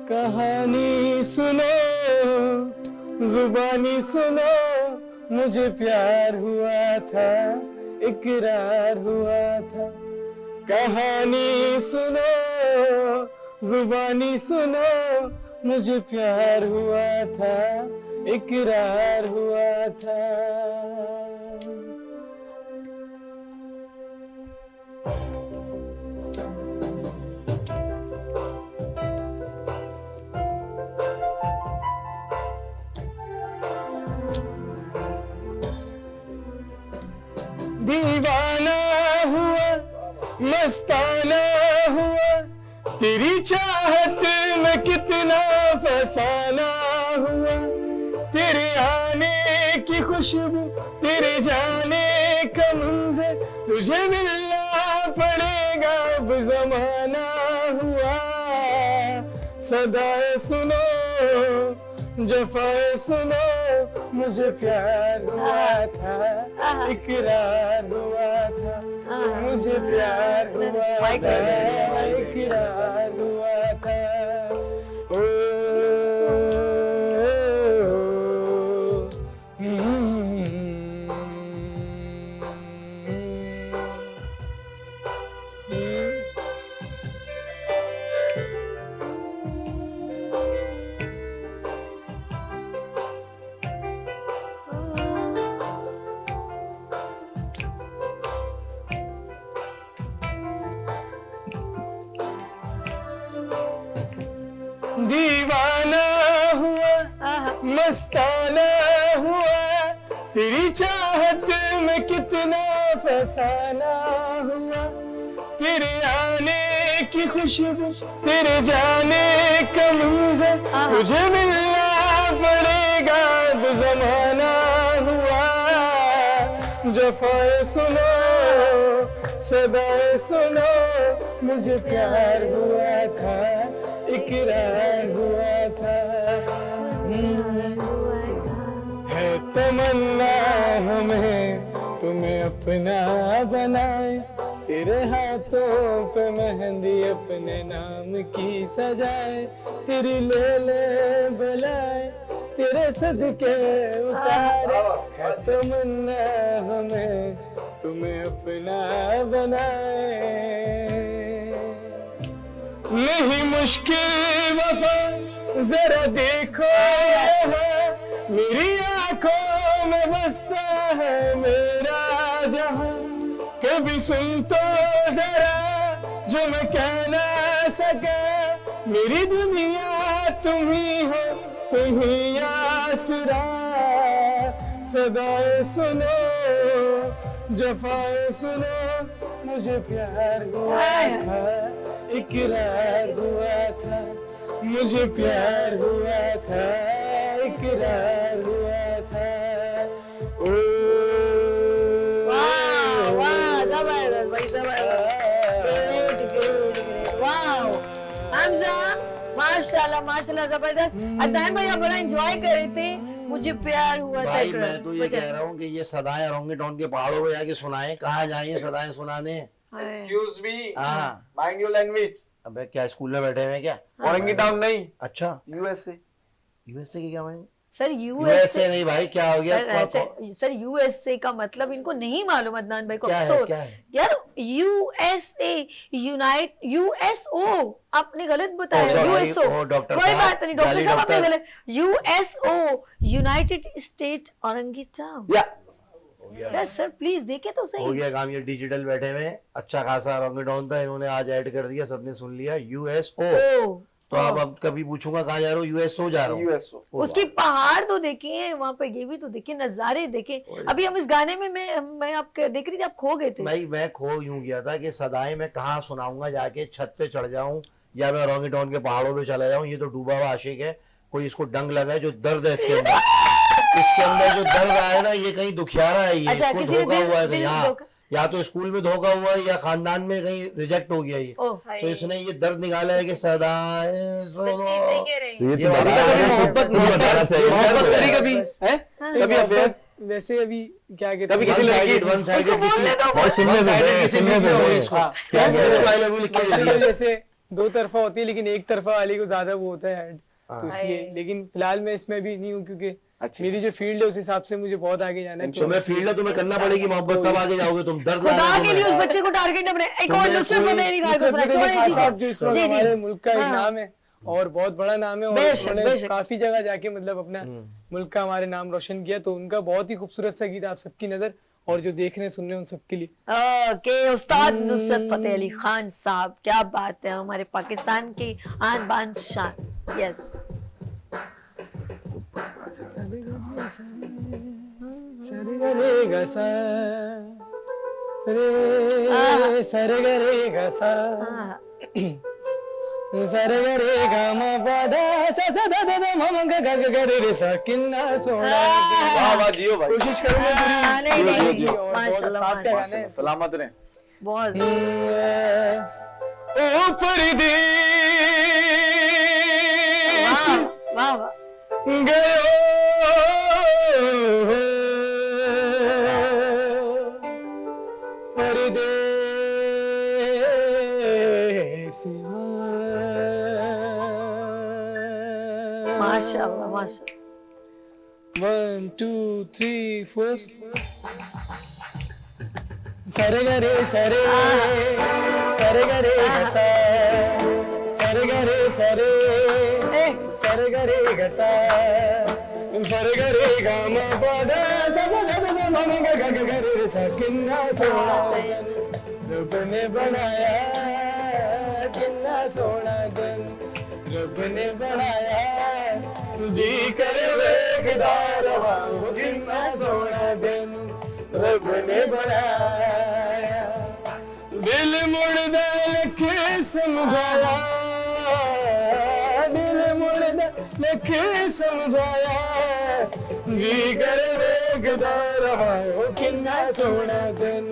कहानी सुनो, जुबानी सुनो, मुझे प्यार हुआ था, इकरार हुआ था। कहानी सुनो, जुबानी सुनो, मुझे प्यार हुआ था, इकरार हुआ था। दीवाना हुआ, मस्ताना हुआ, तेरी चाहत में कितना फसाना हुआ, तेरे आने की खुशबू, तेरे जाने का मंजर, तुझे मिलना पड़ेगा अब जमाना हुआ। सदाएं सुनो, जफाएं सुनो, मुझे प्यार हुआ था, इकरार हुआ था, मुझे प्यार हुआ था, इकरार हुआ था। ओ, दीवाना हुआ, मस्ताना हुआ, तेरी चाहत में कितना फसाना हुआ। तेरे आने की खुशबू, तेरे जाने का मंजर, तुझे मिलना पड़ेगा अब जमाना हुआ। जफाएं सुनो, सदाएं सुनो, मुझे प्यार हुआ था, इकरार हुआ था। है तमन्ना हमें तुम्हें अपना बनाए, तेरे हाथों पे मेहंदी अपने नाम की सजाए, तेरी ले ले बुलाए, तेरे सदके उतारे। है तमन्ना हमें तुम्हें अपना बनाए, नहीं मुश्किल वफा जरा देखो यहाँ, मेरी आंखों में बसता है मेरा जहां। कभी सुन तो जरा जो मैं कह ना सका, मेरी दुनिया तुम ही हो, तुम ही आसरा। सदाएं सुनो, जफाएं सुनो, मुझे प्यार हुआ था, इकरार हुआ था, मुझे प्यार हुआ था, इकरार हुआ था। ओ वाह वाह, जबरदस्त भाई, जबरदस्त, वाह हमजा, माशाल्लाह माशाल्लाह, जबरदस्त। अदनान भाई आप बड़ा एंजॉय कर रहे थे, मुझे प्यार हुआ था। भाई मैं तो ये कह रहा हूँ कि ये सदाएं ओरंगेटान के पहाड़ों पे जाके सुनाए। कहाँ जाए सदाएं सुनाने? एक्सक्यूज मी, हाँ माइंड योर लैंग्वेज। अबे क्या स्कूल में बैठे हैं क्या? ओरंगेटान नहीं, अच्छा यूएसए। यूएसए की क्या मायने? सर यूएसए नहीं भाई, क्या हो गया? सर यूएसए का मतलब इनको नहीं मालूम अदनान भाई को। क्या है, क्या है? यार यूएसए, यूएसओ आपने गलत बताया। यूएसओ कोई बात नहीं डॉक्टर साहब, आपने गलत। USO united state orangutan. यार सर प्लीज देखे तो सही। हो गया काम, ये डिजिटल बैठे हुए अच्छा खासा ओरंगेटान था, इन्होंने आज ऐड कर दिया, सबने सुन लिया यूएसओ। तो अब कभी पूछूंगा कहाँ जा रहे हो? यूएसओ जा रहा हूँ। यूएसओ उसकी पहाड़ तो देखिए, वहाँ पे ये भी तो देखिए, नजारे देखे। अभी हम इस गाने में मैं आप देख रही थी, आप खो गए थे। भाई मैं खो यूं गया था कि सदाएं मैं कहाँ सुनाऊंगा, जाके छत पे चढ़ जाऊं या मैं ओरंगेटान के पहाड़ों पे चला जाऊं। ये तो डूबा हुआ आशिक है, कोई इसको डंग लगा है। जो दर्द है इसके अंदर, इसके अंदर जो दर्द आया ना, ये कहीं दुखियारा है, ये इसको धोखा हुआ है कहीं। हाँ, या तो स्कूल में धोखा हुआ है या खानदान में कहीं रिजेक्ट हो गया ये। तो इसने ये दर्द निकाला है कि सदाएं सुनो। ये मोहब्बत करी कभी है, कभी अफेयर वैसे अभी क्या कहते कभी किसी लड़की वन साइडेड किसी जैसे दो तरफा होती है, लेकिन एक तरफा वाली को ज्यादा वो होता है, तो इसलिए। लेकिन फिलहाल मैं इसमें भी नहीं हूँ, क्योंकि मेरी जो फील्ड है उस हिसाब से मुझे बहुत आगे जाना है। तुम्हें फील्ड है, तुम्हें करना पड़ेगी मोहब्बत, तब आगे जाओगे तुम। दर्द खुदा के लिए उस बच्चे को टारगेट अपने एक और नुसरत फतेह अली खान को जो इस वक्त हमारे मुल्क का एक नाम है और बहुत बड़ा नाम है, और उन्होंने काफी जगह जाके मतलब अपना मुल्क का हमारे नाम रोशन किया, तो उनका बहुत ही खूबसूरत सा गीत आप सबकी नजर और जो देख रहे हैं सुन रहे हैं उन सबके लिए। ओके, उस्ताद नुसरत फतेह अली खान साहब, क्या बात है, हमारे पाकिस्तान की आन बान शान। यस सरे ग रे ग म प द सा सा द द द म म ग ग ग ग रे रे सा किन्ना सोना। वाह वाह जियो भाई, कोशिश करूंगा नहीं, नहीं, पूरी। और बहुत माशाल्लाह, साथ का गाना है। सलामत रहे। बहुत ओ परदेसी वाह वाह गयो परदेसिया। माशाल्लाह माशाल्लाह। 1 2 3 4 सरे ग रे सरे सरे ग रे ग सा सरे ग रे सरे सरे ग रे ग सा सरे ग रे ग म प द सा सा द द म म ग ग ग रे रे सा किन्ना सोना रब ने बनाया, किन्ना सोना दिन रब ने बनाया, जी करे वेखदा रवा किन्ना सोना दिन रब ने बनाया। दिल मुड़दा लखे समझाया, दिल मुड़दा लखे समझाया, जी कर वेखदा रवा किन्ना सोना दिन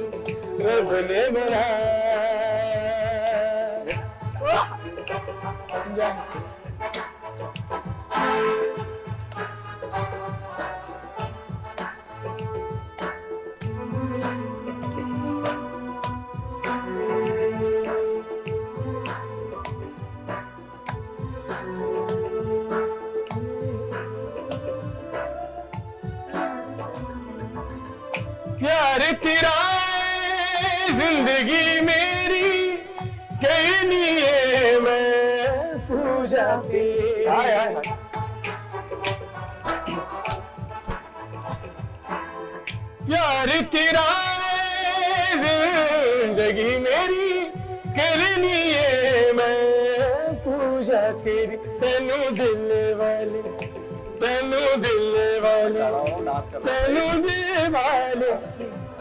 रब ने बनाया। प्यार तेरा जिंदगी मेरी कहनी है मैं पूजा तेरी। प्यार तेरा जिंदगी मेरी करनी है मैं पूजा तेरी। तेनू दिल वाले तेनू दिल वाले तेनू दिल वाले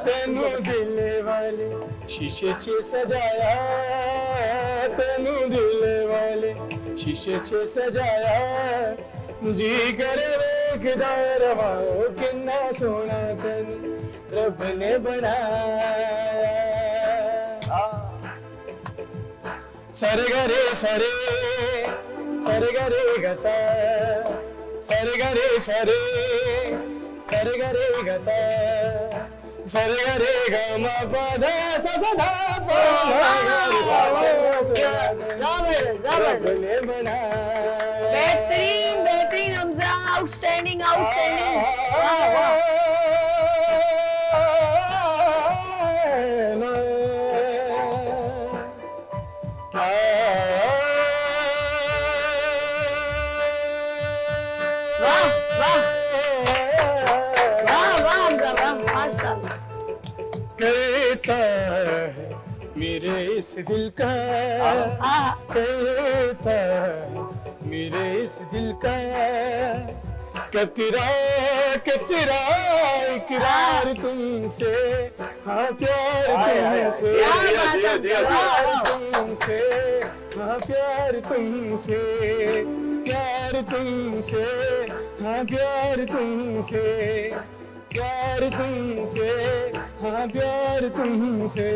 तेनू दिल वाले शीशे च सजाया, तेनू दिल वाले शीशे च सजाया, जी करे वेखदा रवा किन्ना सोना तन रब ने बनाया। सरे ग रे सरे सरे ग रे ग सा सरे ग रे सरे सरे ग रे ग सा सरे ग रे ग म प द सा सा द प म ग रे सा रब ने बनाया। बेहतरीन बेहतरीन हमजा, आउटस्टैंडिंग आउटस्टैंडिंग। करता है मेरे इस दिल का, करता है मेरे इस दिल का, कतरा कतरा इकरार तुमसे, हाँ प्यार तुमसे, प्यार तुमसे, हाँ प्यार तुमसे, प्यार तुमसे, हाँ प्यार तुमसे, प्यार तुमसे, हाँ प्यार तुमसे।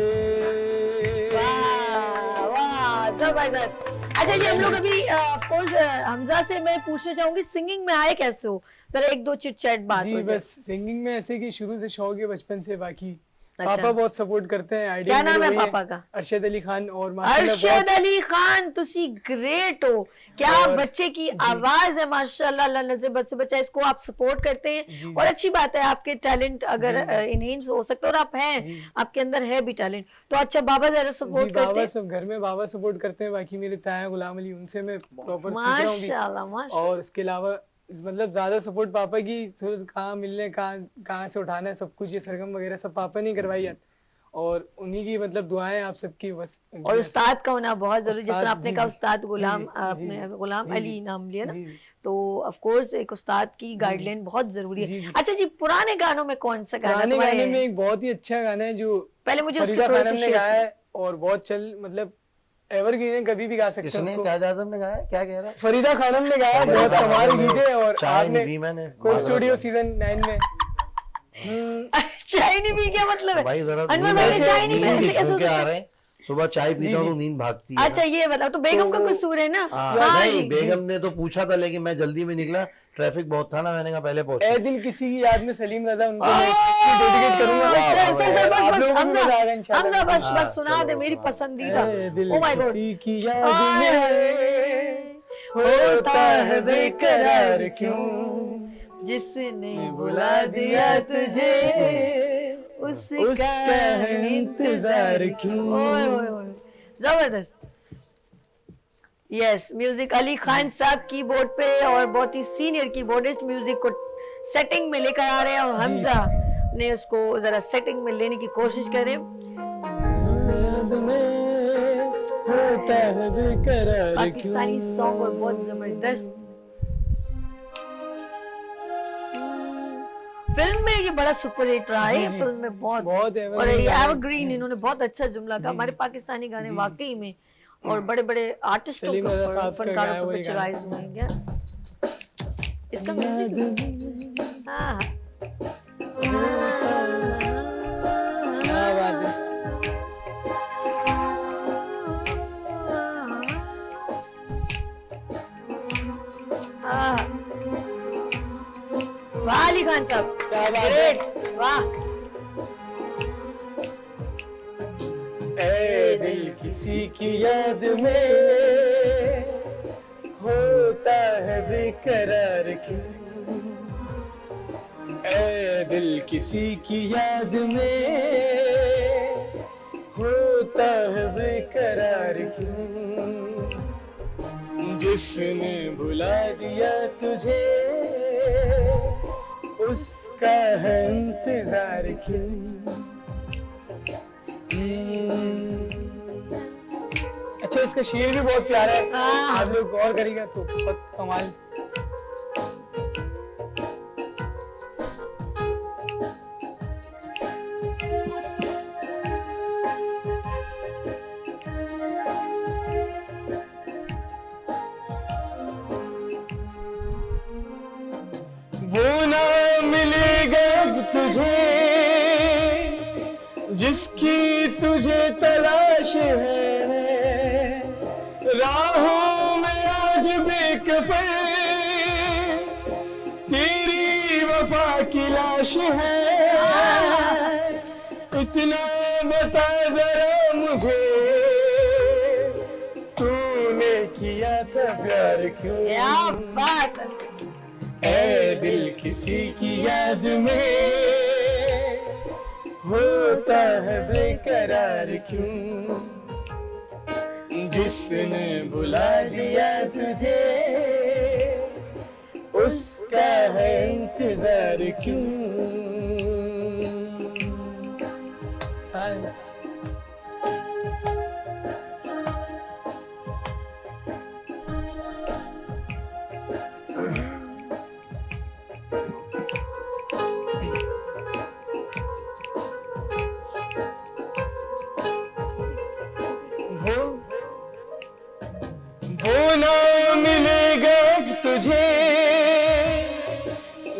वाह वाह जबरदस्त। अच्छा जी, हम लोग अभी ऑफकोर्स हमजा से मैं पूछना चाहूंगी, सिंगिंग में आए कैसे हो? जरा एक दो चिट चैट बात जी हो जाए। बस सिंगिंग में ऐसे कि शुरू से शौक है बचपन से, बाकी पापा बहुत सपोर्ट करते हैं। आइडिया क्या नाम है पापा का? अरशद अली खान। और अरशद अली खान, तुसी ग्रेट हो, क्या बच्चे की आवाज है माशाल्लाह, अल्लाह नज़र बद से बचा। इसको आप सपोर्ट करते हैं और अच्छी बात है, आपके टैलेंट अगर इनहेंस हो सकता है और आप हैं, आपके अंदर है भी टैलेंट तो अच्छा। बाबा जरा सपोर्ट करते हैं? सब घर में बाबा सपोर्ट करते हैं, बाकी मेरे ताया गुलाम अली, उनसे मैं प्रॉपर सीख रहा हूं माशाल्लाह। और इसके अलावा मतलब ज्यादा सपोर्ट पापा की, कहाँ मिलने कहाँ से उठाना है सब कुछ, ये सरगम वगैरह सब पापा ने करवाई है और उन्हीं की मतलब दुआएं आप सबकी बस। और उस्ताद का होना बहुत जरूरी, जिस तरह आपने कहा उस्ताद गुलाम, आपने गुलाम अली नाम लिया ना, तो ऑफ कोर्स एक उस्ताद की गाइडलाइन बहुत जरूरी है। अच्छा जी, पुराने गानों में कौन सा गाना? पुराने गाने में एक बहुत ही अच्छा गाना है जो पहले मुझे फरीदा खानम ने गाया है और बहुत मतलब एवरग्रीन है, कभी भी गा सकते हैं किसने, उसको। क्या आजम ने गाया, क्या कह रहा है? फरीदा खानम ने गाया, बहुत कमाल गीत है। और चाय नहीं आपने पी मैंने, कोक स्टूडियो सीजन 9 में चाय नहीं पी, क्या मतलब है? भाई जरा अनवर भाई ने चाय नहीं पी, ऐसे कैसे हो के आ सकता रहे है? हैं, सुबह चाय पीता हूँ तो नींद भागती है। अच्छा ये बताओ, तो बेगम का कसूर है ना? हाँ, हाँ नहीं जी। बेगम ने तो पूछा था, लेकिन मैं जल्दी में निकला, ट्रैफिक बहुत था ना, मैंने कहा पहले पहुंच। ए दिल किसी की याद में सलीम रजा, उनको मैं डेडिकेट करूंगा। सर बस आप बस लोगों को हमजा मजा आएगा इंशाल्लाह। हमजा बस सुना दे मेरी पसंदीदा। ए दिल ओ माय गॉड, किसी की याद में होता है बेकरार क्यों, जिसने बुला दिया तुझे उसका इंतजार क्यों। ओए ओए ओए, जबरदस्त। यस, म्यूजिक अली खान साहब कीबोर्ड पे, और बहुत ही सीनियर कीबोर्डिस्ट म्यूजिक को सेटिंग में लेकर आ रहे हैं, और हमजा ने उसको जरा सेटिंग में लेने की कोशिश करें। पाकिस्तानी सॉन्ग और बहुत जबरदस्त। फिल्म में ये बड़ा सुपर हिट रहा है, फिल्म में बहुत और ये एवरग्रीन, इन्होंने बहुत अच्छा जुमला कहा। हमारे पाकिस्तानी गाने वाकई में और बड़े बड़े आर्टिस्टों के ऊपर, फनकारों पर पिक्चराइज हुए हैं। क्या इसका म्यूजिक? हाँ क्या बात है। वाह अली खान साहब, ग्रेट, वाह। ए दिल किसी की याद में होता है बेकरार क्यों, ए दिल किसी की याद में होता है बेकरार क्यों, जिसने बुला दिया तुझे उसका है इंतजार क्यों। अच्छा, इसका शेर भी बहुत प्यारा है, आप लोग गौर करेंगे तो बहुत कमाल। वो ना मिलेगा अब तुझे जिसकी तुझे तलाश है, राहों में आज बेकफर तेरी वफा की लाश है, इतना बता जरा मुझे तूने किया था प्यार क्यों। क्या बात है। ऐ दिल किसी की याद में होता है बेकरार क्यों, जिसने बुला दिया तुझे उसका है इंतजार क्यों। वो ना मिलेगा तुझे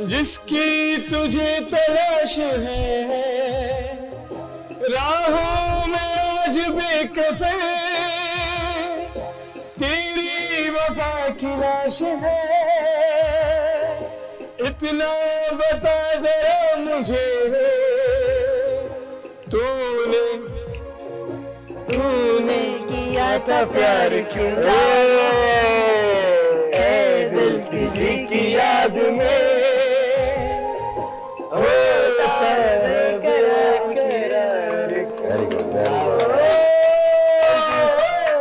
जिसकी तुझे तलाश है, राहों में आज बेकफे तेरी वफा की लाश है, इतना बता जरा मुझे तूने किया था प्यार क्यों। ऐ दिल किसी की याद में होता है बेकरार क्यों।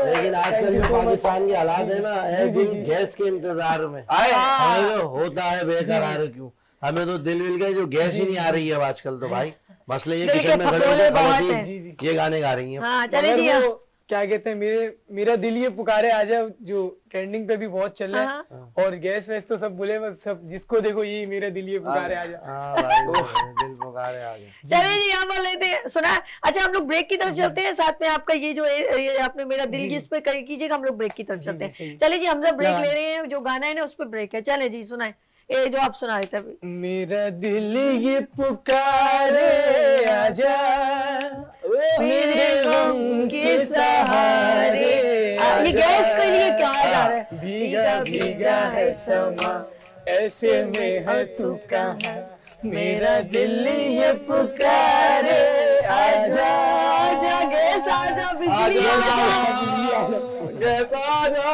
लेकिन आजकल जो पाकिस्तान के हालात है ना, है दिल गैस के इंतजार में, समझ लो, होता है बेकरार क्यों। हमें तो दिल मिल गए, जो गैस ही नहीं आ रही है अब आजकल तो भाई। मसले ये किचन में खड़े होकर ये गाने गा रही हैं। हाँ चले जी, क्या कहते हैं, मेरा दिल ये पुकारे आजा जो ट्रेंडिंग पे भी बहुत चल रहा है, और गैस वैस तो सब बोले, सब जिसको देखो ये मेरा दिल ये पुकारे आजा। दिल पुकारे आजा। चलिए जी, यहाँ पर लेते हैं सुना। अच्छा, हम लोग ब्रेक की तरफ चलते हैं, साथ में आपका ये जो ये आपने मेरा दिल जिस पे कीजिएगा, हम लोग ब्रेक की तरफ चलते हैं। चलिए जी, हम लोग ब्रेक ले रहे हैं, जो गाना है ना उस पर ब्रेक है। चले जी, सुनाए ये जो आप सुना रहे थे अभी। मेरा दिल ये पुकारे आजा मेरे गम के सहारे। ये गैस के लिए क्या जा रहा है? भीगा भीगा है समा, ऐसे में है तू कहाँ, मेरा दिल ये पुकारे आजा आजा गैस आजा, बिजली आजा, गैस आजा।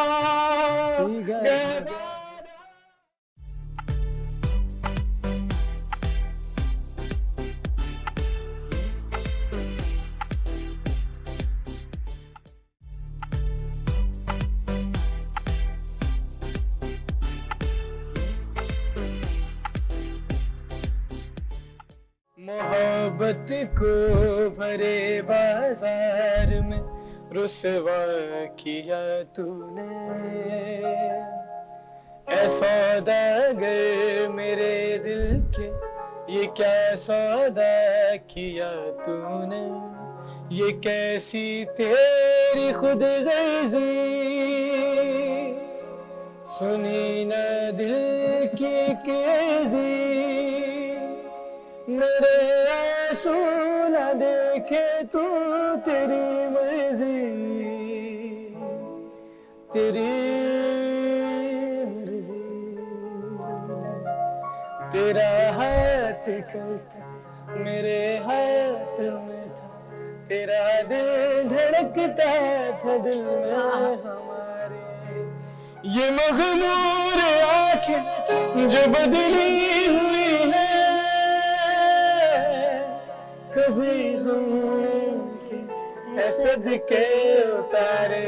मोहब्बत को भरे बाजार में रुसवा किया तूने, ऐ सौदागर मेरे दिल के ये क्या सौदा किया तूने, ये कैसी तेरी खुद गर्जी, सुनी ना दिल की कर्जी, मेरे आंसू न देखे तू, तेरी मर्जी तेरी मर्जी, तेरा हाथ कल तक मेरे हाथ में था, तेरा दिल धड़कता था दिल में हमारे, ये मगमूर आंखें जो बदली हुई है, कभी हमने हसद के उतारे,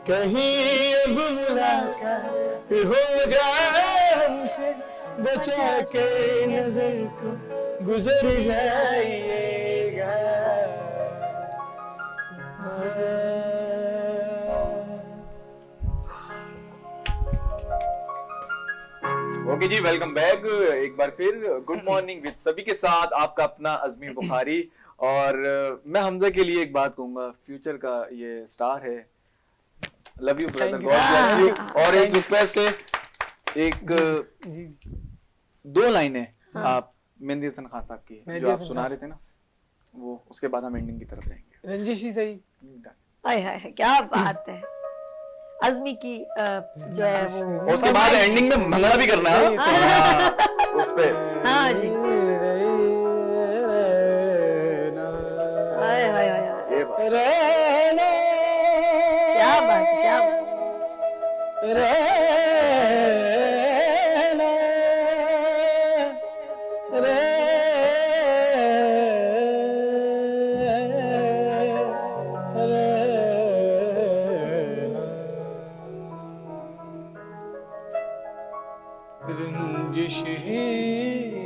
कहीं अब मुलाकात हो जाए हमसे, बचा के नजर को गुजर जाइएगा। ओके जी, वेलकम बैक एक बार फिर। गुड मॉर्निंग विद सभी के साथ आपका अपना अजमी बुखारी। और मैं हमजा के लिए एक बात कहूंगा, फ्यूचर का ये स्टार है, love you brother, God bless you. और एक रिक्वेस्ट है, एक दो लाइनें आप मेहंदी हसन खान साहब की जो आप सुना रहे थे ना, वो उसके बाद हम एंडिंग की तरफ जाएंगे। रंजिश ही सही। हाय हाय, क्या बात है। अज़मी की जो है वो, उसके बाद एंडिंग में भंगड़ा भी करना है उस पे। हाँ जी, हाय हाय हाय, क्या बात, क्या रंजिश ही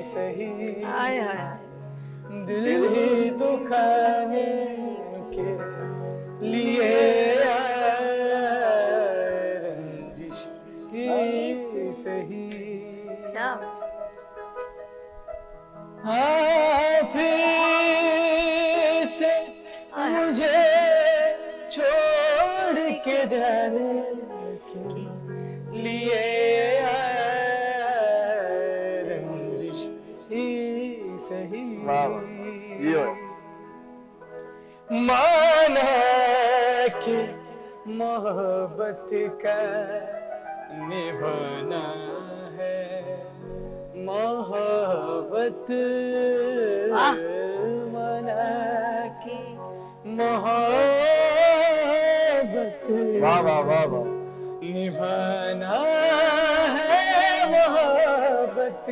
सही, हाय हाय, दिल ही दुखाने के लिए रंजिश ही सही। हाँ, फिर से मुझे छोड़ के जाने के लिए रंजिश ही सही। माना कि मोहब्बत का निभाना है, मोहब्बत माना कि मोहब्बत निभाना है, मोहब्बत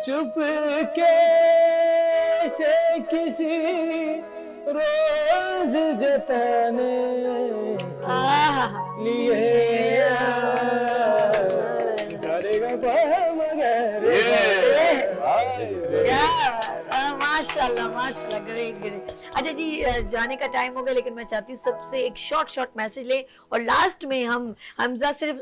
चुप कैसे किसी रोज जताने लिए सारे का माशाल्लाह माशाल्लाह, ग्रेट ग्रेट। अच्छा जी, जाने का टाइम हो गया, लेकिन मैं चाहती हूँ सबसे एक शॉर्ट मैसेज लें और लास्ट में हम हमजा सिर्फ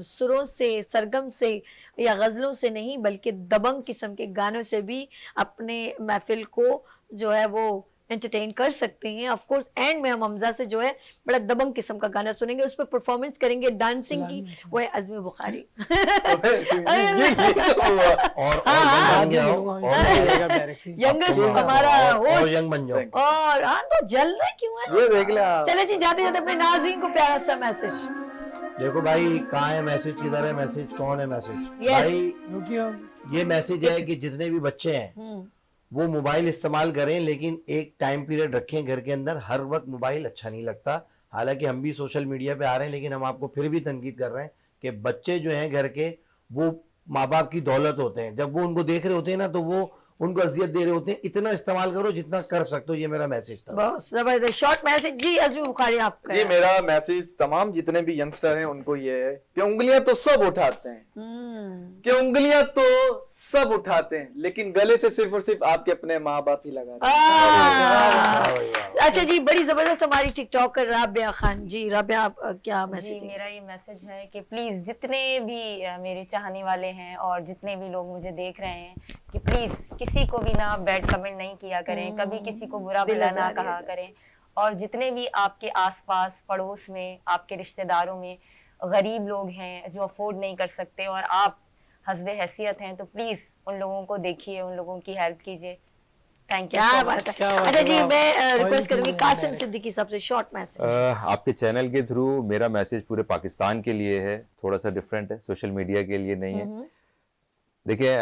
सुरों से, सरगम से या गज़लों से नहीं, बल्कि दबंग किस्म के गानों से भी अपने महफिल को जो है वो एंटरटेन कर सकते हैं। ऑफ कोर्स एंड में हम हमजा से जो है बड़ा दबंग किस्म का गाना सुनेंगे, उस पर परफॉर्मेंस करेंगे डांसिंग की, वो है अज़्मी बुखारी। यंगेस्ट हमारा होस्ट, यंग बन जाओ। और हाँ तो जल रहे क्यों है, ये देख ले आप। चले जी, जाते जाते अपने नाज़रीन को प्यारा सा मैसेज। देखो भाई, कहाँ है मैसेज, किधर है मैसेज, कौन है मैसेज? Yes. भाई ये मैसेज है कि जितने भी बच्चे हैं वो मोबाइल इस्तेमाल करें, लेकिन एक टाइम पीरियड रखें घर के अंदर। हर वक्त मोबाइल अच्छा नहीं लगता। हालांकि हम भी सोशल मीडिया पे आ रहे हैं, लेकिन हम आपको फिर भी तनकीद कर रहे हैं कि बच्चे जो हैं घर के, वो माँ बाप की दौलत होते हैं। जब वो उनको देख रहे होते हैं ना, तो वो उनको अजियत दे रहे होते हैं। इतना इस्तेमाल करो जितना कर सकते हो। ये मेरा मैसेज था। बहुत जबरदस्त शॉर्ट मैसेज जी। अज़्मी बुखारी आपका। जी, मेरा मैसेज तमाम जितने भी यंगस्टर हैं उनको ये है कि उंगलियां तो सब उठाते हैं, कि उंगलियां तो सब उठाते हैं, लेकिन गले से सिर्फ और सिर्फ आपके अपने माँ बाप ही लगाते हैं। अच्छा जी, बड़ी जबरदस्त हमारी टिकटॉकर राबिया खान जी। राबिया, आप क्या मैसेज? जी, मेरा ये मैसेज है कि प्लीज़ जितने भी मेरे चाहने वाले हैं और जितने भी लोग मुझे देख रहे हैं, कि प्लीज़ किसी को भी ना बैड कमेंट नहीं किया करें, कभी किसी को बुरा भला ना कहा करें। और जितने भी आपके आसपास पड़ोस में, आपके रिश्तेदारों में गरीब लोग हैं जो अफोर्ड नहीं कर सकते और आप हस्बे हैसियत हैं, तो प्लीज़ उन लोगों को देखिए, उन लोगों की हेल्प कीजिए। Thank you. क्या बात है। अच्छा जी, मैं रिक्वेस्ट करूंगी कासिम सिद्दीकी सबसे शॉर्ट मैसेज। आपके चैनल के थ्रू मेरा मैसेज पूरे पाकिस्तान के लिए है, थोड़ा सा डिफरेंट है, सोशल मीडिया के लिए नहीं है। देखिए,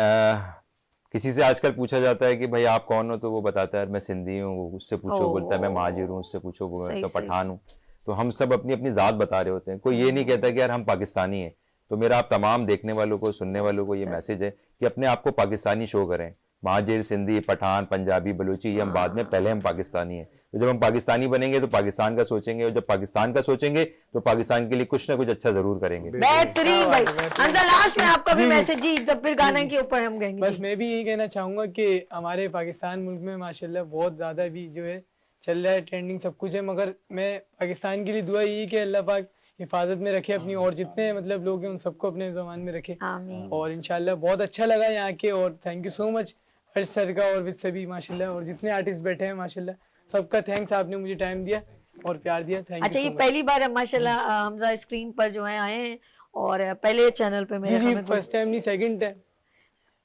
किसी से आजकल पूछा जाता है कि भाई आप कौन हो, तो वो बताता है मैं सिंधी हूँ, उससे पूछो बोलता है मैं महाजिर हूँ, उससे पूछो मैं तो पठान हूँ। तो हम सब अपनी अपनी ज़ात बता रहे होते हैं, कोई ये नहीं कहता कि यार हम पाकिस्तानी हैं। तो मेरा आप तमाम देखने वालों को, सुनने वालों को ये मैसेज है कि अपने आप को पाकिस्तानी शो करें। महाजिर, सिंधी, पठान, पंजाबी, बलूची, ये हम बाद में, पहले हम पाकिस्तानी हैं। तो जब हम पाकिस्तानी बनेंगे तो पाकिस्तान का सोचेंगे, और जब पाकिस्तान का सोचेंगे तो पाकिस्तान के लिए कुछ ना कुछ अच्छा जरूर करेंगे। बेहतरीन भाई। अंदर लास्ट में आपका भी मैसेज जी, तब फिर गाने के ऊपर हम कहेंगे। बस मैं भी यही कहना चाहूंगा कि हमारे पाकिस्तान मुल्क में माशाल्लाह बहुत ज्यादा भी जो है चल रहा है, ट्रेंडिंग सब कुछ है, मगर मैं पाकिस्तान के लिए दुआ यही कि अल्लाह पाक हिफाजत में रखे अपनी, और जितने मतलब लोग हैं उन सबको अपने ज़बान में रखे। और इंशाल्लाह बहुत अच्छा लगा यहाँ के, और thank you so much Harsh sir का और विद सभी माशाल्लाह, और जितने आर्टिस्ट बैठे हैं माशाल्लाह सबका थैंक्स, आपने मुझे टाइम दिया और प्यार दिया। Thank you. अच्छा, ये पहली बार है माशाल्लाह हमजा स्क्रीन पर जो है आए हैं, और पहले चैनल पे मेरे जी फर्स्ट टाइम नहीं, सेकंड टाइम।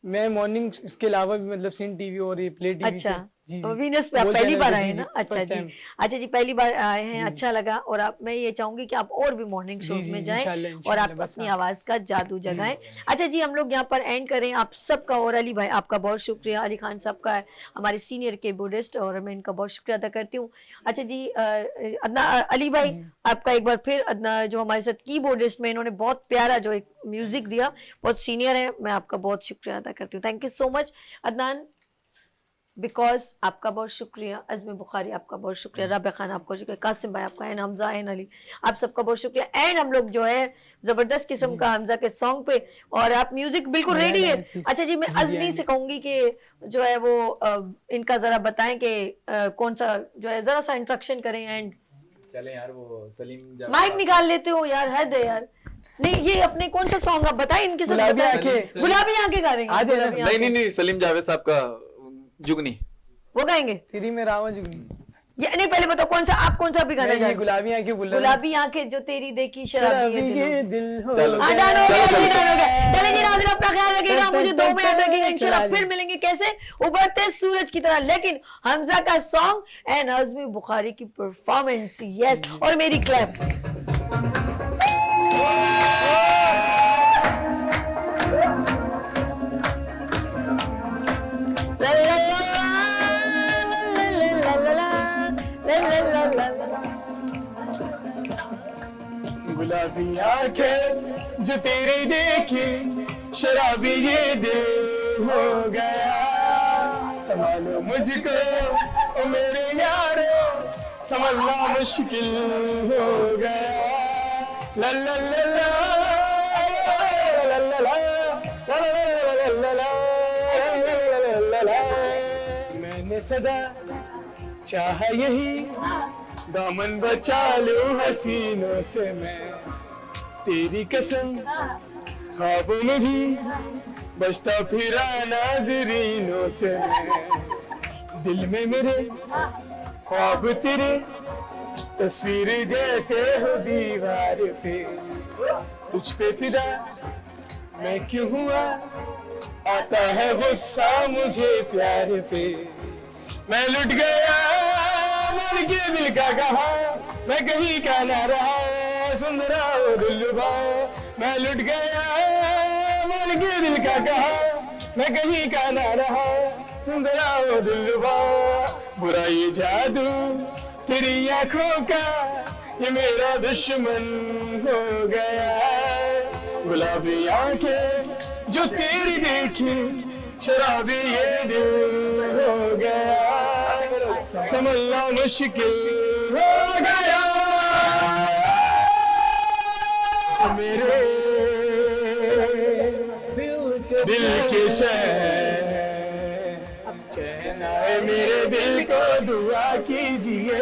मैं मॉर्निंग इसके अलावा भी मतलब सिन टीवी और ये प्ले टीवी अच्छा जी वीनस पे आप पहली बार आए हैं ना? अच्छा जी, अच्छा जी, पहली बार आए हैं, अच्छा लगा। और आप, मैं ये चाहूंगी कि आप और भी मॉर्निंग शोज में जाएं और आप अपनी आवाज का जादू जगाएं। अच्छा जी, हम लोग यहाँ पर एंड करें। आप सबका, और अली भाई आपका बहुत शुक्रिया, अली खान साहब का, हमारे सीनियर कीबोर्डिस्ट, और मैं इनका बहुत शुक्रिया अदा करती हूँ। अच्छा जी, अली भाई आपका एक बार फिर, जो हमारे साथ कीबोर्डिस्ट में, इन्होंने बहुत प्यारा जो एक म्यूजिक दिया, बहुत सीनियर है, मैं आपका बहुत शुक्रिया अदा करती हूँ। Thank you so much Adnan, because आपका बहुत शुक्रिया। अज़्मी बुखारी आपका बहुत शुक्रिया, राबिया खान आपका शुक्रिया, कासिम भाई आपका, एंड हमजा, एंड अली, आप सबका बहुत शुक्रिया। एंड हम लोग जो है जबरदस्त किस्म का हमजा के सॉन्ग पे, और आप म्यूजिक बिल्कुल रेडी है। अच्छा जी, मैं अज़्मी से कहूंगी कि जो है वो इनका जरा बताएं कि कौन सा जो है, जरा सा इंट्रोडक्शन करें। एंड चले यार, वो सलीम माइक निकाल लेते हो यार, हद है यार। नहीं, ये अपने कौन सा सॉन्ग आप बताएं, इनके साथ गुलाबी आंखें गा रहे हैं। नहीं, सलीम जावेद साहब का जुगनी वो गाएंगे। तेरी में रावा जुगनी, ये नहीं, पहले बताओ कौन सा, आप कौन सा भी गाना चाहते? गुलाबी आंखें, गुलाबी आंखें जो तेरी देखी शराबी ये दिल हो। चलो चले जी नाज़रीन, अपना ख्याल रखिएगा, मुझे 2 में याद रखिएगा। इंशाल्लाह फिर मिलेंगे, कैसे उभरते सूरज की तरह, लेकिन हमजा का सॉन्ग एंड अज़्मी बुखारी की परफॉर्मेंस, यस, और मेरी क्लैप। गुलाबी आंखें जो तेरी देखी शराबी ये दिल हो गया, संभालो मुझको ओ मेरे यारो, संभलना मुश्किल हो गया। ला ला ला ला ला ला ला ला ला ला ला ला ला। सदा चाह यही दामन बचा लूं हसीनों से मैं, तेरी कसम ख्वाबों में भी बचता फिरा नाज़रीनों से मैं, दिल में मेरे ख्वाब तेरे तस्वीर जैसे हो दीवार पे, तुझ पे फिदा मैं क्यों हुआ, आता है गुस्सा मुझे प्यार पे, मैं लुट गया मन के दिल का कहा, मैं कहीं का ना रहा, सुन रहा हो दिलरुबा, मैं लुट गया मन के दिल का कहा, मैं कहीं का ना रहा, सुन रहा हो दिलरुबा, बुरा ये जादू तेरी आंखों का, ये मेरा दुश्मन हो गया, गुलाबी आंखें जो तेरी देखी, शराबी ये दिल हो गया, संभलना मुश्किल हो गया, मेरे दिल के चैन आए मेरे दिल को दुआ कीजिए,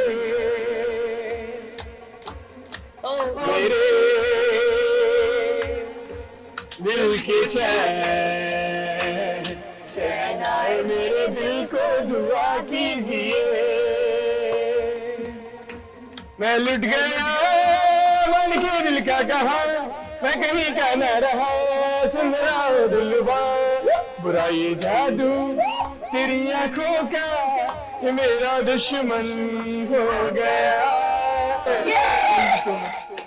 मेरे दिल के चैन आए मेरे दिल को दुआ कीजिए, मैं लुट गया मन के दिल का कहा, मैं कहीं का न रहा, सुन रहा हो दिलरुबा, बुरा ये जादू तेरी आंखों का, ये मेरा दुश्मन हो गया। Thank you so much.